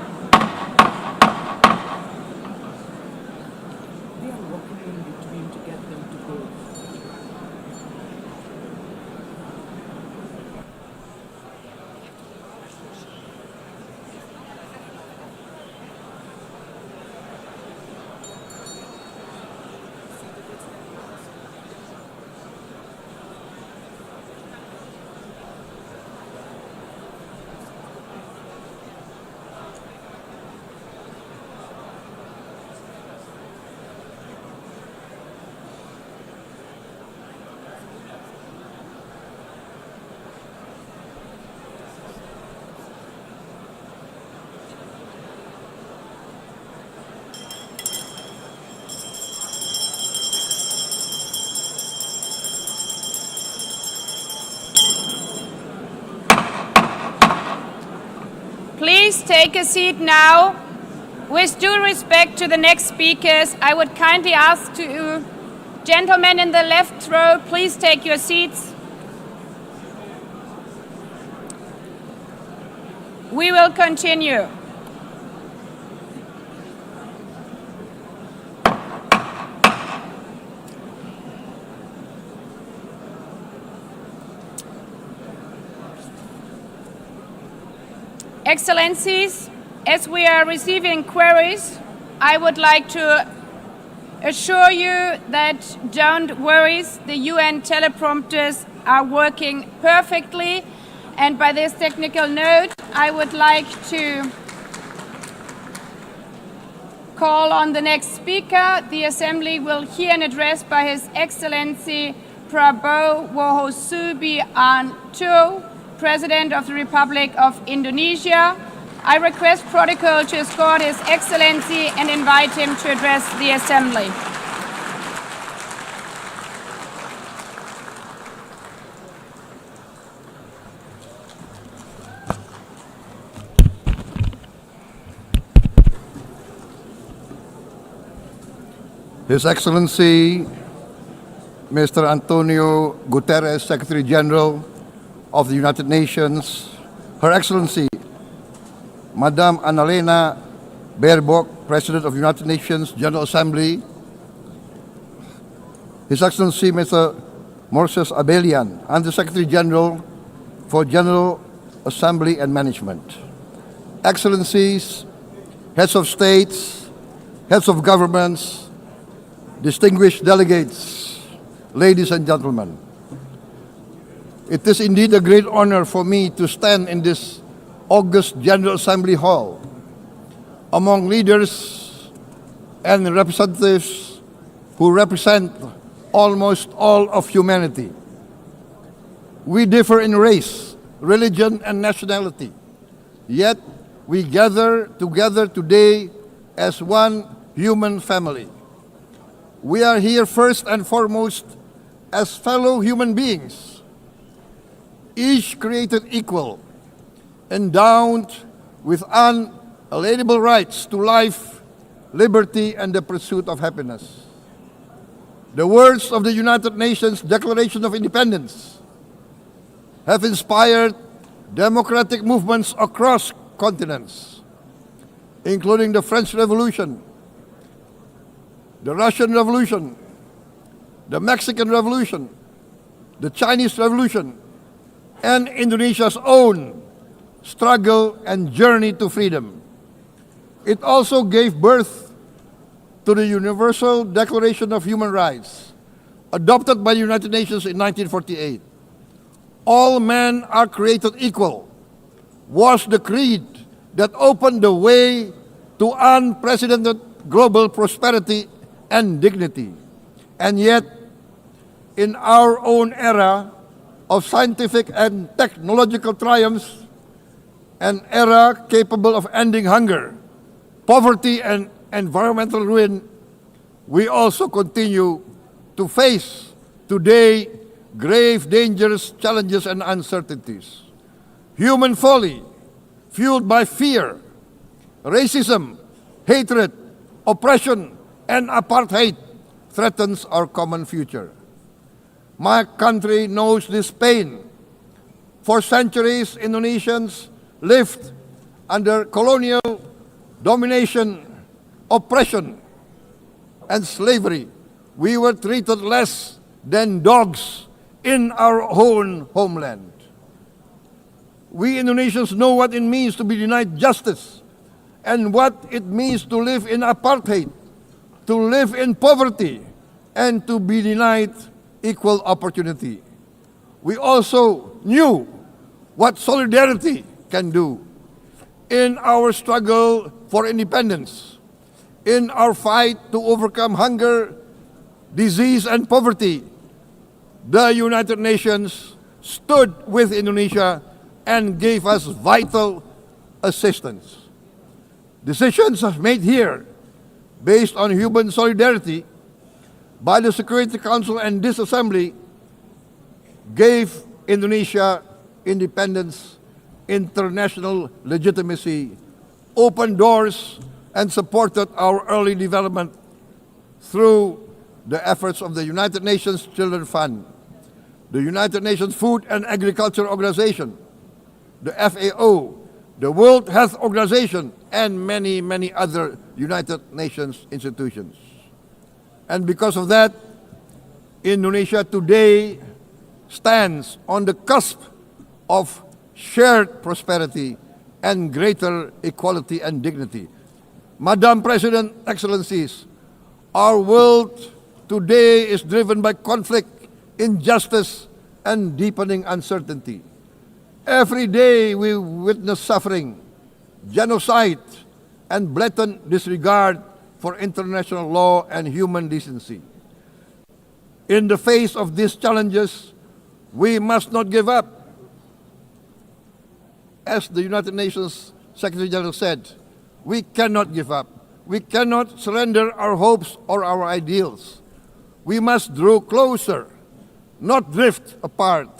Please take a seat now. With due respect to the next speakers, I would kindly ask to gentlemen in the left row, please take your seats. We will continue. Excellencies, as we are receiving queries, I would like to assure you that don't worry, the UN teleprompters are working perfectly. And by this technical note, I would like to call on the next speaker. The Assembly will hear an address by His Excellency Prabowo Berpidato, President of the Republic of Indonesia. I request protocol to escort His Excellency and invite him to address the Assembly. His Excellency Mr. Antonio Guterres, Secretary General of the United Nations, Her Excellency Madame Annalena Baerbock, President of the United Nations General Assembly, His Excellency Mr. Moses Abelian, Under-Secretary General for General Assembly and Management, Excellencies, Heads of States, Heads of Governments, distinguished delegates, ladies and gentlemen. It is indeed a great honor for me to stand in this august General Assembly Hall among leaders and representatives who represent almost all of humanity. We differ in race, religion, and nationality. Yet we gather together today as one human family. We are here first and foremost as fellow human beings, each created equal, endowed with unalienable rights to life, liberty, and the pursuit of happiness. The words of the United Nations Declaration of Independence have inspired democratic movements across continents, including the French Revolution, the Russian Revolution, the Mexican Revolution, the Chinese Revolution, and Indonesia's own struggle and journey to freedom. It also gave birth to the Universal Declaration of Human Rights, adopted by the United Nations in 1948. All men are created equal was the creed that opened the way to unprecedented global prosperity and dignity. And yet, in our own era of scientific and technological triumphs, an era capable of ending hunger, poverty, and environmental ruin, we also continue to face today grave dangers, challenges, and uncertainties. Human folly, fueled by fear, racism, hatred, oppression, and apartheid, threatens our common future. My country knows this pain. For centuries, Indonesians lived under colonial domination, oppression, and slavery. We were treated less than dogs in our own homeland. We Indonesians know what it means to be denied justice and what it means to live in apartheid, to live in poverty, and to be denied equal opportunity. We also knew what solidarity can do. In our struggle for independence, in our fight to overcome hunger, disease, and poverty, the United Nations stood with Indonesia and gave us vital assistance. Decisions made here based on human solidarity by the Security Council and this Assembly gave Indonesia independence, international legitimacy, opened doors, and supported our early development through the efforts of the United Nations Children Fund, the United Nations Food and Agriculture Organization, the FAO, the World Health Organization, and many, many other United Nations institutions. And because of that, Indonesia today stands on the cusp of shared prosperity and greater equality and dignity. Madam President, Excellencies, our world today is driven by conflict, injustice, and deepening uncertainty. Every day we witness suffering, genocide, and blatant disregard for international law and human decency. In the face of these challenges, we must not give up. As the United Nations Secretary General said, we cannot give up. We cannot surrender our hopes or our ideals. We must draw closer, not drift apart.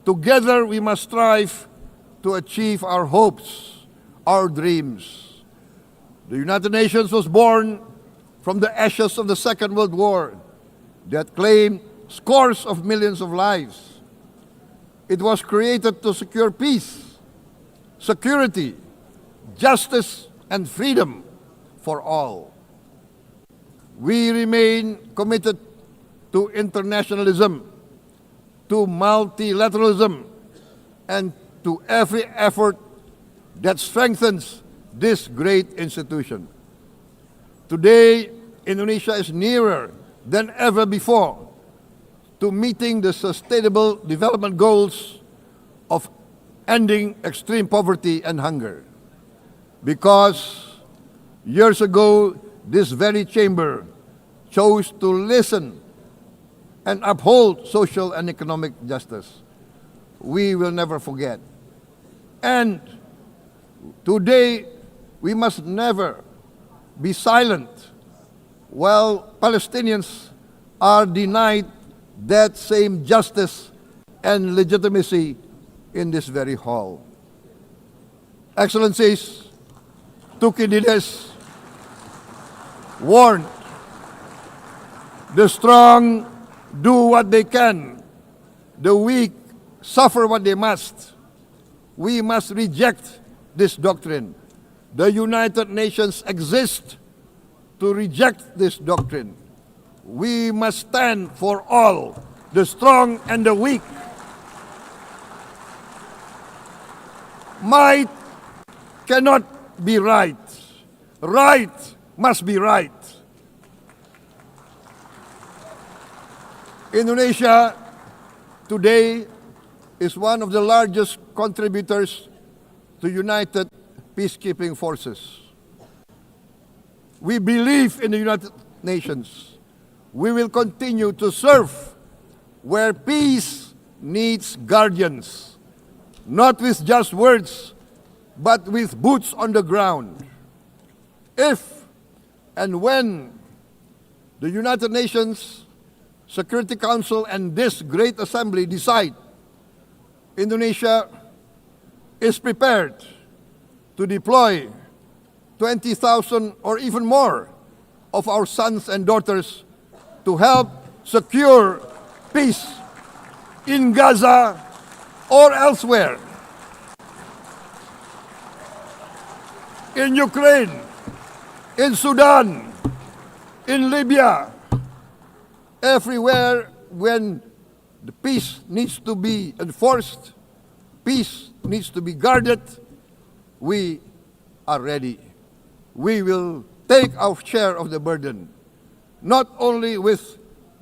Together we must strive to achieve our hopes, our dreams. The United Nations was born from the ashes of the Second World War that claimed scores of millions of lives. It was created to secure peace, security, justice, and freedom for all. We remain committed to internationalism, to multilateralism, and to every effort that strengthens this great institution. Today, Indonesia is nearer than ever before to meeting the sustainable development goals of ending extreme poverty and hunger. Because years ago, this very chamber chose to listen and uphold social and economic justice. we will never forget. And today, we must never be silent while Palestinians are denied that same justice and legitimacy in this very hall. Excellencies, Thucydides warned, the strong do what they can, the weak suffer what they must. We must reject this doctrine. The United Nations exist to reject this doctrine. We must stand for all, the strong and the weak. Might cannot be right. Right must be right. Indonesia today is one of the largest contributors to United Peacekeeping Forces. We believe in the United Nations. We will continue to serve where peace needs guardians, not with just words, but with boots on the ground. If and when the United Nations Security Council and this great assembly decide Indonesia is prepared to deploy 20,000 or even more of our sons and daughters to help secure peace in Gaza or elsewhere, in Ukraine, in Sudan, in Libya, everywhere when the peace needs to be enforced, peace needs to be guarded, we are ready. We will take our share of the burden, not only with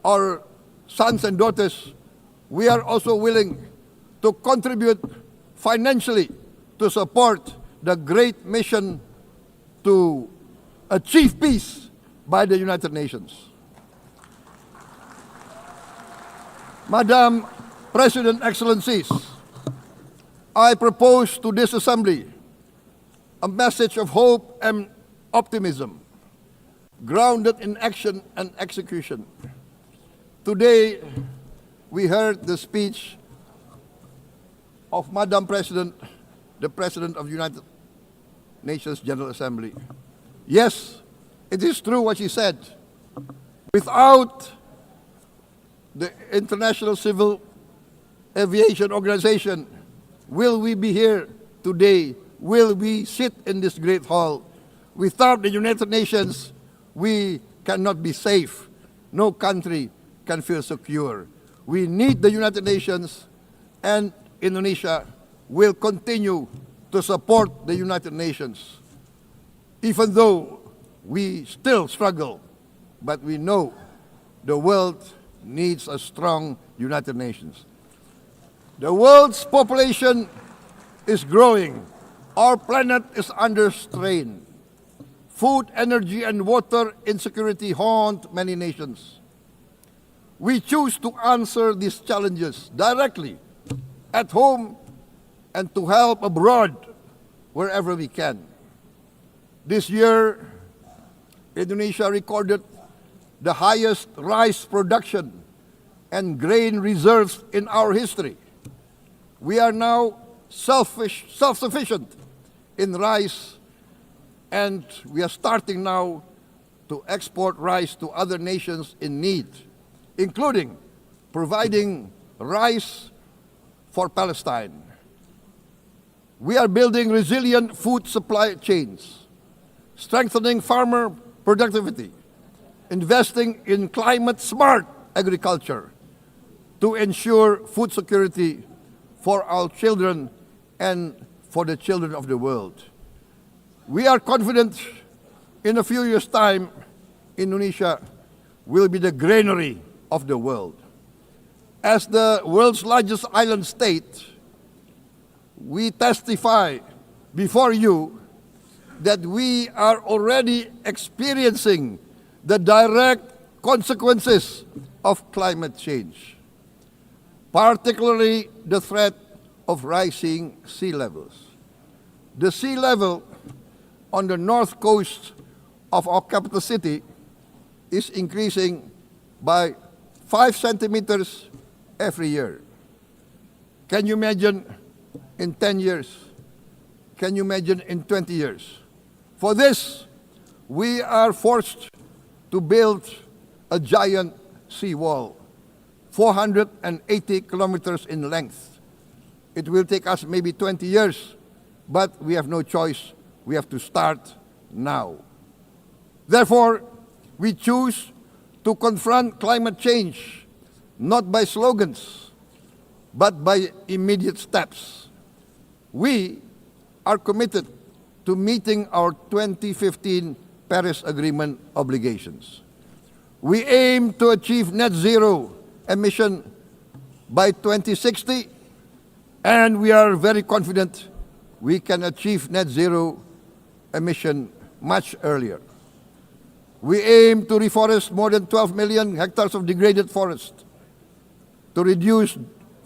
our sons and daughters, we are also willing to contribute financially to support the great mission to achieve peace by the United Nations. Madam President, Excellencies, I propose to this Assembly a message of hope and optimism, grounded in action and execution. Today, we heard the speech of Madam President, the President of the United Nations General Assembly. Yes, it is true what she said. Without the International Civil Aviation Organization, will we be here today? Will we sit in this great hall? Without the United Nations, we cannot be safe. No country can feel secure. We need the United Nations, and Indonesia will continue to support the United Nations. Even though we still struggle, but we know the world needs a strong United Nations. The world's population is growing. Our planet is under strain. Food, energy, and water insecurity haunt many nations. We choose to answer these challenges directly at home and to help abroad wherever we can. This year, Indonesia recorded the highest rice production and grain reserves in our history. We are now self-sufficient in rice, and we are starting now to export rice to other nations in need, including providing rice for Palestine. We are building resilient food supply chains, strengthening farmer productivity, investing in climate-smart agriculture to ensure food security for our children and for the children of the world. We are confident in a few years' time, Indonesia will be the granary of the world. As the world's largest island state, we testify before you that we are already experiencing the direct consequences of climate change, particularly the threat of rising sea levels. The sea level on the north coast of our capital city is increasing by 5 centimeters every year. Can you imagine in 10 years? Can you imagine in 20 years? For this, we are forced to build a giant seawall, 480 kilometers in length. It will take us maybe 20 years, but we have no choice. We have to start now. Therefore, we choose to confront climate change not by slogans, but by immediate steps. We are committed to meeting our 2015 Paris Agreement obligations. We aim to achieve net zero emission by 2060, and we are very confident we can achieve net zero emission much earlier. We aim to reforest more than 12 million hectares of degraded forest, to reduce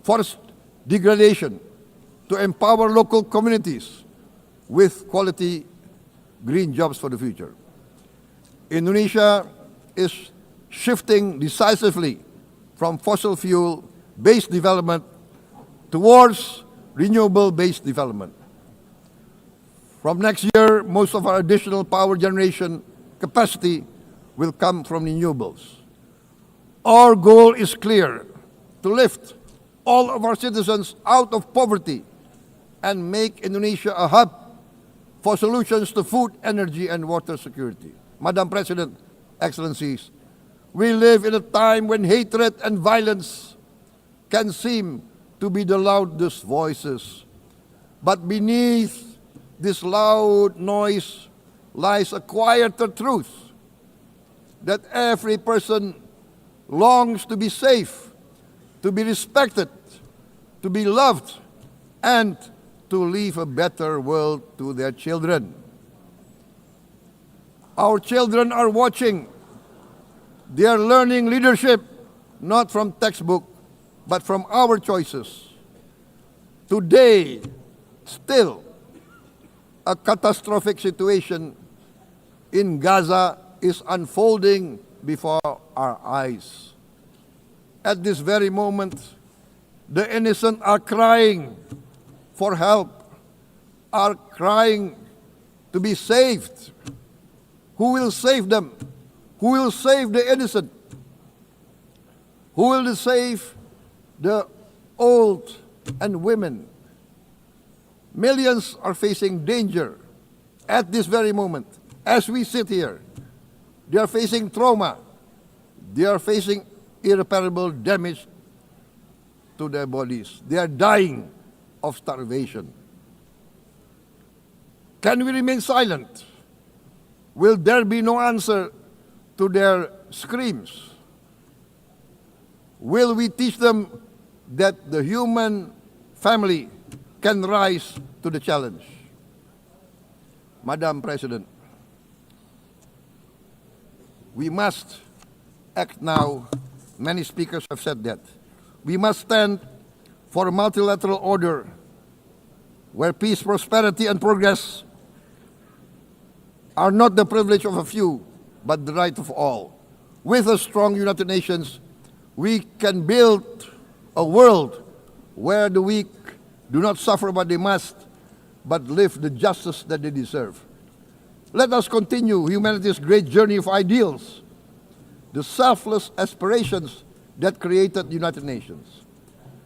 forest degradation, to empower local communities with quality green jobs for the future. Indonesia is shifting decisively from fossil fuel-based development towards renewable-based development. From next year, most of our additional power generation capacity will come from renewables. Our goal is clear: to lift all of our citizens out of poverty and make Indonesia a hub for solutions to food, energy, and water security. Madam President, Excellencies, we live in a time when hatred and violence can seem to be the loudest voices. But beneath this loud noise lies a quieter truth, that every person longs to be safe, to be respected, to be loved, and to leave a better world to their children. Our children are watching. They are learning leadership, not from textbook, but from our choices. Today, still, a catastrophic situation in Gaza is unfolding before our eyes. At this very moment, the innocent are crying for help, are crying to be saved. Who will save them? Who will save the innocent? Who will save the old and women? Millions are facing danger at this very moment. As we sit here, they are facing trauma. They are facing irreparable damage to their bodies. They are dying of starvation. Can we remain silent? Will there be no answer to their screams? Will we teach them that the human family can rise to the challenge? Madam President, we must act now. Many speakers have said that. We must stand for a multilateral order where peace, prosperity, and progress are not the privilege of a few, but the right of all. With a strong United Nations, we can build a world where the weak do not suffer what they must, but live the justice that they deserve. Let us continue humanity's great journey of ideals, the selfless aspirations that created the United Nations.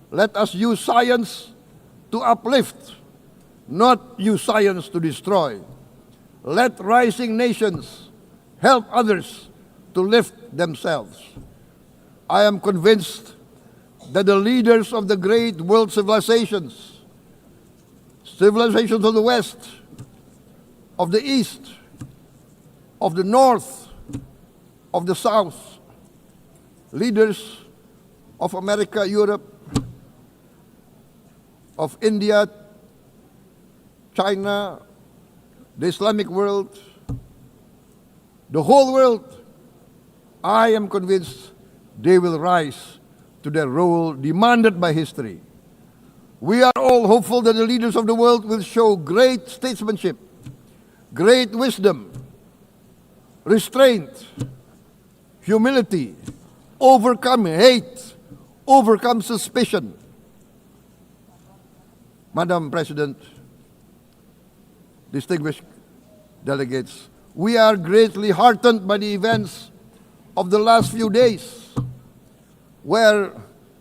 Let us use science to uplift, not use science to destroy. Let rising nations help others to lift themselves. I am convinced that the leaders of the great world civilizations of the West, of the East, of the North, of the South, leaders of America, Europe, of India, China, the Islamic world, the whole world, I am convinced they will rise to their role demanded by history. We are all hopeful that the leaders of the world will show great statesmanship, great wisdom, restraint, humility, overcome hate, overcome suspicion. Madam President, distinguished delegates, we are greatly heartened by the events of the last few days, where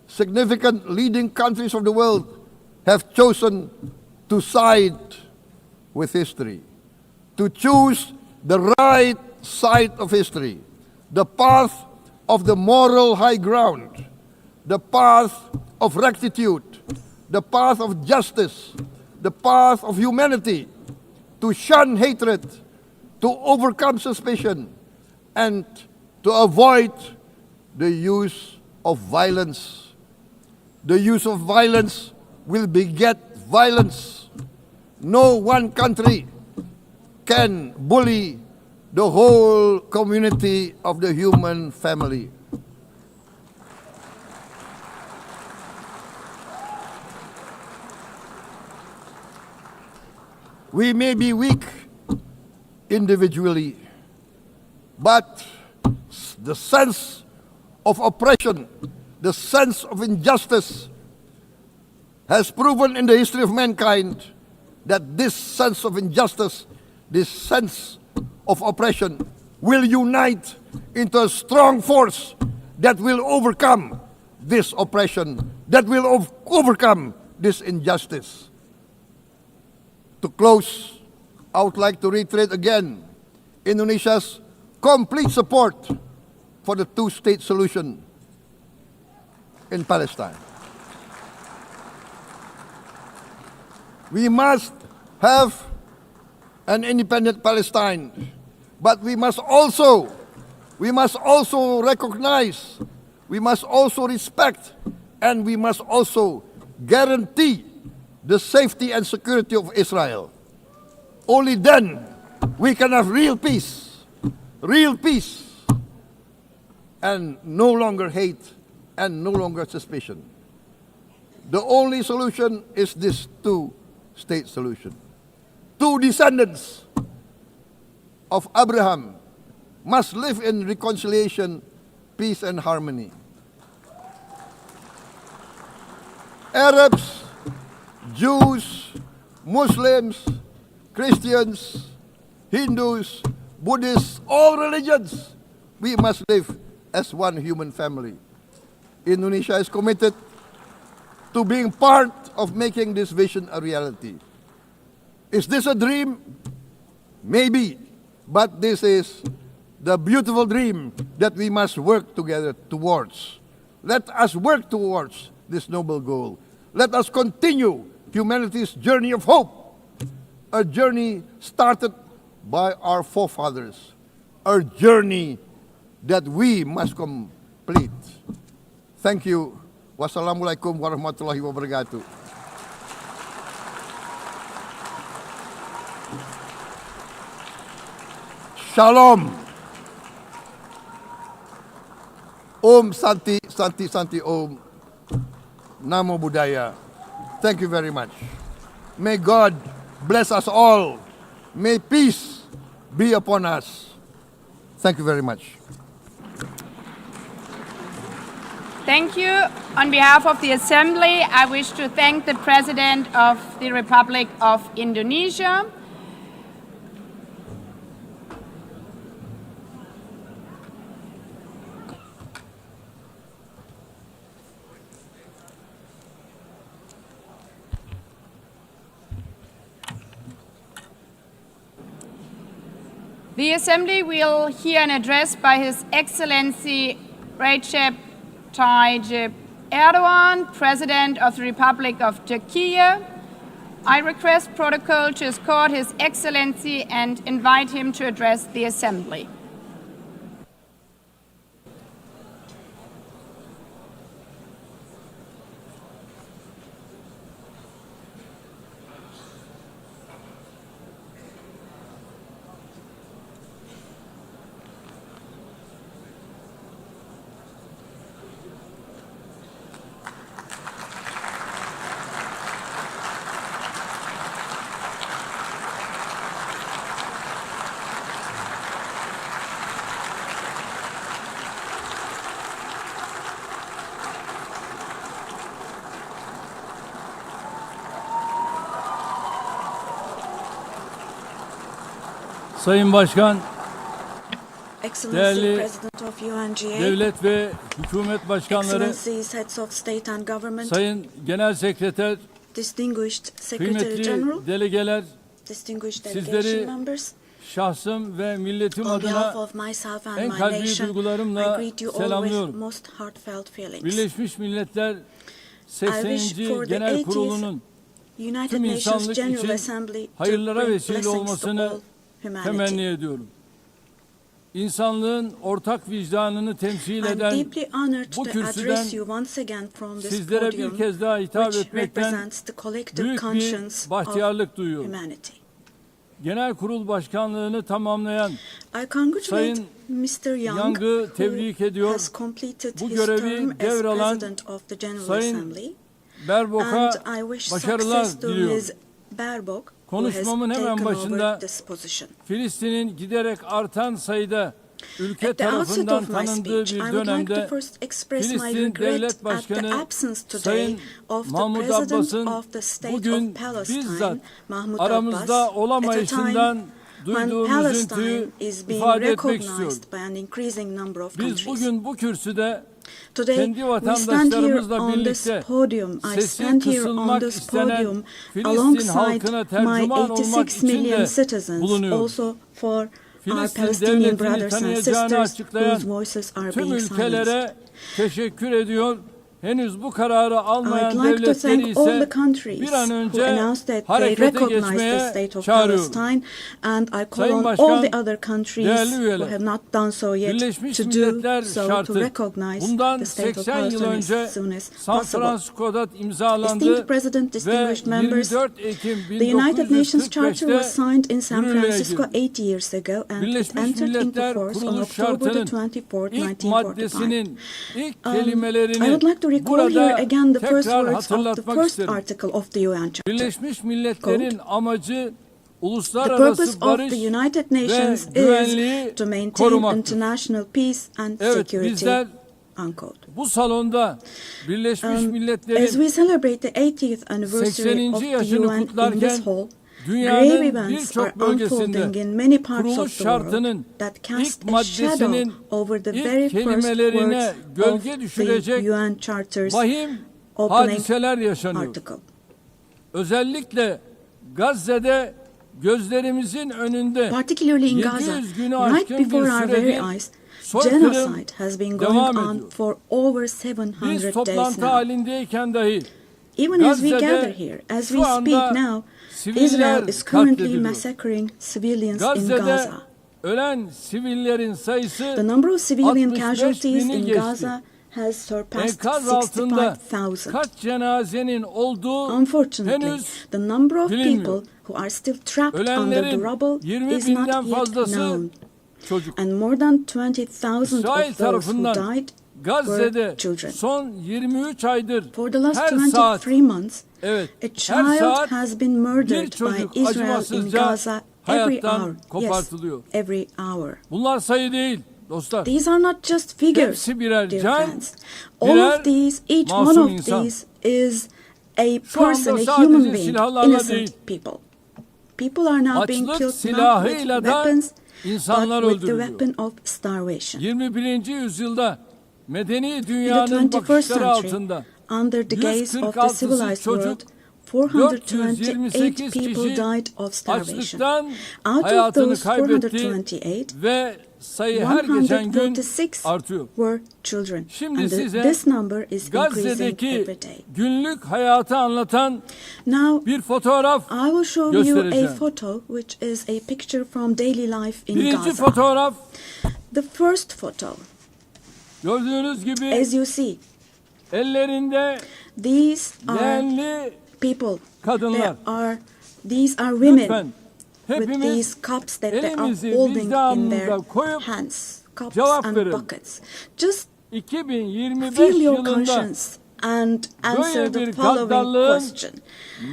significant leading countries of the world have chosen to side with history, to choose the right side of history, the path of the moral high ground, the path of rectitude, the path of justice, the path of humanity, to shun hatred, to overcome suspicion, and to avoid the use of violence. The use of violence will beget violence. No one country can bully the whole community of the human family. We may be weak individually, but the sense of oppression, the sense of injustice has proven in the history of mankind that this sense of injustice, this sense of oppression will unite into a strong force that will overcome this oppression, that will overcome this injustice. To close, I would like to reiterate again Indonesia's complete support for the two-state solution in Palestine. We must have an independent Palestine, but we must also recognize, we must also respect, and we must also guarantee the safety and security of Israel. Only then we can have real peace, and no longer hate and no longer suspicion. The only solution is this two-state solution. Two descendants of Abraham must live in reconciliation, peace, and harmony. Arabs, Jews, Muslims, Christians, Hindus, Buddhists, all religions, we must live as one human family. Indonesia is committed to being part of making this vision a reality. Is this a dream? Maybe, but this is the beautiful dream that we must work together towards. Let us work towards this noble goal. Let us continue humanity's journey of hope, a journey started by our forefathers, a journey that we must complete. Thank you. Wassalamualaikum warahmatullahi wabarakatuh. Shalom. Om Santi, Santi, Santi Om. Namo Buddhaya. Thank you very much. May God bless us all. May peace be upon us. Thank you very much. Thank you. On behalf of the Assembly, I wish to thank the President of the Republic of Indonesia. The Assembly will hear an address by His Excellency Recep Tayyip Erdogan, President of the Republic of Turkey. I request protocol to escort His Excellency and invite him to address the Assembly. Sayın Başkan, Excellency değerli President of UNGA, devlet ve hükümet başkanları, Excellencies, Heads of State and Government, Sayın Genel Sekreter, Distinguished Secretary kıymetli General, delegeler, Distinguished sizleri Delegation Members, şahsım ve milletim on behalf adına of myself and en my kalbi nation, I duygularımla greet you all with selamlıyorum. most heartfelt feelings. Birleşmiş Milletler I wish 80. for the Genel 80th Kurulu'nun United tüm Nations insanlık General için Assembly to hayırlara bring vesile blessings to olmasını all humanity. temenni ediyorum. İnsanlığın ortak vicdanını temsil I'm eden deeply honored bu to kürsüden address you once again from this sizlere podium, bir kez daha hitap which etmekten represents the collective büyük conscience bir of bahtiyarlık duyuyorum. humanity. Genel Kurul Başkanlığını tamamlayan I congratulate Sayın Mr. Young, Young'ı tebrik who ediyor. has completed Bu his görevi term as devralan President of the General Sayın Assembly, Berbok'a and I wish başarılar success to diliyorum. Ms. Baerbock, who has Konuşmamın hemen taken başında over this position. Filistin'in giderek artan sayıda ülke At the outset tarafından of my tanındığı speech, bir I would like to dönemde first express my Filistin regret Devlet at the Başkanı absence today Sayın of the Mahmut President Abbas'ın of the State bugün of Palestine, bizzat Mahmut aramızda Abbas, at a olamayışından time duyduğum when üzüntüyü Palestine is being ifade etmek istiyorum. recognized by an increasing number of Biz countries. bugün bu kürsüde Today, kendi we stand here vatandaşlarımızla on this birlikte podium. I sesi stand here on kısılmak this istenen podium Filistin alongside halkına my tercüman olmak 86 için million de citizens, bulunuyorum. also for our Filistin Palestinian devletini brothers and tanıyacağını sisters açıklayan whose voices are tüm being silenced. ülkelere teşekkür ediyor. Henüz bu kararı almayan I'd like to devletleri thank all the ise countries bir an who önce announced that they harekete recognize the geçmeye state of çağırıyorum. Palestine, and I call Sayın on Başkan, all the other countries değerli who üyeler, have not done so yet Birleşmiş to do Milletler so, to şartı recognize bundan the state of 80 yıl Palestine önce as soon as San possible. Francisco'da imzalandı Esteemed President, ve distinguished members, 24 Ekim the United Nations Charter was 1945'te signed in San yürürlüğe Francisco girdi. 8 years ago, and it Birleşmiş entered into Milletler force on Kuruluş October the Şartı'nın 24th, ilk 1945. maddesinin ilk I kelimelerini would like to recall here burada again the first tekrar words of the hatırlatmak first isterim. article of the UN Charter. Birleşmiş Milletler'in amacı The purpose uluslararası of barış the United ve Nations güvenliği is to maintain korumaktır. international peace and Evet, security. bizler Unquote. bu salonda Birleşmiş As Milletler'in we celebrate the 80th anniversary 80. of the yaşını UN in kutlarken this hall, grave dünyanın events are birçok bölgesinde unfolding in many parts kuruluş of the world şartının that cast ilk a shadow maddesinin over the very ilk first kelimelerine words gölge of düşürecek the UN Charter's vahim opening hadiseler yaşanıyor. article. Özellikle Gazze'de gözlerimizin önünde Particularly in Gaza, 700 günü right aşkın bir before our very süredir eyes, soykırım genocide has been going devam on ediyor. for over Biz 700 days toplantı now. halindeyken dahi Even as we Gazze'de gather here, as we şu anda speak now, siviller Israel is currently katlediliyor. massacring civilians in Gazze'de Gaza. ölen sivillerin sayısı The number of civilian 65 casualties bini in geçti. Gaza has surpassed Enkaz altında 65,000. kaç cenazenin olduğu Unfortunately, henüz the number of bilinmiyor. people who are still trapped under the Ölenlerin rubble 20 is binden not yet fazlası known. çocuk. And more than 20,000 İsrail of those who tarafından died Gazze'de were children. son 23 aydır For the last her 23 saat months, evet a her child saat has been bir murdered by çocuk Israel in acımasızca Gaza every hayattan hour. Yes, kopartılıyor. every hour. Bunlar sayı değil dostlar. These are not just figures, Hepsi birer dear can, friends. All birer of these, each one masum of insan. these is a Şu anda person, a sadece human being, silahlarla innocent değil, people. People are now being açlık killed not with silahıyla da weapons, insanlar but with the öldürülüyor. weapon of starvation. 21. yüzyılda medeni In the dünyanın 21st bakışları century, altında under the gaze of the 146 civilized çocuk, world, 428 428 people kişi died of starvation. açlıktan Out of hayatını those kaybetti 428, ve sayı her geçen gün 146 artıyor. were children. Şimdi And size this number is increasing Gazze'deki every day. günlük hayatı anlatan Now, bir fotoğraf I will show you a göstereceğim. photo, which is a picture from daily life in Birinci Gaza. fotoğraf The first photo, gördüğünüz gibi as you see, ellerinde these are leğenli people. kadınlar. These are women Lütfen with hepimiz these cups that they are elimizi holding in vicdanımıza their koyup hands, cups cevap and verelim. buckets. Just 2025 feel your yılında conscience and answer böyle the bir following gaddallığın question.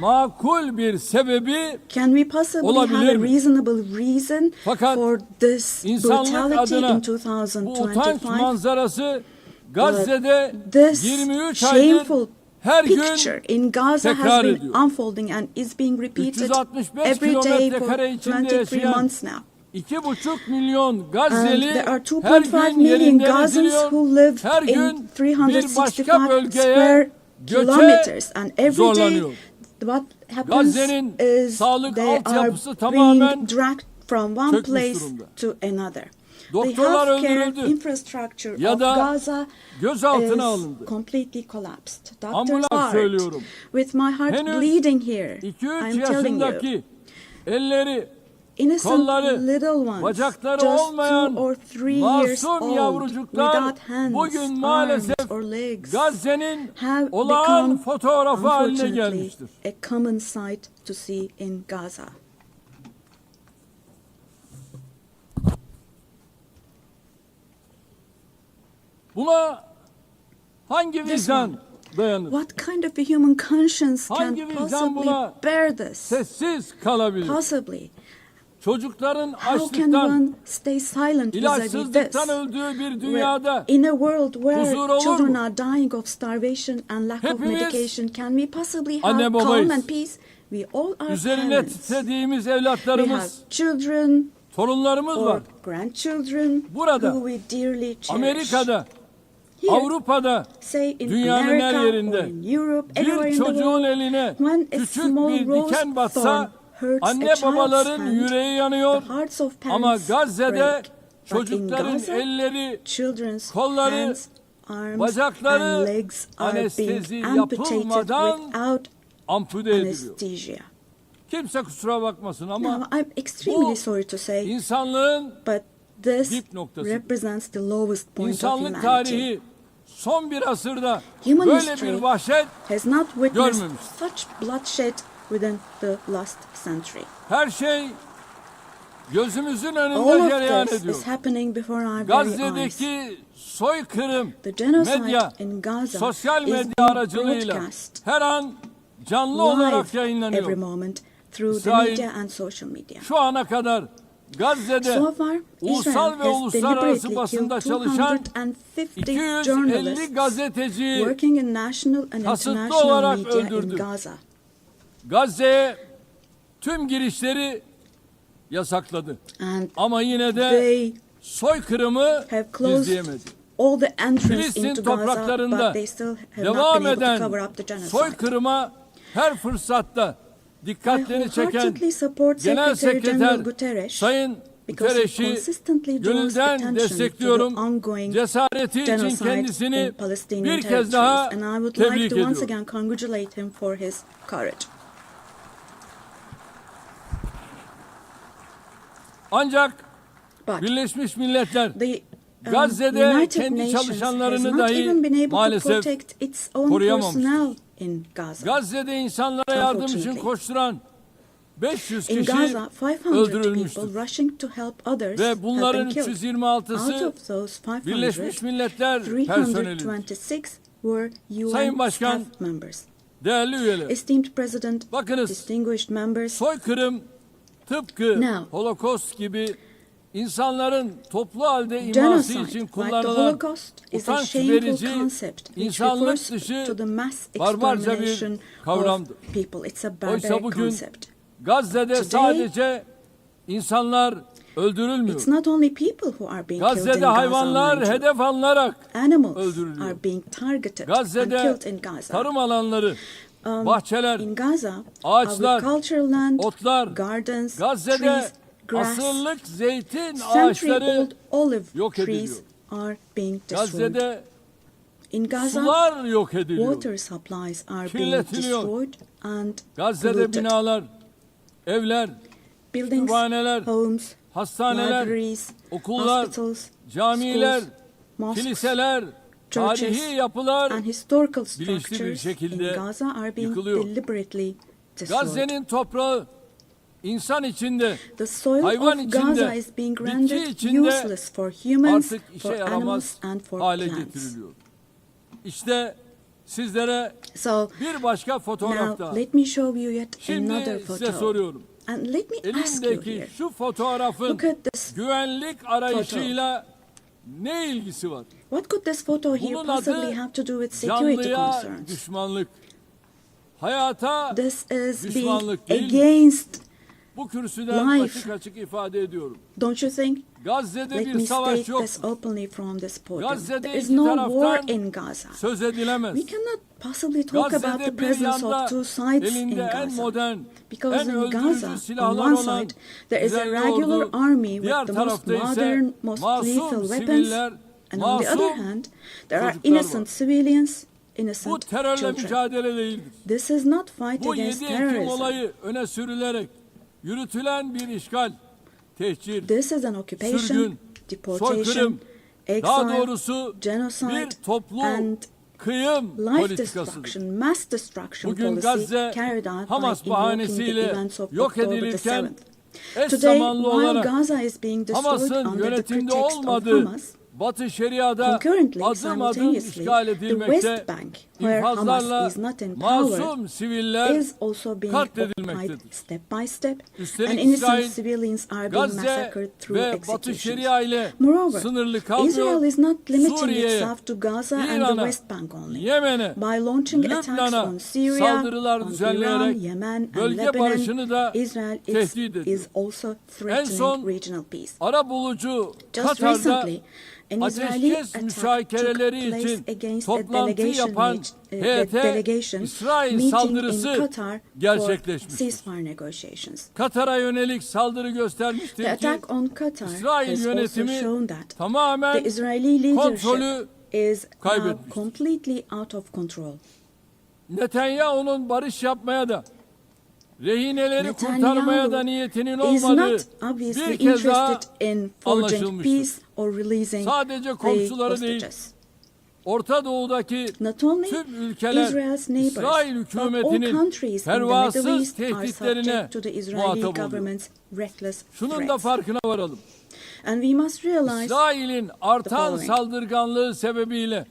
makul bir sebebi Can we possibly olabilir have a mi? reasonable reason Fakat for this insanlık brutality adına in bu utanç 2025? manzarası Gazze'de This 23 aydır shameful her picture gün in Gaza has tekrar been ediyor. unfolding and is being repeated 365 every day kilometre for kare içinde 23 yaşayan months now. 2,5 milyon And Gazze'li there are her 2.5 gün million yerinden Gazans ediliyor. who live Her in gün bir başka 365 bölgeye square göçe kilometers. And every day zorlanıyor. what happens Gazze'nin is sağlık they are altyapısı tamamen being dragged from one çökmüş place durumda. to another. The Doktorlar healthcare öldürüldü infrastructure ya of da Gaza gözaltına is alındı. completely collapsed. Doctors Ambulans are, söylüyorum. with my heart Henüz bleeding here, 2-3 I'm telling you, yaşındaki elleri, innocent kolları, little ones, bacakları just olmayan 2 or 3 years masum old, yavrucuklar without hands, bugün maalesef arms or legs, Gazze'nin have olağan become, fotoğrafı haline unfortunately, gelmiştir. a common sight to see in Gaza. Buna hangi vicdan dayanır? What kind of a human conscience can Hangi vicdan possibly buna bear this? sessiz kalabilir? Possibly. Çocukların How can açlıktan, one stay silent vis-a-vis this? ilaçsızlıktan öldüğü bir dünyada In a world where huzur olur children mu? are dying of starvation and lack of Hepimiz medication, can we possibly anne have babayız. calm and peace? We all are üzerine parents. titrediğimiz We have evlatlarımız, children torunlarımız or var. grandchildren Burada, who we dearly cherish. Amerika'da, Here, Avrupa'da, say in dünyanın her America or yerinde in Europe, anywhere bir in the çocuğun world, eline when a küçük small bir rose diken batsa thorn hurts a anne child's babaların hand, yüreği yanıyor. the hearts of Ama parents Gazze'de break. But in çocukların Gaza, elleri, children's kolları, hands, arms bacakları and legs are anestezi being amputated yapılmadan without ampute ediliyor. anesthesia. Kimse kusura bakmasın ama Now, I'm extremely bu sorry to say, insanlığın but this dip noktası. represents the lowest point of İnsanlık humanity. tarihi son bir asırda Human böyle history bir vahşet has not witnessed görmemiş. such bloodshed within the last century. Her şey gözümüzün All önünde of cereyan this ediyor. is happening before our very eyes. Gazze'deki soykırım, The genocide medya, in Gaza sosyal is medya being aracılığıyla broadcast her an canlı olarak live every yayınlanıyor. moment through the İsrail, media and social media. Şu ana kadar Gazze'de So far, ulusal Israel ve has uluslararası deliberately basında killed çalışan 250 250 journalists gazeteciyi working in national and kasıtlı international olarak media in öldürdü. Gaza. Gazze'ye tüm girişleri yasakladı. And Ama yine de they soykırımı have closed gizleyemedi. all the entrance Filistin into Gaza, topraklarında but they still have not devam been able to eden cover up the genocide. soykırıma her fırsatta I dikkatlerini çeken wholeheartedly support Genel Secretary General Sekreter Guterres Sayın because he Guterres'i consistently draws gönülden attention to the destekliyorum. ongoing Cesareti için genocide kendisini in Palestinian bir kez daha territories, and I would tebrik like to once ediyorum. again congratulate him for his courage. Ancak But Birleşmiş Milletler the Gazze'de United kendi Nations has çalışanlarını not dahi even been able to maalesef protect its own koruyamamıştır. personnel in Gaza. Gazze'de insanlara yardım için Unfortunately. koşturan 500 In kişi Gaza, 500 öldürülmüştür. people rushing to help others Ve have bunların been killed. 326'sı Out of those 500, Birleşmiş Milletler personeli. 326 were Sayın UN Başkan, staff members. Değerli üyeler, Esteemed President, bakınız distinguished members, soykırım tıpkı Now, Holocaust gibi insanların toplu halde iması genocide, için like the kullanılan Holocaust, is a utanç shameful verici, concept which insanlık refers dışı to the mass barbarca extermination bir kavramdır. of people. It's a Oysa barbaric bugün concept. Gazze'de Today, sadece insanlar öldürülmüyor. It's not only people who are being killed in Gazze'de Gaza, hayvanlar mind you. hedef alınarak Animals öldürülüyor. are being targeted and Gazze'de killed in Gaza. tarım alanları, bahçeler, In Gaza, ağaçlar, agricultural land, otlar, gardens, Gazze'de trees, grass, asırlık zeytin ağaçları century-old olive yok trees ediliyor. are being destroyed. Gazze'de In Gaza, sular yok ediliyor. water supplies are being Kirletiliyor. destroyed and Gazze'de polluted. binalar, evler, Buildings, kütüphaneler, homes, hastaneler, libraries, okullar, hospitals, camiler, schools, mosques, kiliseler, churches, tarihi yapılar and historical bilinçli bir structures şekilde in Gaza are being yıkılıyor. deliberately destroyed. Gazze'nin toprağı insan içinde, The soil hayvan of içinde, Gaza is being bitki rendered içinde useless for humans, artık işe for animals, yaramaz and for hale plants. getiriliyor. İşte sizlere So bir başka fotoğraf daha. now let me show you yet Şimdi another size photo. soruyorum. And let me ask you Elimdeki here. şu fotoğrafın Look at this güvenlik arayışıyla ne ilgisi var? What could this photo here Bunun possibly adı have to do with security canlıya concerns? düşmanlık. Hayata This is being düşmanlık değil. against bu kürsüden açık açık ifade ediyorum. Don't you think? Gazze'de Let bir me savaş state yok. this openly from this podium. Gazze'de There is iki no taraftan war in Gaza. söz edilemez. We cannot possibly talk about the Gazze'de bir presence yanda of two sides in elinde en Gaza. modern, Because en in öldürücü Gaza, on silahlar one olan side, there is a düzenli regular ordu, army with diğer the most tarafta ise modern, most lethal masum weapons, siviller, and on the other masum hand, there are çocuklar innocent var. civilians, Bu innocent terörle children. mücadele değildir. This is not fight Bu against 7 Ekim terrorism. olayı öne sürülerek yürütülen bir işgal, tehcir, This is an occupation, sürgün, deportation, soykırım, daha exile, doğrusu genocide, bir toplu and kıyım life politikasıdır. destruction, mass destruction Bugün policy Gazze carried out Hamas by invoking the bahanesiyle events of yok October the edilirken 7th. eş Today, zamanlı while olarak Gaza is being destroyed Hamas'ın under the yönetimde pretext of olmadığı Hamas, Batı Şeria'da concurrently, adım adım simultaneously, işgal the edilmekte, West Bank, where Hamas infazlarla is not in power, masum siviller is also being occupied katledilmektedir. step by step, and Üstelik innocent İsrail, civilians are being Gazze massacred through ve Batı executions. Şeria ile Moreover, sınırlı Israel kalmıyor, is not limiting Suriye'ye, itself to Gaza and the İran'a, West Bank only. Yemen'e, By launching attacks Lübnan'a on Syria, saldırılar on Iran, düzenleyerek Yemen, and bölge Lebanon, barışını da Israel tehdit ediyor. is also En threatening son regional peace. arabulucu Just Katar'da recently, an Israeli ateşkes attack took müzakereleri place için against a toplantı delegation, yapan heyete delegation İsrail meeting in saldırısı Qatar for gerçekleşmiştir. ceasefire negotiations. Katar'a yönelik saldırı göstermiştir The ki attack on Qatar İsrail has also yönetimi shown that tamamen the Israeli kontrolü leadership is now kaybetmiştir. completely out of control. Netanyahu'nun barış yapmaya da rehineleri Netanyahu kurtarmaya da niyetinin is olmadığı not obviously bir kez daha interested in forging anlaşılmıştır. peace or releasing Sadece the komşuları değil, hostages. Orta Doğu'daki Not only tüm ülkeler Israel's neighbors, İsrail but all hükümetinin countries in the Middle pervasız East are tehditlerine subject to the Israeli muhatap oluyor. government's reckless Şunun da threats. farkına varalım. And we must realize, İsrail'in artan following. saldırganlığı sebebiyle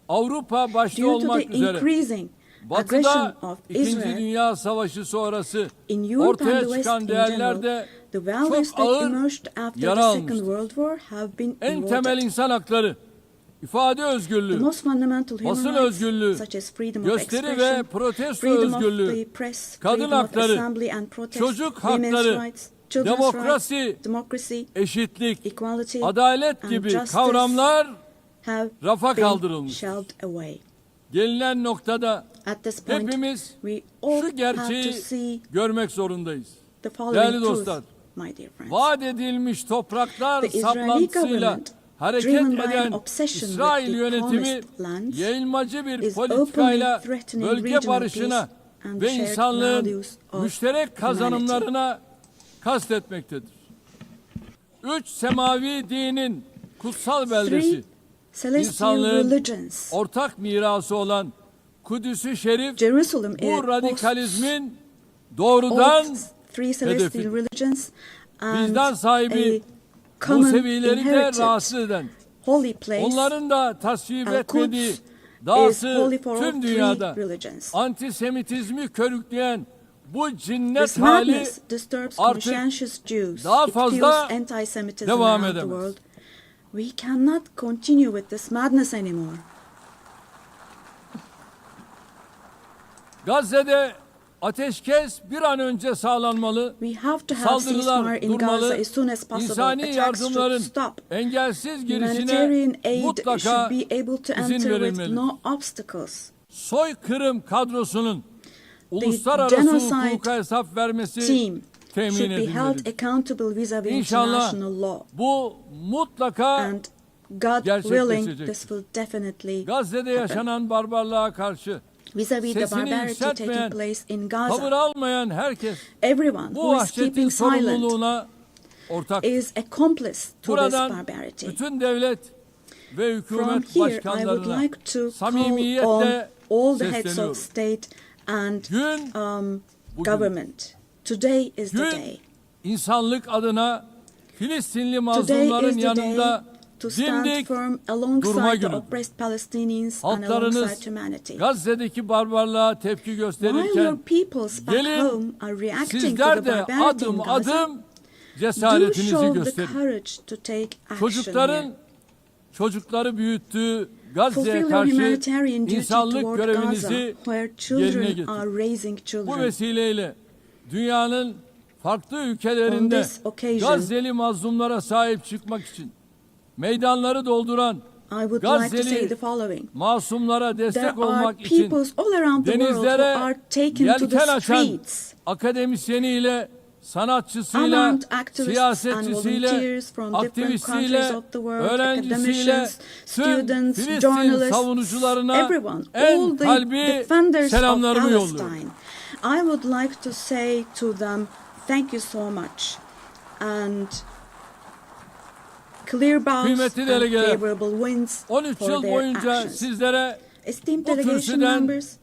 Avrupa başta due to olmak the üzere increasing Batı'da aggression of 2. Israel Dünya Savaşı sonrası in Europe and ortaya the West çıkan in değerler general, de the values çok that ağır emerged after yara the Second almıştır. World War have been En temel eroded. insan hakları, ifade The özgürlüğü, most fundamental human basın rights, özgürlüğü, such as freedom of gösteri ve expression, protesto freedom of özgürlüğü, the press, kadın freedom of hakları, assembly and protest, çocuk women's hakları, rights, children's demokrasi, rights, democracy, eşitlik, equality, adalet and gibi justice kavramlar have rafa been kaldırılmış. shelved away. Gelinen noktada At this point, hepimiz we all şu have to gerçeği see görmek zorundayız. the following Değerli truth, dostlar, my dear friends. vaat edilmiş topraklar The Israeli saplantısıyla government, hareket driven by an eden obsession İsrail with the yönetimi promised lands, yayılmacı bir is politikayla openly threatening bölge regional barışına peace and ve shared insanlığın values of müşterek kazanımlarına kastetmektedir. 3 semavi dinin kutsal beldesi, Three celestial insanlığın religions. ortak mirası olan Kudüs-ü Şerif Jerusalem bu radikalizmin doğrudan three celestial hedefi. religions and Vicdan sahibi a common Musevileri de inherited rahatsız eden, holy place. onların da tasvip Al-Quds etmediği is dahası holy for all tüm three dünyada religions. antisemitizmi körükleyen bu cinnet This hali madness disturbs artık conscientious Jews. daha It fazla fuels anti-Semitism devam around the edemez. world. We cannot continue with this madness anymore. Gazze'de ateşkes bir an önce sağlanmalı, We have to have saldırılar ceasefire in Gaza durmalı, as soon as possible. insani Attacks yardımların should stop. engelsiz girişine Humanitarian aid mutlaka should be able to izin enter with verilmelidir. no obstacles. Soykırım kadrosunun uluslararası genocide hukuka hesap vermesi Team temin should be held edilmelidir. accountable vis-a-vis İnşallah international law. bu mutlaka And God willing, gerçekleşecektir. this will definitely Gazze'de happen. yaşanan barbarlığa karşı Vis-a-vis the sesini barbarity yükseltmeyen, taking place in tavır Gaza, almayan herkes everyone bu who is vahşetin keeping silent sorumluluğuna ortak. is accomplice to this Buradan barbarity. bütün devlet ve From hükümet here, I would başkanlarına like to call on samimiyetle all the heads sesleniyorum. of state and Gün bugün. government. Today is the Gün day. insanlık adına Filistinli Today mazlumların is the day yanında to stand dimdik firm durma alongside the günüdür. oppressed Palestinians and Halklarınız alongside humanity. Gazze'deki barbarlığa tepki While your gösterirken peoples back gelin home are reacting to the sizler de barbarity in adım Gaza, adım do cesaretinizi show the gösterin. courage to take action Çocukların çocukları büyüttüğü Gazze'ye Fulfill your karşı humanitarian duty insanlık toward Gaza, görevinizi where yerine children getirin. are raising Bu children. vesileyle dünyanın farklı On ülkelerinde this occasion, Gazze'li mazlumlara sahip çıkmak için meydanları dolduran I would like to say Gazze'li the following. masumlara There destek are olmak için peoples all around the world who denizlere are taken to the yelken açan streets. akademisyeniyle, sanatçısıyla, Among activists and siyasetçisiyle, volunteers from different countries aktivistiyle, of the world, öğrencisiyle, academicians, tüm students, Filistin journalists, savunucularına everyone, all en the kalbi defenders of selamlarımı yolluyorum. Palestine. I would like to say to them, thank you so much. And clear bows Kıymetli and delegeler, favorable winds 13 for yıl their boyunca actions. sizlere Esteemed bu delegation kürsüden members,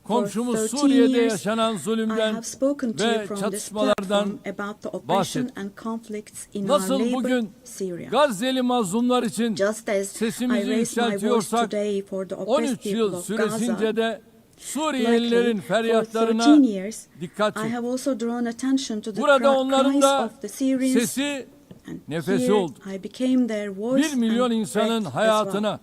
komşumuz for 13 Suriye'de years, yaşanan I zulümden have spoken to you ve from this çatışmalardan platform about the oppression bahsettim. and conflicts in our Nasıl neighbor bugün Syria. Gazze'li mazlumlar için Just as I sesimizi raised my voice yükseltiyorsak, today for the 13 oppressed people yıl of süresince Gaza, de Suriyelilerin likely for feryatlarına 13 years, dikkat I çek. have also drawn attention to the Burada onların cries da of the Syrians, sesi, and nefesi here oldu. I became their voice 1 milyon and insanın breath as well. hayatına,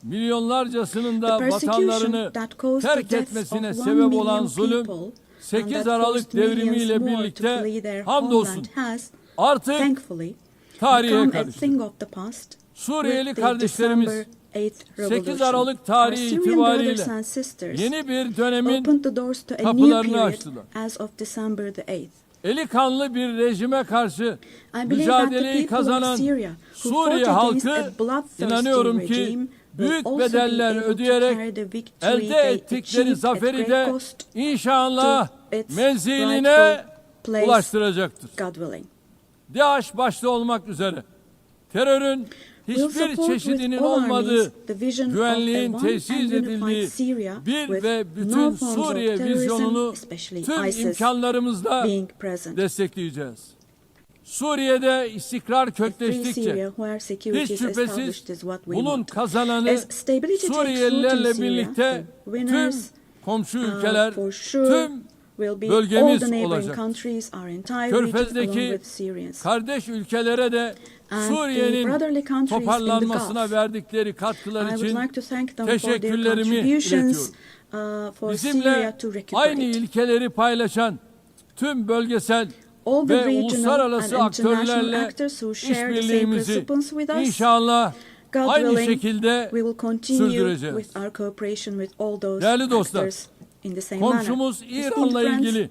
milyonlarcasının da The persecution vatanlarını that caused the terk deaths etmesine of 1 sebep olan million zulüm, people and 8 that Aralık forced millions devrimiyle more to birlikte flee their hamdolsun homeland has, artık thankfully, tarihe become a karıştı. thing of the past. Suriyeli With the kardeşlerimiz December 8th 8 revolution. Aralık tarihi Our Syrian brothers itibariyle and sisters yeni bir dönemin opened the doors to a new kapılarını period açtılar. as of December the 8th. Eli kanlı bir rejime karşı I believe that the mücadeleyi people of kazanan Syria who Suriye fought against halkı a bloodthirsty inanıyorum ki regime büyük will also be bedeller able to ödeyerek carry the victory elde they ettikleri achieved at zaferi great de cost inşallah to its menziline rightful place, ulaştıracaktır. God willing. DAEŞ başta olmak üzere terörün We'll hiçbir support çeşidinin with all our olmadığı, means the vision of a güvenliğin one tesis and edildiği unified Syria bir with ve no bütün forms of Suriye terrorism, vizyonunu especially tüm ISIS, imkanlarımızla being present. destekleyeceğiz. Suriye'de istikrar A free kökleştikçe Syria where security hiç is şüphesiz established is what we bunun want. kazananı As stability takes root in Suriyelilerle Syria, birlikte the tüm winners komşu ülkeler, for sure tüm will be all bölgemiz the neighboring olacak. countries, our entire region along Körfez'deki with Syrians. kardeş ülkelere de And the Suriye'nin brotherly countries in the toparlanmasına Gulf. verdikleri I katkılar would için like to thank them for their teşekkürlerimi contributions iletiyorum. for Syria Bizimle to aynı recuperate. ilkeleri paylaşan tüm bölgesel All the ve regional and uluslararası international aktörlerle actors who share the same işbirliğimizi principles with us, inşallah God aynı willing, şekilde we will continue sürdüreceğiz. with our cooperation with all those Değerli dostlar, actors in the same manner. komşumuz Esteemed İran'la friends, ilgili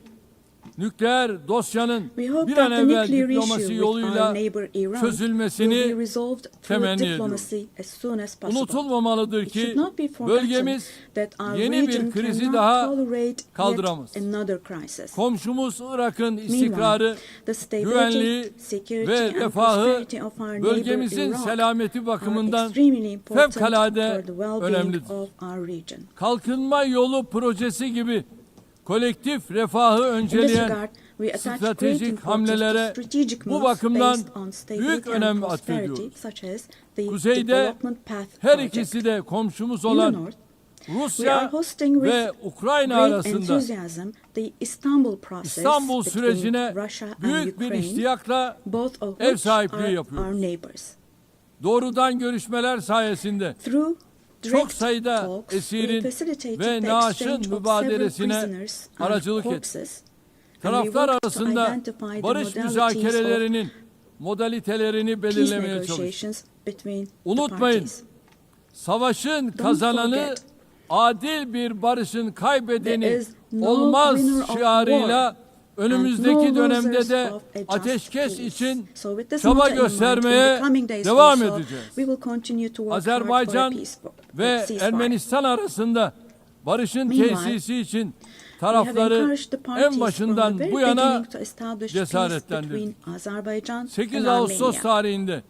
nükleer dosyanın we hope bir that an the evvel nuclear diplomasi issue with our yoluyla neighbor Iran will be çözülmesini resolved through temenni ediyorum. diplomacy as soon as possible. unutulmamalıdır It should ki not be forgotten bölgemiz that our yeni bir region krizi cannot daha tolerate kaldıramaz. yet another crisis. Komşumuz Irak'ın istikrarı, Meanwhile, the stability, güvenliği security ve and refahı prosperity of our neighbor bölgemizin Iraq selameti are bakımından extremely important fevkalade for the well-being önemlidir. of our region. Kalkınma yolu projesi gibi kolektif refahı In this önceleyen regard, we attach great stratejik importance to hamlelere strategic bu moves bakımdan based on stability büyük and önem prosperity, atfediyoruz. such as the Kuzeyde development path her project. ikisi de komşumuz In the olan north, we are Rusya hosting ve with Ukrayna great arasında enthusiasm the Istanbul process İstanbul between sürecine Russia and büyük bir Ukraine, iştiyakla both of ev which sahipliği are yapıyoruz. our neighbors. Doğrudan görüşmeler sayesinde Through çok direct sayıda talks, we esirin facilitated ve the naaşın exchange of mübadelesine several prisoners and aracılık etti. corpses, and we Taraflar worked to arasında identify the barış modalities müzakerelerinin modalitelerini of peace belirlemeye çalıştık. negotiations between the Unutmayın, parties. savaşın kazananı forget, adil bir barışın There kaybedeni is no olmaz winner of şiarıyla önümüzdeki and no dönemde losers de of a just ateşkes peace. için So with this çaba motto in mind, in göstermeye the coming days devam also, edeceğiz. we will continue to work hard for a Azerbaycan peaceful ve ceasefire. Ermenistan arasında barışın Meanwhile, tesisi için We have tarafları encouraged the en parties from the başından very bu yana beginning to establish peace cesaretlendirdik. between Azerbaijan 8 and Ağustos Armenia. tarihinde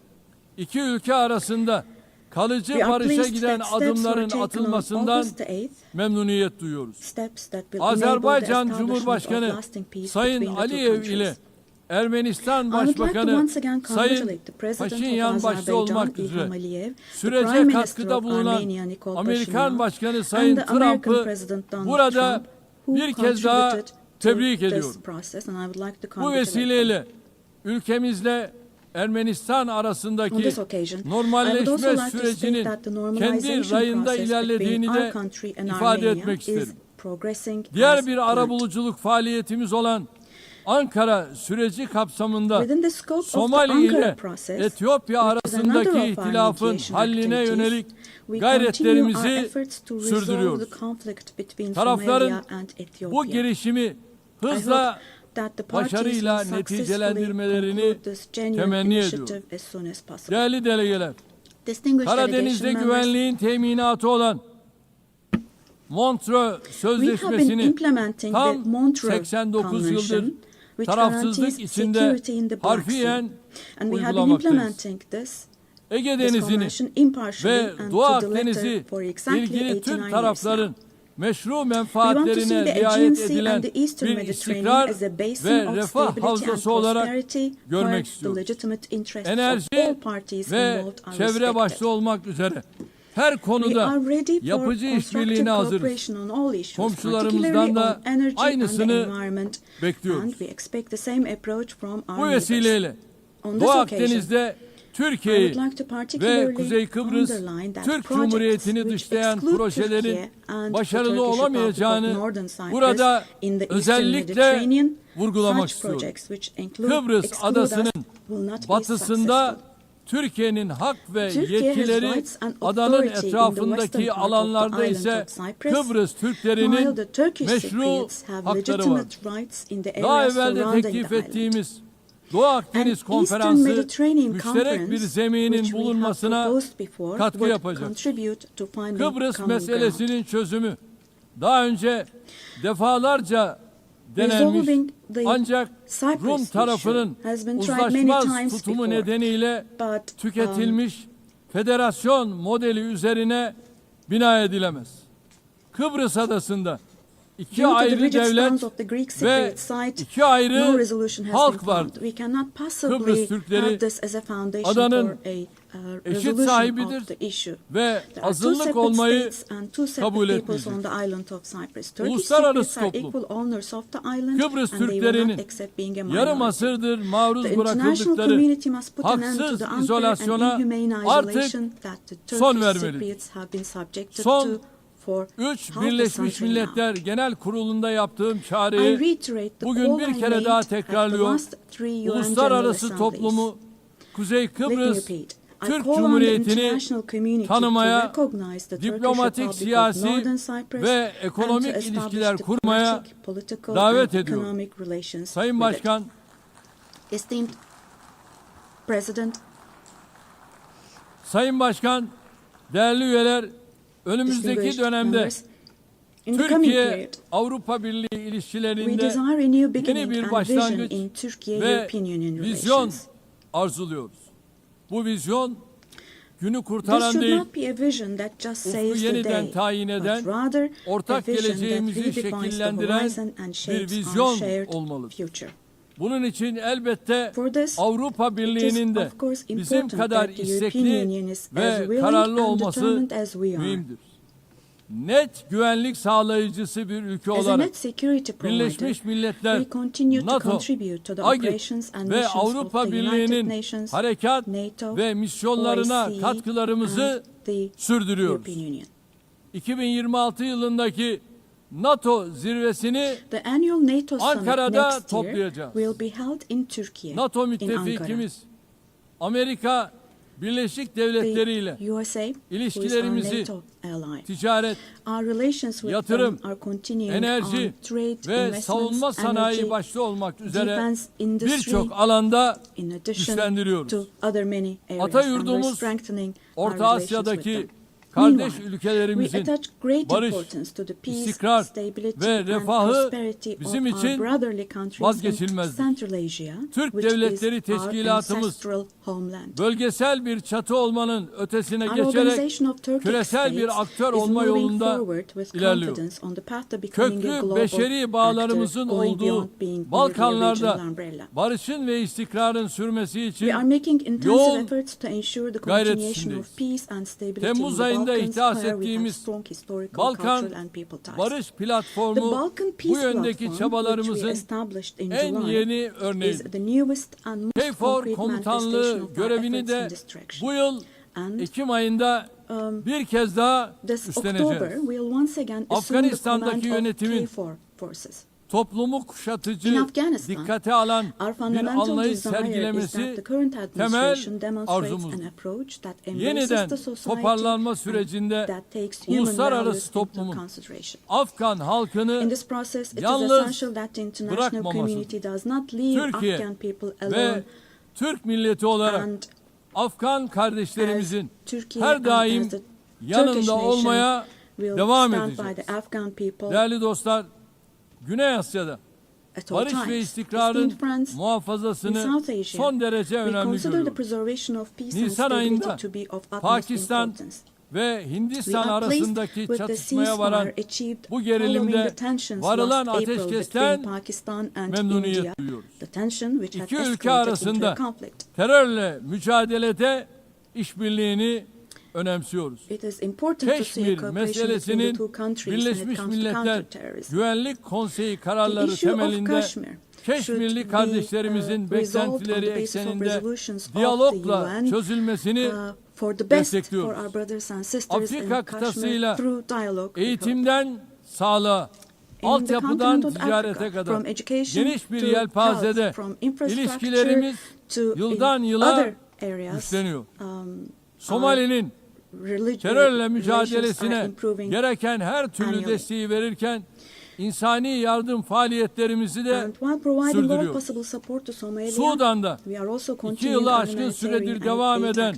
iki ülke arasında kalıcı We are barışa pleased giden that steps were adımların taken on atılmasından August the 8th, memnuniyet duyuyoruz. steps that will enable the Azerbaycan establishment of Cumhurbaşkanı lasting peace Sayın between the two Aliyev countries. ile Ermenistan I would like to Başbakanı once again Sayın congratulate the President Paşinyan of başta olmak Azerbaijan, üzere İlham Aliyev, the sürece Prime Minister katkıda of bulunan Armenia, Nikol Amerikan Pashinyan, Başkanı Sayın and the American Trump'ı President Donald burada Trump, who bir kez daha contributed to tebrik this ediyorum. process, and I would like to Bu congratulate them. vesileyle ülkemizle Ermenistan On arasındaki this occasion, I would also normalleşme like to state sürecinin that the kendi normalization rayında process ilerlediğini between de our country and ifade Armenia etmek is isterim. progressing Diğer as bir planned. arabuluculuk faaliyetimiz olan Ankara süreci kapsamında Within the scope of the Somali Ankara ile process, Etiyopya which is another arasındaki of our ihtilafın mediation halline activities, yönelik we continue our gayretlerimizi efforts to resolve sürdürüyoruz. the conflict between Tarafların Somalia and Ethiopia. bu girişimi hızla that the parties başarıyla will successfully neticelendirmelerini conclude this genuine temenni initiative ediyorum. as soon as possible. Değerli delegeler, Distinguished Karadeniz'de delegation güvenliğin teminatı olan Montreux we have been Sözleşmesi'ni implementing the tam Montreux 89 yıldır Convention, which tarafsızlık guarantees içinde security in the Black Sea. harfiyen And we have been uygulamaktayız. implementing this Ege this Denizi'ni convention impartially ve and Doğu to the letter Akdeniz'i for exactly ilgili 89 tüm years tarafların now. meşru We want to see menfaatlerine the riayet Aegean Sea edilen and the Eastern bir Mediterranean istikrar as a basin ve of refah stability and havzası olarak prosperity görmek where the istiyoruz. legitimate interests of all Enerji parties ve involved are çevre respected. başta olmak üzere her We konuda are ready for yapıcı constructive işbirliğine hazırız. cooperation on all issues, Komşularımızdan particularly da on energy and the aynısını environment, bekliyoruz. and we expect the same approach from our Bu neighbors. vesileyle On this Doğu occasion, Akdeniz'de I Türkiye'yi would like to ve particularly Kuzey Kıbrıs underline that Türk projects Cumhuriyeti'ni which dışlayan exclude projelerin Türkiye and the başarılı Turkish Republic of olamayacağını Northern Cyprus burada in the Eastern özellikle Mediterranean, vurgulamak such istiyorum. projects which include Kıbrıs exclude us adasının will not be batısında successful. Türkiye'nin hak ve Türkiye has yetkileri rights and adanın authority in the western etrafındaki part of the alanlarda island ise of Cyprus, Kıbrıs while Türklerinin the Turkish meşru Cypriots have hakları var. legitimate rights in the Daha areas evvel de surrounding teklif the island. ettiğimiz Doğu Akdeniz Eastern Konferansı Mediterranean müşterek bir Conference, zeminin which we have bulunmasına proposed before, katkı would yapacak. contribute to finding Kıbrıs common meselesinin ground. çözümü daha önce defalarca denenmiş Resolving the ancak Cyprus Rum tarafının issue has been tried many uzlaşmaz times tutumu before, nedeniyle but, tüketilmiş federasyon modeli üzerine bina edilemez. Kıbrıs adasında iki due to the ayrı rigid stance devlet of the Greek ve Cypriot side, iki ayrı no resolution has halk been vardır. found. We cannot possibly Kıbrıs Türkleri have this as a foundation adanın for a eşit resolution sahibidir of the issue. ve There are two azınlık separate olmayı states and two kabul separate peoples on etmeyecek. the island of Cyprus. Turkish Uluslararası Cypriots are toplum, equal owners of the island Kıbrıs and they will Türklerinin not accept being a yarım minority. asırdır maruz The international bırakıldıkları community must put an end to haksız the unfair and izolasyona inhumane artık isolation that the son Turkish vermelidir. Cypriots have been subjected Son to for 3 half a Birleşmiş century now. Milletler Genel Kurulu'nda yaptığım I çağrıyı reiterate the bugün call bir I kere made daha at the tekrarlıyor. last three UN General Uluslararası Assemblies. toplumu Kuzey Let me Kıbrıs repeat. I Türk call on the Cumhuriyeti'ni international community tanımaya, to recognize the Turkish diplomatik, Republic of siyasi Northern Cyprus ve ekonomik and to establish ilişkiler kurmaya diplomatic, political davet and ediyorum. economic relations Sayın with it. Başkan, Esteemed President, Sayın Başkan, değerli üyeler, önümüzdeki distinguished dönemde members, in the coming period, Türkiye-Avrupa Birliği we ilişkilerinde desire a new yeni beginning bir and başlangıç vision in Turkey ve European Union vizyon relations. arzuluyoruz. Bu vizyon günü This kurtaran should değil, not be a vision that just ufku saves the yeniden day, tayin eden, but rather a ortak vision that geleceğimizi redefines the şekillendiren horizon and bir shapes our vizyon shared olmalıdır. future. Bunun için elbette For this, Avrupa Birliği'nin de of course bizim important kadar that the European istekli Union is as ve willing kararlı and olması determined as we are. mühimdir. Net güvenlik sağlayıcısı bir ülke As a olarak net security provider, Birleşmiş Milletler, we continue to NATO, contribute to the AGİT operations and ve missions of Avrupa the United Birliği'nin Nations, harekat NATO, ve misyonlarına OSCE, katkılarımızı and the sürdürüyoruz. European Union. 2026 yılındaki NATO zirvesini The annual NATO summit Ankara'da next year toplayacağız. will be held in Turkey, NATO in Ankara. müttefikimiz Amerika Birleşik Devletleri ile The USA, who is our ilişkilerimizi NATO ally. ticaret, Our relations with yatırım, them are continuing enerji on trade, ve investments, savunma sanayi energy, başta olmak üzere defense industry, birçok alanda in addition güçlendiriyoruz. to other many areas, Ata and we're yurdumuz, strengthening our Orta relations Asya'daki with them. kardeş Meanwhile, we ülkelerimizin attach great barış, importance to the peace, istikrar stability ve and refahı prosperity bizim of our için brotherly countries in vazgeçilmezdir. Central Asia, Türk which Devletleri is our Teşkilatımız, ancestral homeland. bölgesel bir çatı olmanın ötesine Our geçerek organization of Turkic küresel bir states aktör is olma moving yolunda forward with ilerliyor. confidence on the path to becoming a Köklü global beşeri bağlarımızın actor, going olduğu beyond being Balkanlarda merely a regional umbrella. barışın ve istikrarın sürmesi için We are making intensive yoğun efforts to ensure the gayret continuation içindeyiz. of peace and stability Temmuz in the ayında Balkans, ihdas where we have ettiğimiz strong historical, Balkan cultural and people ties. Barış The Platformu Balkan bu Peace yöndeki Platform, which we çabalarımızın established in en July, yeni is örneği. the newest and most KFOR concrete komutanlığı manifestation of our görevini efforts in de this direction. bu yıl And Ekim ayında bir kez daha this üstleneceğiz. October, we'll once again assume the Afganistan'daki command of yönetimin KFOR forces. toplumu kuşatıcı, dikkate alan bir anlayış sergilemesi temel arzumuzdur. Yeniden toparlanma sürecinde uluslararası toplumun Afgan halkını yalnız bırakmaması, Türkiye ve Türk milleti olarak Afgan kardeşlerimizin her daim yanında olmaya devam edeceğiz. Değerli dostlar, Güney Asya'da barış ve istikrarın muhafazasını son derece önemli görüyoruz. Nisan ayında Pakistan ve Hindistan arasındaki çatışmaya varan bu gerilimde varılan ateşkesten memnuniyet duyuyoruz. İki ülke arasında terörle mücadelede işbirliğini önemsiyoruz. Keşmir meselesinin Birleşmiş Milletler Güvenlik Konseyi kararları temelinde Keşmirli kardeşlerimizin beklentileri ekseninde diyalogla çözülmesini destekliyoruz. Afrika kıtasıyla eğitimden sağlığa, altyapıdan ticarete kadar geniş bir yelpazede ilişkilerimiz yıldan yıla güçleniyor. Somali'nin terörle mücadelesine gereken her türlü desteği verirken insani yardım faaliyetlerimizi de sürdürüyor. Sudan'da 2 yılı aşkın süredir devam eden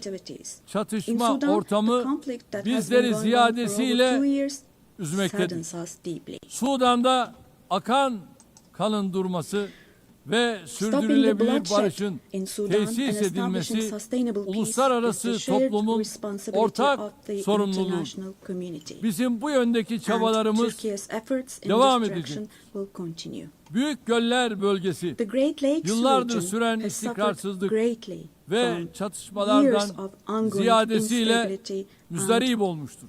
çatışma ortamı bizleri ziyadesiyle üzmektedir. Sudan'da akan kanın durması ve sürdürülebilir barışın tesis edilmesi uluslararası toplumun ortak sorumluluğu. Bizim bu yöndeki çabalarımız devam edecek. Büyük Göller Bölgesi yıllardır süren istikrarsızlık ve çatışmalardan ziyadesiyle müzdarip olmuştur.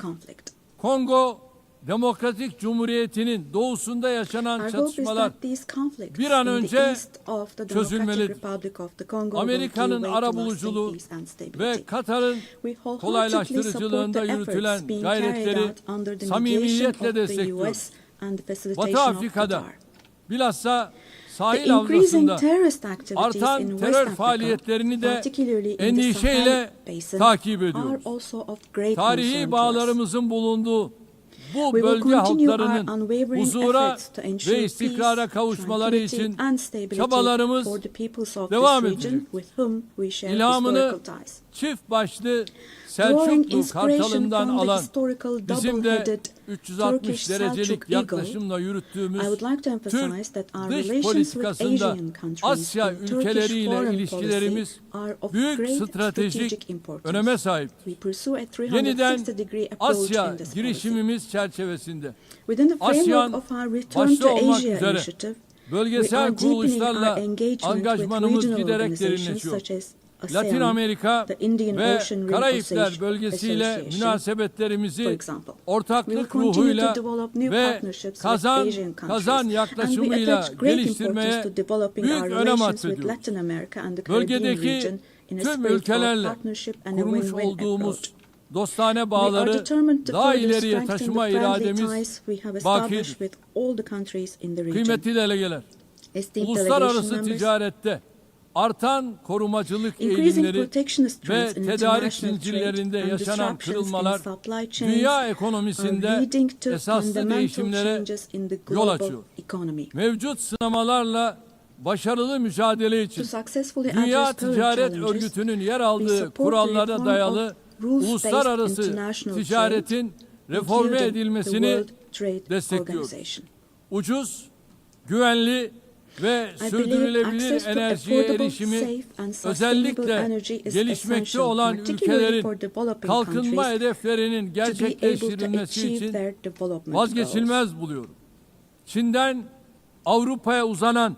Kongo Demokratik Cumhuriyeti'nin doğusunda yaşanan çatışmalar bir an önce çözülmelidir. Amerika'nın arabuluculuğu ve Katar'ın kolaylaştırıcılığında yürütülen gayretleri samimiyetle destekliyoruz. Batı Afrika'da bilhassa sahil havzasında artan terör faaliyetlerini de endişeyle takip ediyoruz. Tarihi bağlarımızın bulunduğu bu bölge halklarının huzura ve istikrara kavuşmaları için çabalarımız devam edecek. İlhamını çift başlı Selçuklu Kartalı'ndan alan, bizim de 360 derecelik yaklaşımla yürüttüğümüz Türk dış politikasında Asya ülkeleriyle ilişkilerimiz büyük stratejik öneme sahip. Yeniden Asya girişimimiz çerçevesinde ASEAN başta olmak üzere bölgesel kuruluşlarla angajmanımız giderek derinleşiyor. Latin Amerika ve Karayipler bölgesiyle münasebetlerimizi ortaklık ruhuyla ve kazan yaklaşımıyla geliştirmeye büyük önem atfediyoruz. Bölgedeki tüm ülkelerle kurmuş olduğumuz dostane bağları daha ileriye taşıma irademiz bakidir. Kıymetli delegeler, uluslararası ticarette artan korumacılık eğilimleri ve tedarik zincirlerinde yaşanan kırılmalar dünya ekonomisinde esaslı değişimlere yol açıyor. Mevcut sınamalarla başarılı mücadele için Dünya Ticaret Örgütü'nün yer aldığı kurallara dayalı uluslararası ticaretin reforme edilmesini destekliyoruz. Ucuz, güvenli ve sürdürülebilir enerjiye erişimi özellikle gelişmekte olan ülkelerin kalkınma hedeflerinin gerçekleştirilmesi için vazgeçilmez buluyorum. Çin'den Avrupa'ya uzanan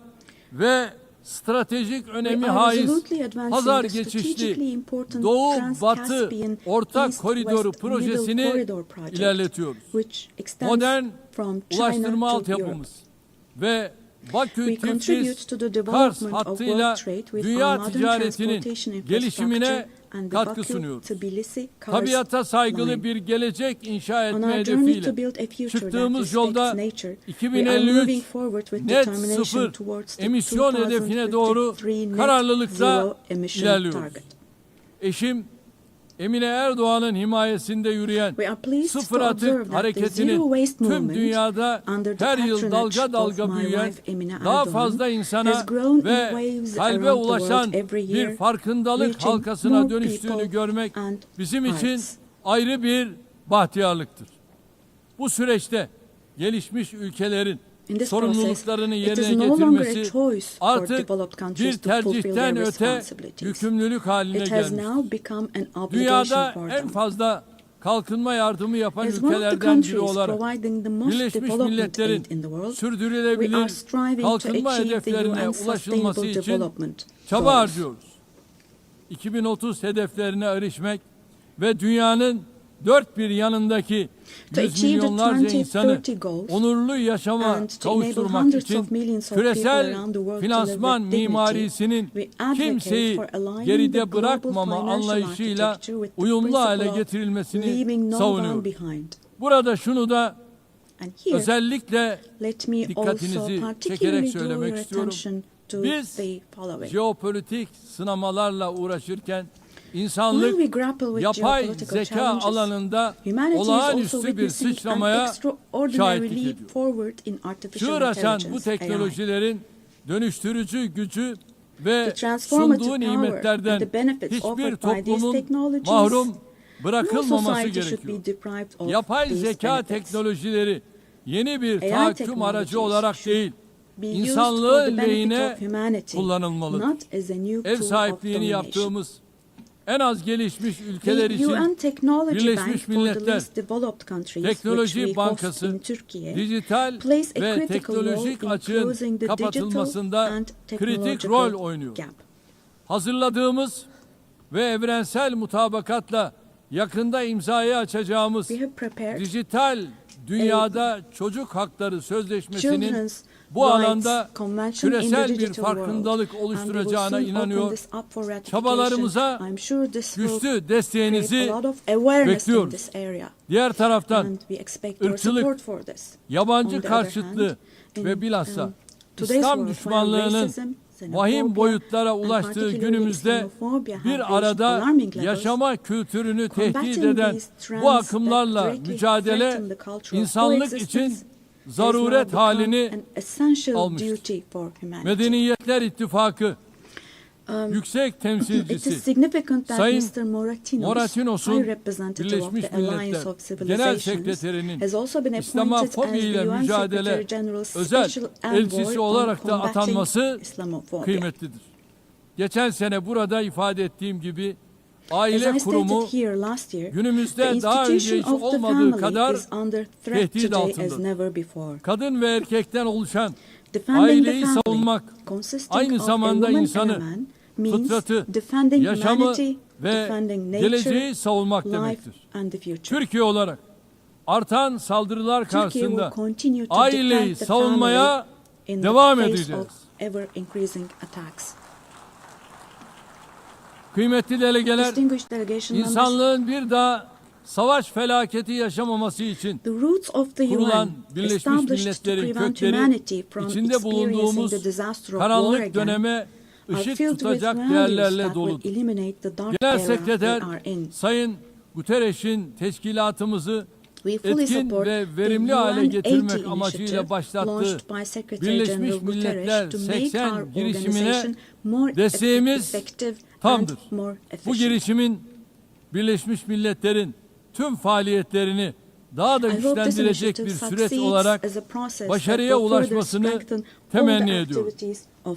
ve stratejik önemi haiz pazar geçişli Doğu-Batı Ortak Koridoru projesini ilerletiyoruz. Modern ulaştırma altyapımız ve Bakü-Tiflis-Kars hattıyla dünya ticaretinin gelişimine katkı sunuyoruz. Tabiata saygılı bir gelecek inşa etme hedefiyle çıktığımız yolda 2053 net sıfır emisyon hedefine doğru kararlılıkla ilerliyoruz. Eşim Emine Erdoğan'ın himayesinde yürüyen sıfır atık hareketini tüm dünyada her yıl dalga dalga büyüyen, daha fazla insana ve kalbe ulaşan bir farkındalık halkasına dönüştüğünü görmek bizim için ayrı bir bahtiyarlıktır. Bu süreçte gelişmiş ülkelerin sorumluluklarını yerine getirmesi artık bir tercihten öte yükümlülük haline gelmiştir. Dünyada en fazla kalkınma yardımı yapan ülkelerden biri olarak Birleşmiş Milletler'in sürdürülebilir kalkınma hedeflerine ulaşılması için çaba harcıyoruz. 2030 hedeflerine erişmek ve dünyanın dört bir yanındaki yüz milyonlarca insanı onurlu yaşama kavuşturmak için küresel finansman mimarisinin kimseyi geride bırakmama anlayışıyla uyumlu hale getirilmesini savunuyoruz. Burada şunu da özellikle dikkatinizi çekerek söylemek istiyorum. Biz jeopolitik sınamalarla uğraşırken İnsanlık yapay zeka alanında olağanüstü bir sıçramaya şahitlik ediyor. Çığır açan bu teknolojilerin dönüştürücü gücü ve sunduğu nimetlerden hiçbir toplumun mahrum bırakılmaması gerekiyor. Yapay zeka teknolojileri yeni bir tahakküm aracı olarak değil, insanlığın lehine kullanılmalıdır. Ev sahipliğini yaptığımız en az gelişmiş ülkeler için Birleşmiş Milletler Teknoloji Bankası dijital ve teknolojik açığın kapatılmasında kritik rol oynuyor. Hazırladığımız ve evrensel mutabakatla yakında imzaya açacağımız dijital dünyada çocuk hakları sözleşmesinin bu alanda küresel bir farkındalık oluşturacağına inanıyor. Çabalarımıza güçlü desteğinizi bekliyoruz. Diğer taraftan ırkçılık, yabancı karşıtlığı ve bilhassa İslam düşmanlığının vahim boyutlara ulaştığı günümüzde bir arada yaşama kültürünü tehdit eden bu akımlarla mücadele insanlık için zaruret halini almıştır. Medeniyetler İttifakı Yüksek Temsilcisi Sayın Moratinos'un Birleşmiş Milletler Genel Sekreterinin İslamofobi ile mücadele özel elçisi olarak da atanması kıymetlidir. Geçen sene burada ifade ettiğim gibi aile kurumu günümüzde daha önce hiç olmadığı kadar tehdit altındadır. Kadın ve erkekten oluşan aileyi savunmak aynı zamanda insanı, fıtratı, yaşamı ve geleceği savunmak demektir. Türkiye olarak artan saldırılar karşısında aileyi savunmaya devam edeceğiz. Kıymetli delegeler, insanlığın bir daha savaş felaketi yaşamaması için kurulan Birleşmiş Milletler'in kökleri içinde bulunduğumuz karanlık döneme ışık tutacak değerlerle doludur. Genel Sekreter Sayın Guterres'in teşkilatımızı etkin ve verimli hale getirmek amacıyla başlattığı Birleşmiş Milletler 80 girişimine desteğimiz tamdır. Bu girişimin Birleşmiş Milletler'in tüm faaliyetlerini daha da güçlendirecek bir süreç olarak başarıya ulaşmasını temenni ediyorum.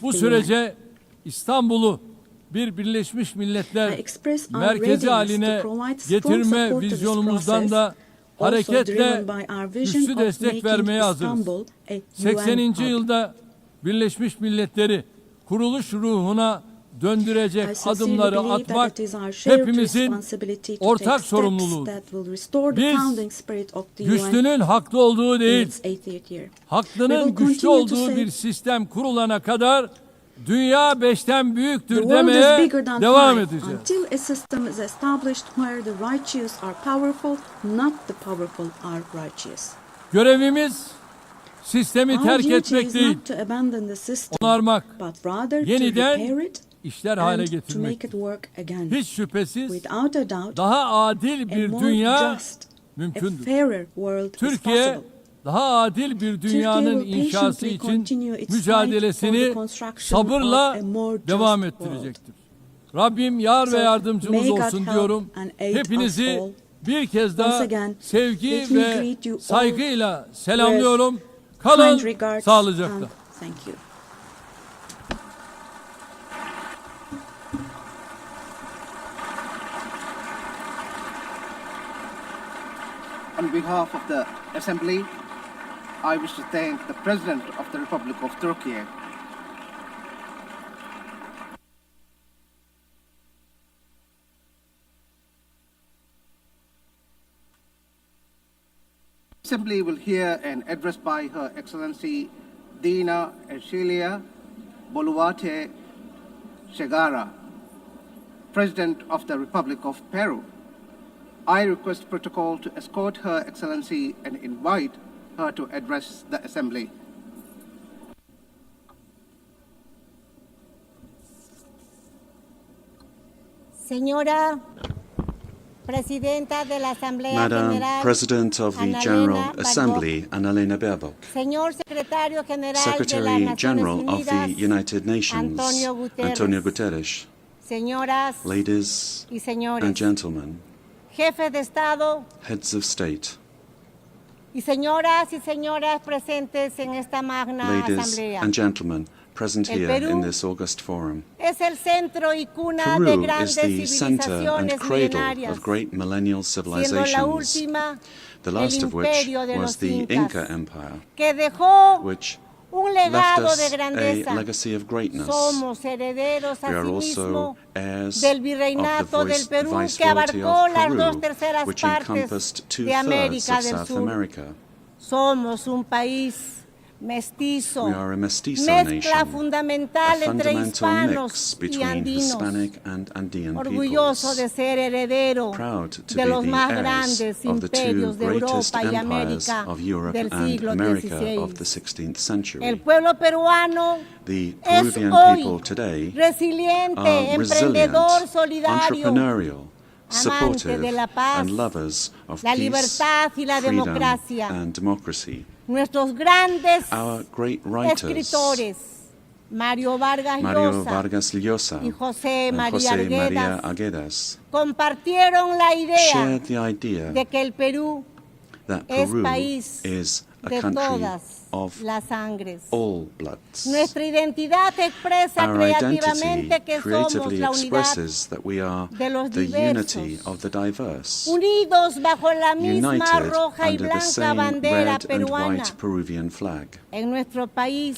Bu sürece İstanbul'u bir Birleşmiş Milletler merkezi haline getirme vizyonumuzdan da hareketle güçlü destek vermeye hazırız. 80. yılda Birleşmiş Milletleri kuruluş ruhuna döndürecek adımları atmak hepimizin ortak sorumluluğudur. Biz güçlünün haklı olduğu değil, haklının güçlü olduğu bir sistem kurulana kadar dünya 5'ten büyüktür The world is demeye bigger than devam five edeceğiz. until a system is established where the righteous are powerful, not the powerful are righteous. Görevimiz sistemi Our terk duty etmek is değil, not to abandon the system, onarmak, but rather to yeniden repair it işler hale and to getirmek. make it work again. Hiç şüphesiz Without a doubt, daha adil a bir more dünya just, a mümkündür. fairer world is Türkiye possible. daha adil bir dünyanın Türkiye will inşası patiently için continue its mücadelesini fight for the construction sabırla of a more just devam world. ettirecektir. Rabbim yar ve So, yardımcımız may God olsun help diyorum. and aid Hepinizi us all. bir kez Once daha again, sevgi let me ve greet you all saygıyla selamlıyorum. Kind Kalın regards sağlıcakla. and thank you. On behalf of the Assembly, I wish to thank the President of the Republic of Turkey. The Assembly will hear an address by Her Excellency Dina Ercilia Boluarte Segara, President of the Republic of Peru. I request protocol to escort Her Excellency and invite her to address the Assembly. Señora Presidenta de la Asamblea Madam General, President of the Annalena General Baerbock. Assembly, Annalena Baerbock, Señor Secretario General de las Secretary Naciones General of the Unidas, United Nations, Antonio Guterres. Guterres, Señoras ladies y señores, and gentlemen, jefes de Estado heads of state, y señoras presentes en esta magna ladies asamblea. and gentlemen present El here Perú in this august forum. Es el centro y cuna de Peru is grandes the center civilizaciones and cradle milenarias, of great millennial siendo la civilizations, última the last el of which imperio de was los the Incas, Inca Empire, que dejó which un left legado us de a grandeza. legacy of greatness. Somos herederos We are asimismo also heirs del of virreinato the del Perú, que viceroyalty abarcó of las Peru, 2/3 which partes encompassed de 2/3 América of del South Sur. America. Somos un país mestizo, We are a mestizo mezcla nation, fundamental a entre fundamental hispanos mix y between andinos, Hispanic and Andean orgulloso peoples, de ser heredero proud to de be los the más heirs grandes of the two imperios de greatest Europa y empires América of Europe del and siglo America XVI. of the 16th century. El pueblo peruano The es Peruvian hoy people today resiliente, are resilient, emprendedor, solidario, entrepreneurial, amante supportive, de la paz, and lovers of la peace, libertad y la freedom, democracia. and democracy. Nuestros grandes Our great writers, escritores, Mario Vargas Mario Llosa Vargas Llosa y José and María José María Arguedas, Arguedas, compartieron la idea shared the idea de que el Perú that es Peru país is a de country todas of las sangres. all bloods. Nuestra identidad expresa Our creativamente identity que somos creatively la unidad expresses that we are de los the diversos, unity of the diverse, unidos bajo la misma united roja y under the blanca same bandera red and peruana. white Peruvian flag. En nuestro país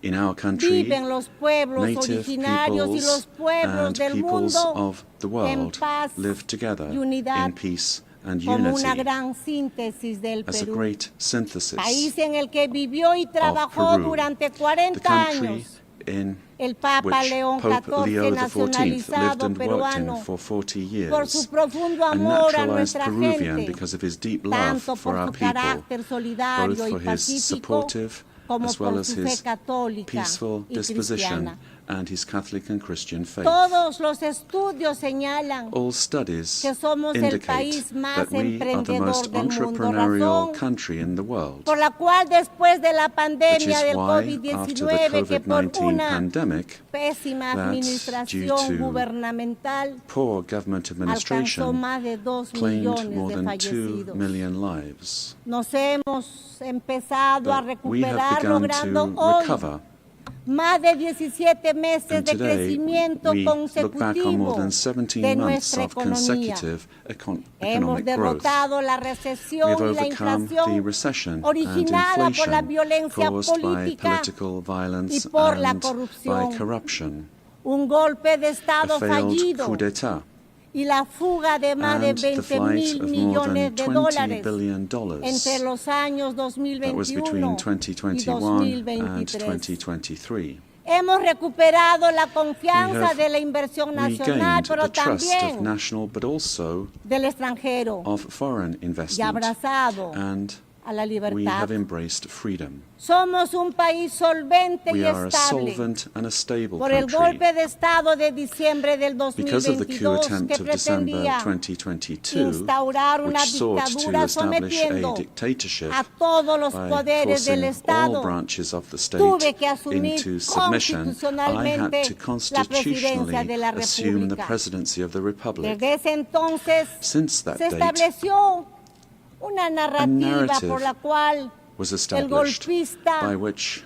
In our country, viven los pueblos native originarios y los peoples pueblos and del peoples mundo of the en world paz live together y unidad in peace and como una unity gran síntesis del as a Perú. great synthesis País en el que vivió y trabajó Peru, durante the 40 country años in el Papa which León Pope Leo XIV, XIV lived nacionalizado and worked peruano, in for 40 por years, su profundo a amor a naturalized nuestra Peruvian gente, because of his deep love tanto for por our su people, carácter both solidario y for his pacífico, supportive como as well por as su fe his católica peaceful y disposition cristiana. and his Catholic and Christian faith. Todos los estudios señalan All studies que somos el indicate país más that we are the emprendedor most del mundo, entrepreneurial razón country in the world, por la cual después de la which pandemia is del why, after the COVID-19, que por COVID-19 una pandemic, pésima that administración due to gubernamental poor government alcanzó administration más de 2 claimed millones more de than 2 fallecidos. million lives. Nos hemos empezado a But we have recuperar begun logrando to hoy recover, más de 17 meses and de today crecimiento we look back on more consecutivo than de 17 months nuestra of economía. consecutive Hemos economic growth. derrotado la We recesión have y la overcome the inflación recession and originada por la inflation violencia caused by política political violence y por la and by corrupción. corruption, Un golpe de a Estado failed fallido coup d'etat, y la fuga de más de and the 20 flight mil of more millones than de $20 dólares billion entre los años that was 2021 between y 2021 and 2023. 2023. Hemos recuperado la We confianza have de la inversión nacional, regained pero the trust of también national, but also del extranjero, of foreign y investment, abrazado and a la we libertad. have embraced freedom. Somos un país solvente We y are a estable solvent and a stable por el country golpe de Estado de diciembre del because of the coup 2022 attempt que of December pretendía 2022, instaurar una which sought to dictadura establish a sometiendo dictatorship a todos los by poderes del forcing all Estado. branches of the state Tuve que asumir into submission. I had constitucionalmente to la presidencia constitutionally de la assume the República. presidency of the Republic. Desde ese entonces Since that se date, estableció una narrativa narrative por la cual was el established golpista by which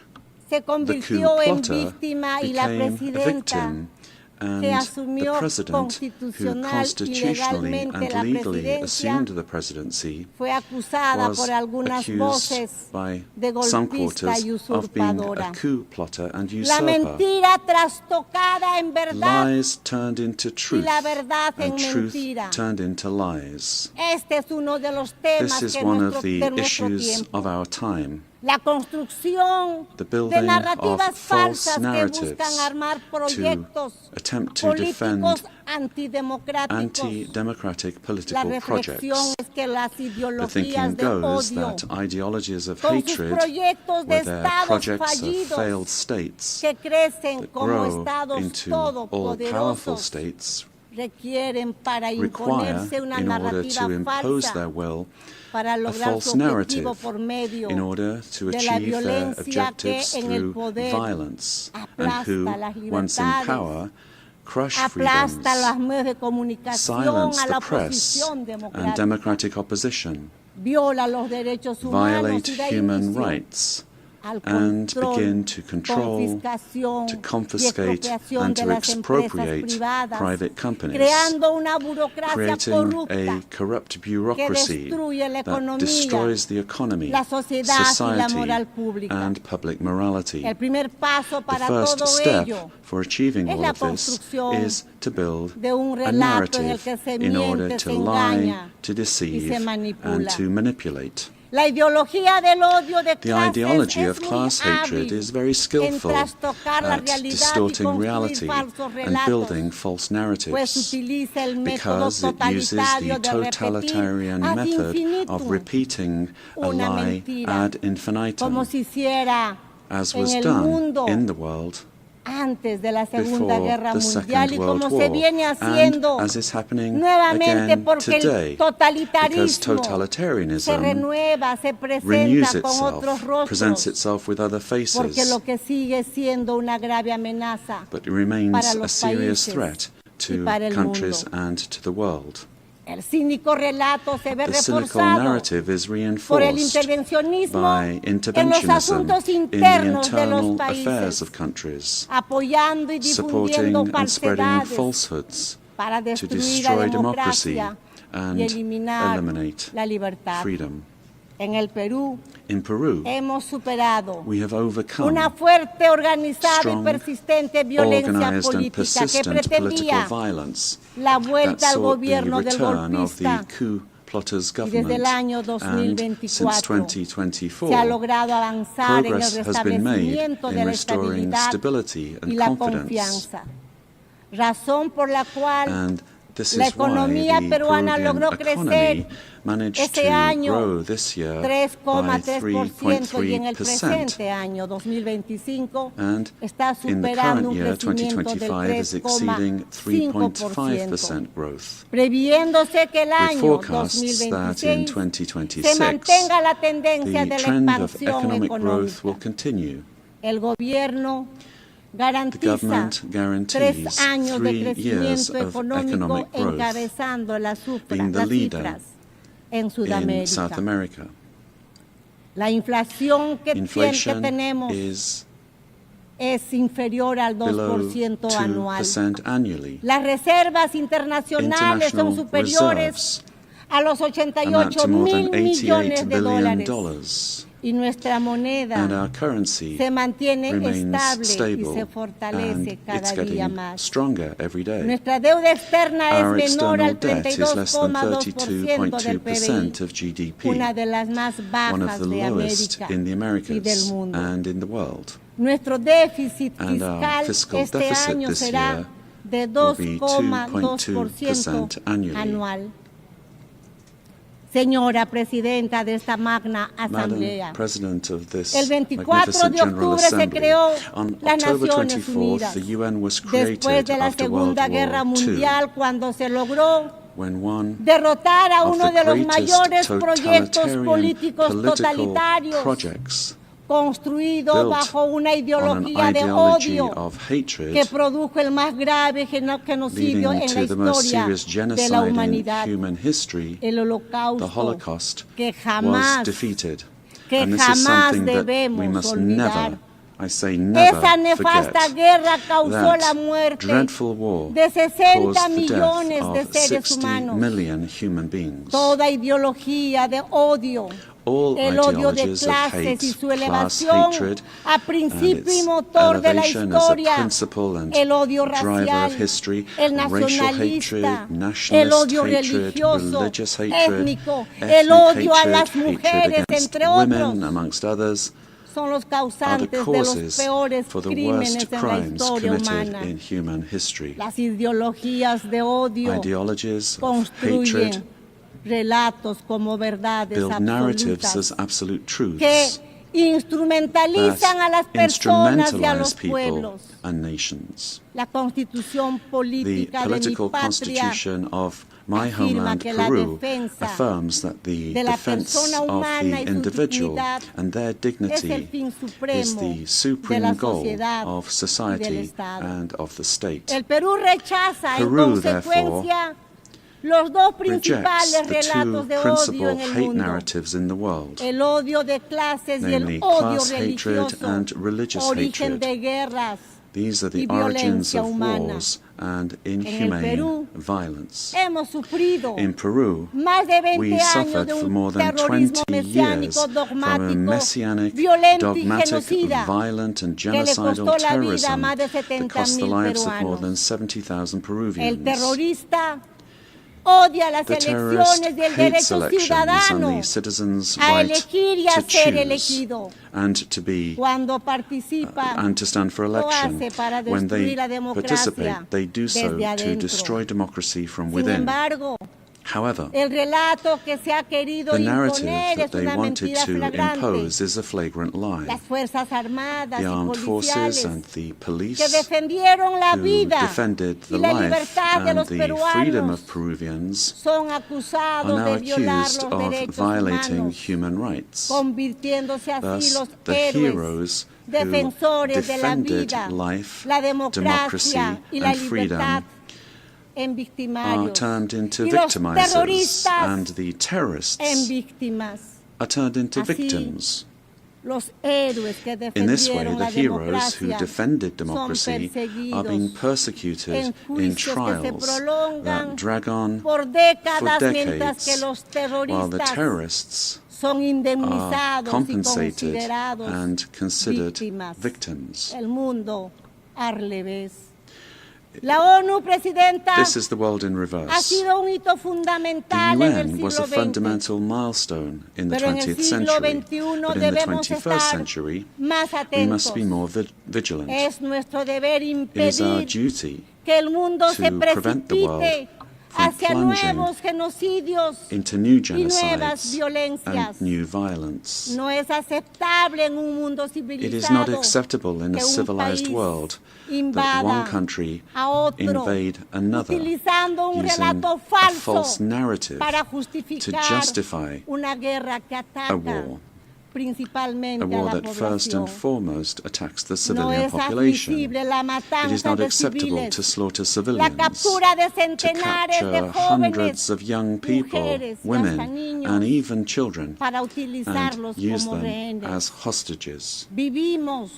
se the coup convirtió en plotter víctima y la became a presidenta victim, and que the asumió president, who constitucional y constitutionally legalmente and la legally presidencia, assumed the presidency, fue acusada was por algunas accused voces by de some golpista quarters y of being usurpadora. a coup plotter and La usurper. mentira trastocada en verdad Lies turned into y truth, la verdad en and truth mentira. turned into lies. Este es uno de los temas This is que one nuestro, of the de nuestro issues tiempo. of our time. La construcción The de building narrativas of false falsas que narratives buscan armar to proyectos attempt to defend políticos antidemocráticos. anti-democratic La political reflexión projects. es que las The ideologías thinking de goes odio, that ideologies of con sus hatred, proyectos de with their estados projects of fallidos failed states que crecen that como grow estados into all-powerful todopoderosos, states, requieren para require, imponerse una in order narrativa to impose falsa their will, para a lograr false su narrative objetivo por medio in order to de la achieve their violencia que objectives en el through poder violence, and aplasta who, las once in libertades, power, crush aplasta freedoms, los medios de comunicación, silence a la the press oposición and democrática, democratic opposition, viola los derechos humanos violate y da human inicio rights, al and control, begin to control, confiscación to y confiscate, expropiación and de to las empresas expropriate privadas, private companies, creando una burocracia creating corrupta a corrupt que bureaucracy destruye la that economía, destroys the economy, la sociedad y la society, moral pública. and public morality. El primer paso The para first todo step ello for achieving es all la of this construcción is to build de un a relato en el narrative que se in order miente, to se lie, engaña to y deceive, se manipula. and to manipulate. La ideología del odio de The clases ideology es of muy class hatred hábil is very en skillful trastocar la at realidad y distorting construir reality falsos and relatos, building false pues narratives, utiliza el método because it uses the totalitario de repetir totalitarian ad method of infinitum repeating a una lie mentira, ad infinitum, como se hiciera as en was el done mundo in the world antes de la Segunda before Guerra the Mundial Second y World como War, se viene and haciendo as is happening nuevamente again porque today, el because totalitarismo se totalitarianism renueva, se renews presenta con otros itself, presents rostros, itself with other porque lo faces, que sigue siendo una grave amenaza but it remains para a los serious países threat y to para el countries mundo. and to the world. El cínico relato se ve The cynical reforzado narrative is por el reinforced intervencionismo by en los interventionism asuntos in the internos de los internal affairs países, of countries, apoyando y supporting difundiendo and spreading falsedades falsehoods para to destruir la destroy democracy democracia y and eliminar eliminate la libertad. freedom. En el Perú In Peru, hemos superado we have overcome una fuerte, organizada y strong, persistente violencia organized and política que persistent political pretendía violence la that vuelta al sought the gobierno del return of the golpista, coup plotters y desde el government, año and since 2024 se ha 2024, logrado avanzar en el progress has been made restablecimiento de in la restoring estabilidad stability y and la confidence. confianza, razón por la cual And this la is why economía the peruana Peruvian logró economy crecer managed ese to año grow this year by 3,3% y en el 3.3%. presente año 2025 And está in the superando current un year, crecimiento del 2025, is exceeding 3,5%, 3.5% growth, previéndose que el with año forecasts that in 2026 se 2026, mantenga la tendencia the de la trend of expansión economic growth will económica. continue. El gobierno The garantiza government 3 guarantees años de 3 years crecimiento of económico economic growth, encabezando las being the leader cifras en in Sudamérica. South America. La inflación que Inflation tenemos is es inferior al below 2% anual. 2% annually. Las reservas internacionales son International superiores reserves a los amount 88 to more mil than millones $88 de billion, dólares. y nuestra moneda and our currency se mantiene remains estable stable, y se and fortalece cada it's día getting más. stronger every day. Nuestra deuda externa Our es menor external al debt is less than 32,2% del 32.2% PBI, of GDP, una de las más one of bajas the de lowest América in the y del Americas mundo. and in the world. Nuestro déficit And our fiscal fiscal este deficit año this será year de will be 2,2% 2.2% annually. anual. Señora Presidenta de esta magna Asamblea, Madam President of this el 24 magnificent de General octubre se Assembly, creó on las October Naciones 24th, Unidas, the UN was después created de la after World Segunda Guerra War II, Mundial, cuando se logró when one derrotar a of uno the de los greatest mayores proyectos totalitarian políticos political totalitarios projects construido built bajo una on an ideología de ideology odio of hatred, que produjo el más grave genocidio leading en la to the most historia serious de la genocide in humanidad, human history, el the Holocausto, Holocaust, que was jamás, defeated. que And this is jamás something that debemos we must olvidar. never, I say never, Esa nefasta forget. guerra causó la That muerte dreadful war de 60 caused the millones death de of seres 60 humanos. million human beings. Toda ideología de odio, All el odio de ideologies of clases hate, y su class elevación hatred, a and principio y its motor de la elevation as a historia, principle and el odio driver racial, of history, el racial nacionalista, hatred, el nationalist odio hatred, religioso, religious hatred, étnico, ethnic el odio a hatred, las hatred mujeres, against entre women, otros, amongst others, son los are the causantes de los causes peores for the crímenes worst en la crimes historia committed humana. in human history. Las ideologías de odio Ideologies of construyen hatred relatos como verdades build narratives as absolutas absolute truths que instrumentalizan a las that personas y a los instrumentalize people pueblos. and nations. La constitución The política de mi political patria constitution of my afirma homeland, que la Peru, defensa affirms that the de la defense persona of humana the y su individual dignidad and their es el dignity fin is supremo the de supreme la goal sociedad of y del society Estado. and of the state. El Perú rechaza en Peru, consecuencia los dos Rejects principales the relatos two de odio principal en el hate mundo, narratives in the world, el odio de clases y namely el odio class hatred religioso, and religious origen hatred. de guerras. These are the y origins violencia of humana. wars and En el inhumane Perú violence. hemos sufrido In Peru, más de 20 we años suffered de for un more than terrorismo 20 years mesiánico, from a dogmático, messianic, violento y dogmatic, genocida violent and que le genocidal costó la vida a terrorism más de that cost the 70,000 lives of more peruanos. than 70,000 El Peruvians. terrorista odia las The terrorist elecciones y el hates derecho elections ciudadano and the citizens' a right elegir y a to ser choose elegido. and to be Cuando participa, and to stand for lo election. hace para When they destruir la democracia participate, they do so desde to adentro. destroy democracy from Sin within. embargo, However, el relato que se ha querido the narrative imponer that es they una wanted mentira to flagrante. impose is a flagrant lie. Las Fuerzas Armadas The y armed forces policiales and the police que defendieron la who vida defended y the la life libertad de and los the freedom peruanos of Peruvians son are acusados now de violar accused los of derechos violating humanos, human rights. convirtiéndose así Thus, los the héroes, heroes who defensores de la defended vida, life, la democracy, democracia y la and freedom libertad en are victimarios turned into y los victimizers, terroristas and the terrorists en víctimas. are turned into Así, victims. Los héroes que In this way, defendieron the la heroes who democracia defended son democracy are perseguidos being persecuted en in juicios que se trials prolongan that drag on por for décadas, mientras que decades, los while the terroristas terrorists son are indemnizados y compensated considerados and considered víctimas. victims. El mundo al revés. La ONU, Presidenta, This is the world in ha reverse. sido un hito The fundamental en el UN was siglo a XX. fundamental milestone in the Pero en el 20th siglo century, XXI but in the debemos 21st estar century, más we must atentos. be more vigilant. Es nuestro deber It is our impedir duty que el mundo to se prevent the world precipite from hacia plunging nuevos genocidios into new y nuevas genocides violencias. and new violence. No es aceptable en un mundo It is not civilizado acceptable in a que un civilized país world that invada one country a otro, invade another utilizando un using relato a falso false narrative para to justificar justify una guerra que a ataca war, principalmente a a war la that first población. and foremost attacks the No civilian es population. admisible la It is matanza not de acceptable civiles, to slaughter la civilians, captura de to centenares de capture jóvenes, hundreds of young people, mujeres y hasta women, niños and even children, para utilizarlos and use como them rehenes. as hostages. Vivimos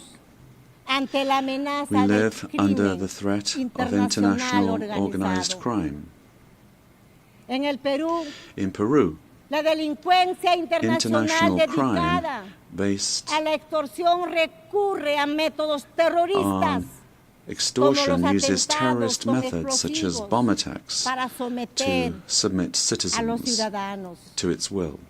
ante la amenaza We del live under the crimen threat of internacional international organized organizado. crime. En el Perú, In Peru, La delincuencia internacional dedicada based a la extorsión recurre a métodos terroristas. Extortion uses terrorist methods such as bomb attacks to submit citizens to its will.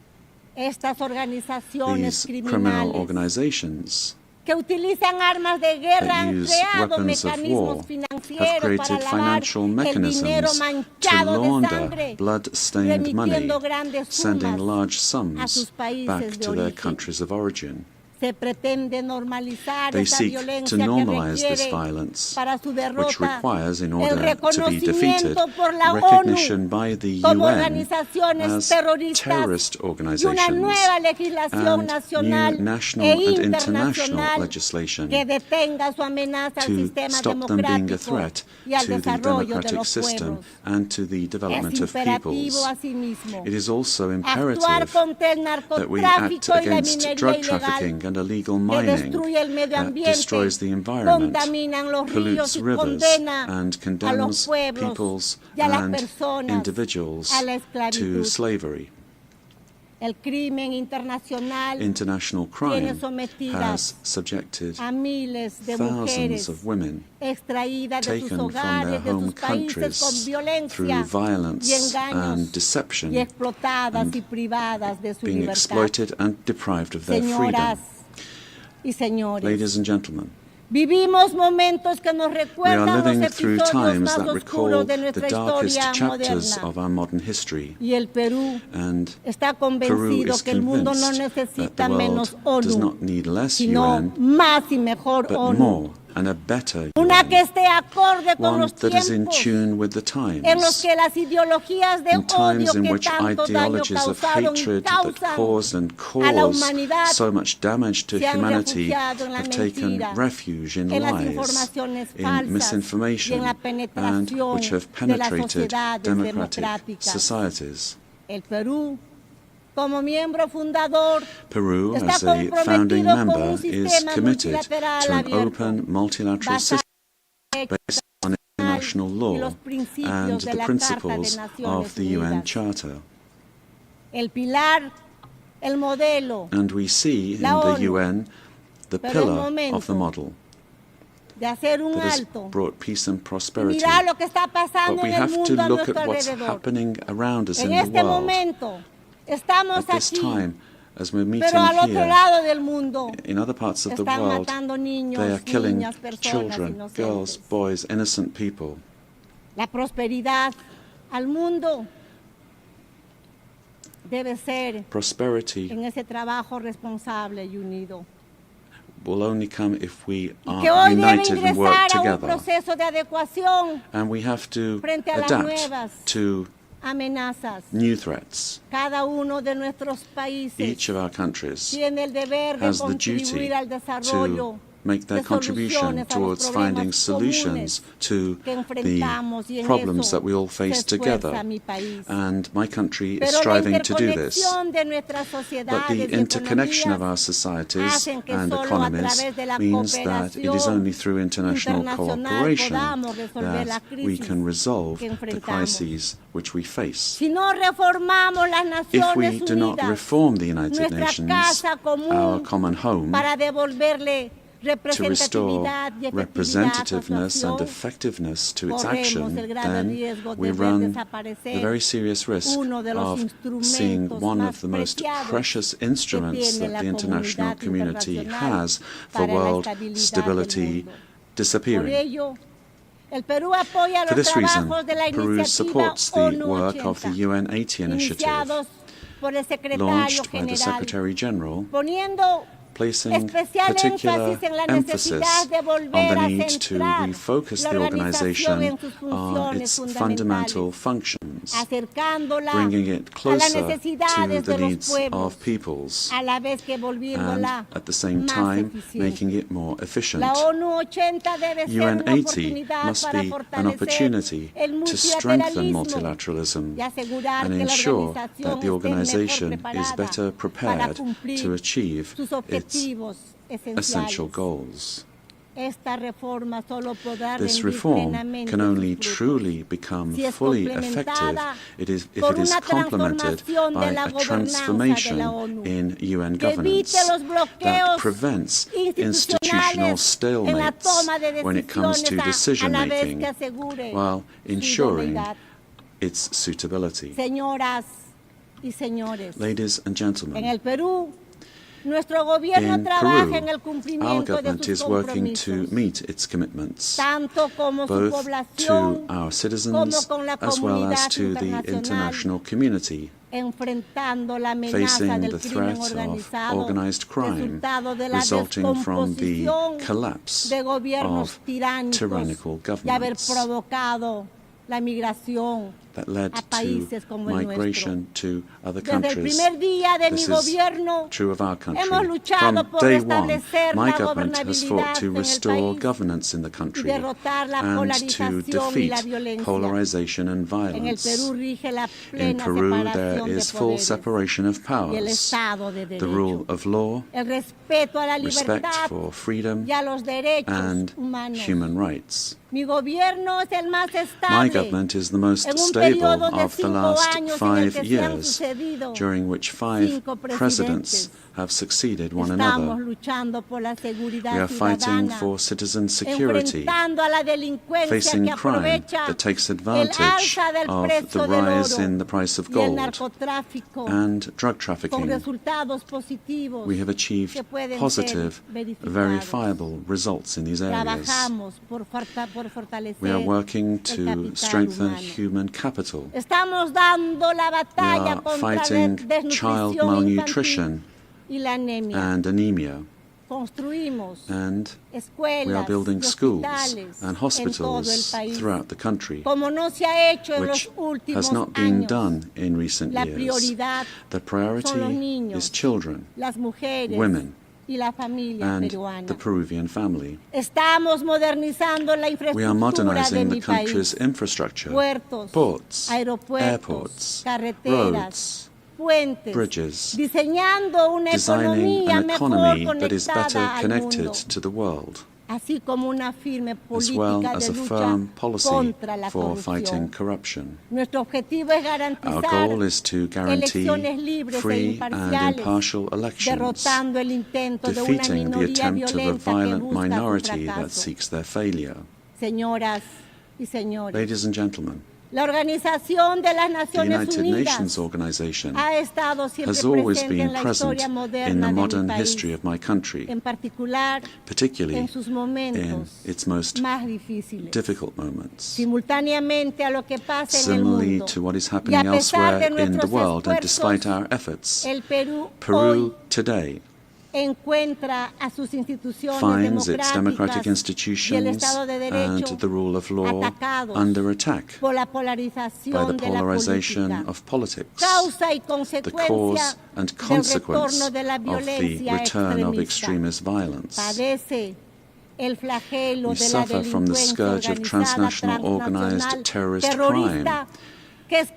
Estas organizaciones These criminal criminales organizations que utilizan armas de guerra han use creado weapons of war mecanismos have financieros created para lavar financial el dinero mechanisms to manchado de launder sangre, blood-stained money, remitiendo grandes sending sumas large a sums sus países back de to their origen. countries of origin. Se pretende normalizar They esa seek violencia to que normalize this requiere violence, para su which derrota requires, in el order to be defeated, reconocimiento por la recognition ONU by the como UN organizaciones as terroristas terrorist y una organizations nueva legislación and nacional new national e and international internacional legislation que detenga su amenaza al to sistema stop them being a democrático threat y al to the desarrollo de democratic los system pueblos. and to the development Es of peoples. imperativo asimismo It is also actuar imperative contra el that we act narcotráfico y la against minería drug ilegal trafficking and illegal que mining destruye el medio that ambiente, destroys the environment, contaminan los pollutes ríos y rivers, condena and a los condemns pueblos peoples y a las and personas individuals a la to esclavitud. slavery. El crimen internacional International tiene crime sometidas has subjected a miles de thousands mujeres of women extraídas de sus taken from their hogares, de home sus países con countries violencia through y violence engaños and deception, y explotadas y privadas de su being libertad. exploited and deprived of their freedom. Señoras y señores, Ladies and gentlemen, vivimos momentos que nos we are recuerdan living los through episodios times más that recall oscuros de the nuestra darkest historia chapters moderna. of our modern history, Y el Perú and está Peru convencido is que el mundo no convinced that necesita the menos world does ONU, not need less sino UN, más y mejor but ONU. more and a better Una UN, que esté acorde con one los that is in tiempos tune with the times, en los que las ideologías de in times odio in que which tanto daño ideologies of causaron y hatred that causan caused and a la cause humanidad so much damage to se han humanity refugiado en la have taken mentira, refuge in en las lies, informaciones in falsas y en misinformation, la and penetración which have de las penetrated sociedades democratic democráticas. societies. El Perú, como miembro fundador, Peru, está as a founding comprometido con member, un is sistema committed multilateral to an abierto, open multilateral basado system based on international y law los principios and de the la Carta de principles Naciones of the UN Unidas. Charter. El pilar, el modelo And we see in La the ONU, UN the pero es pillar of momento the model de hacer un that has alto brought peace and y prosperity. mirar lo que está But pasando we en el have to mundo a look nuestro at what's alrededor. happening around us En in the este world. momento estamos At this aquí, time, as we're meeting pero al otro here, lado del mundo in other parts of the están world, matando niños, they are killing niñas, personas children, inocentes. girls, boys, innocent people. La prosperidad al mundo debe ser Prosperity en ese trabajo responsable y unido. will only come if we Y que are hoy debe united and work ingresar a un together. proceso de adecuación And we have to frente a las adapt nuevas to amenazas. new threats. Cada uno de nuestros países Each of our countries tiene el deber de has the duty contribuir al desarrollo to make their de contribution soluciones a los towards finding problemas solutions to que enfrentamos y the en problems eso that we all se face esfuerza together. mi país. And my country is Pero la striving to do this. interconexión de nuestras But sociedades the y interconnection of economías our societies hacen que and solo a economies través de la means that it is only through international internacional cooperation podamos resolver la that we crisis can resolve que the enfrentamos. crises which we face. Si no reformamos las If we Naciones do not Unidas, reform the United nuestra Nations, casa común, our common home, para devolverle to restore representatividad y efectividad a su representativeness and acción, effectiveness to its corremos action, el grave then riesgo we de ver run desaparecer the very serious risk uno de los of seeing instrumentos one más of the most preciados precious que instruments tiene that la the international comunidad community internacional has for para la world estabilidad del stability mundo. Por disappearing. ello, el Perú apoya For los this reason, trabajos de la Peru iniciativa supports the ONU work of the 80, UN 80 initiative, iniciados por el secretario launched by the general, Secretary General, poniendo placing especial particular énfasis en la emphasis necesidad de on volver the a need to centrar refocus la the organización organization en sus on funciones its fundamentales, fundamental functions, acercándola bringing it a las closer to necesidades the de los needs pueblos, of peoples, a la vez que and volviéndola at the same más time eficiente. making it more efficient. La ONU 80 debe ser UN una 80 oportunidad must para be an fortalecer opportunity el to strengthen multilateralismo multilateralism y asegurar and que la ensure organización that the esté organization mejor is better preparada para prepared cumplir to achieve sus its objetivos essential esenciales. goals. This reform can only truly become fully effective if it is complemented by a transformation in UN governance that prevents institutional stalemates when it comes to decision-making, while ensuring its suitability. Ladies and gentlemen, in Peru, our government is working to meet its commitments, both to our citizens as well as to the international community, facing the threat of organized crime resulting from the collapse of tyrannical governments that led to migration to other countries. This is true of our country. From day one, my government has fought to restore governance in the country and to defeat polarization and violence. In Peru, there is full separation of powers, the rule of law, respect for freedom and human rights. My government is the most stable of the last 5 years, during which 5 presidents have succeeded one another. We are fighting for citizen security, facing crime that takes advantage of the rise in the price of gold and drug trafficking. We have achieved positive, verifiable results in these areas. We are working to strengthen human capital. We are fighting child malnutrition and anemia. And we are building schools and hospitals throughout the country, which has not been done in recent years. The priority is children, women, and the Peruvian family. We are modernizing the country's infrastructure, ports, airports, roads, bridges, designing an economy that is better connected to the world, as well as a firm policy for fighting corruption. Our goal is to guarantee free and impartial elections, defeating the attempt of a violent minority that seeks their failure. Ladies and gentlemen, the United Nations organization has always been present in the modern history of my country, particularly in its most difficult moments. Similarly to what is happening elsewhere in the world, and despite our efforts, Peru today finds its democratic institutions and the rule of law under attack by the polarization of politics, the cause and consequence of the return of extremist violence. We suffer from the scourge of transnational organized terrorist crime, which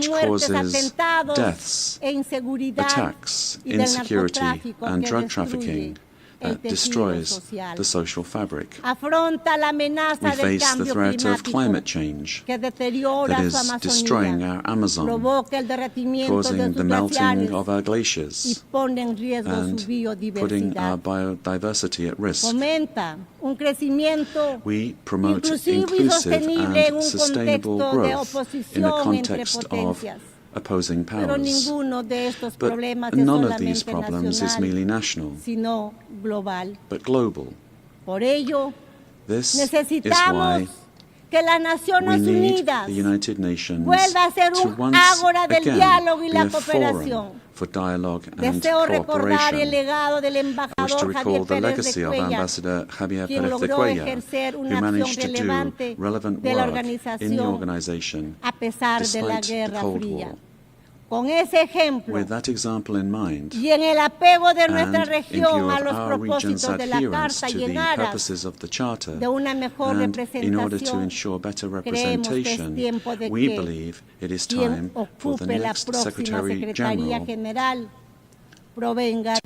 causes deaths, attacks, insecurity, and drug trafficking that destroys the social fabric. We face the threat of climate change that is destroying our Amazon, causing the melting of our glaciers, and putting our biodiversity at risk. We promote inclusive and sustainable growth in the context of opposing powers. But none of these problems is merely national, but global. This is why we need the United Nations to once again be a forum for dialogue and cooperation. I wish to recall the legacy of Ambassador Javier Pérez de Cuellar, who managed to do relevant work in the organization despite the Cold War. With that example in mind, and in view of our region's adherence to the purposes of the Charter, and in order to ensure better representation, we believe it is time for the next Secretary General to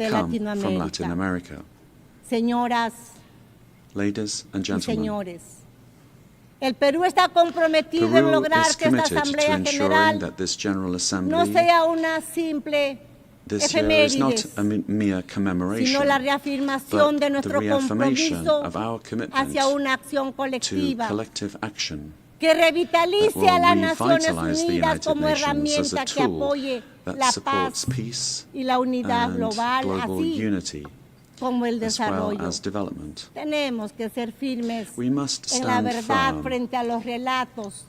come from Latin America. Ladies and gentlemen, señores, el Perú está comprometido en Peru lograr is que esta committed to Asamblea ensuring General that this General Assembly no sea una simple this year is not efemérides, a mere sino commemoration, la reafirmación but de the nuestro reaffirmation compromiso of our commitment hacia una acción to colectiva collective action que revitalice that a las will Naciones revitalize the Unidas United como Nations as herramienta a que tool apoye that la supports paz peace y la unidad and global, global así unity como el as well desarrollo. as development. Tenemos que ser firmes We must en la stand verdad firm frente a los relatos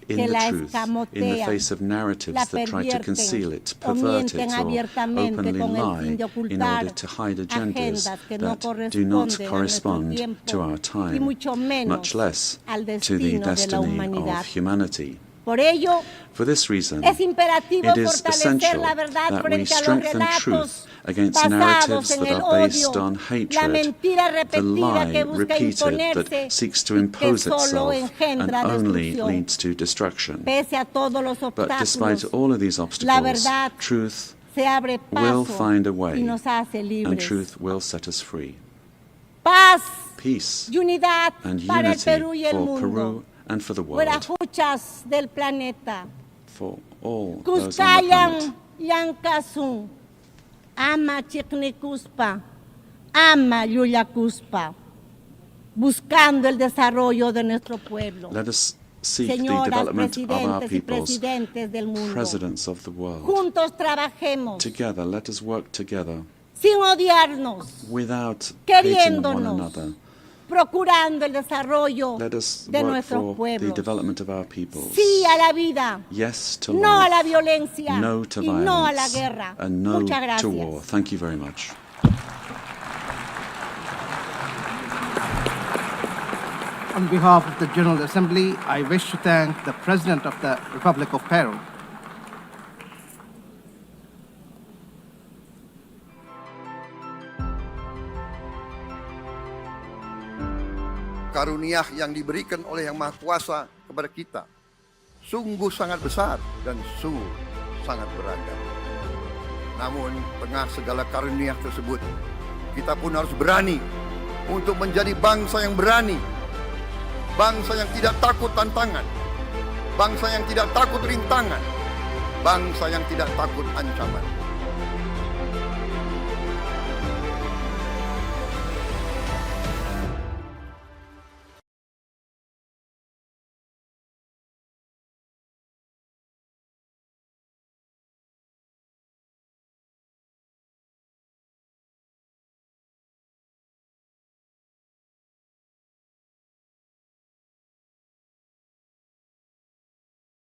in que the la truth, in the escamotean, face of narratives la that try to conceal it, pervierten o pervert it, mienten or abiertamente openly con el fin lie de in ocultar order to hide agendas agendas que no that do not corresponden a nuestro correspond tiempo to our y time, mucho menos much less al to the destino de la destiny humanidad. of humanity. Por ello, For this reason, es imperativo it is fortalecer essential la verdad that we frente a los strengthen relatos truth against basados narratives en that el are based odio, on la hatred, mentira the repetida que lie busca repeated imponerse that seeks to y que impose solo itself and engendra only destrucción. leads to destruction. Pese a todos los But despite obstáculos, all of these la obstacles, verdad truth se abre will paso find a y way, nos hace and libres. truth will set us free. Paz Peace y unidad and para el unity Perú y el for mundo. Peru and for the world, Huarajuchas del planeta. for all those on the planet. Kuskayan Yankasun. Ama Chiknikuspa. Ama Yuyakuspa. Buscando el desarrollo de nuestro pueblo. Let us seek the Señoras, development of our presidentes y peoples, presidentes del mundo. presidents of the world. Juntos trabajemos Together, let us work together sin odiarnos, without hating one queriéndonos, another. procurando el desarrollo Let us de work nuestros for the pueblos. development of our peoples. Sí a la vida, Yes to no a life, la violencia no to y no a la violence, guerra. and no Muchas to gracias. war. Thank you very much. On behalf of the General Assembly, I wish to thank the President of the Republic of Peru. Karunia yang diberikan oleh Yang Maha Kuasa kepada kita sungguh sangat besar dan sungguh sangat beragam. Namun, tengah segala karunia tersebut, kita pun harus berani untuk menjadi bangsa yang berani, bangsa yang tidak takut tantangan, bangsa yang tidak takut rintangan, bangsa yang tidak takut ancaman.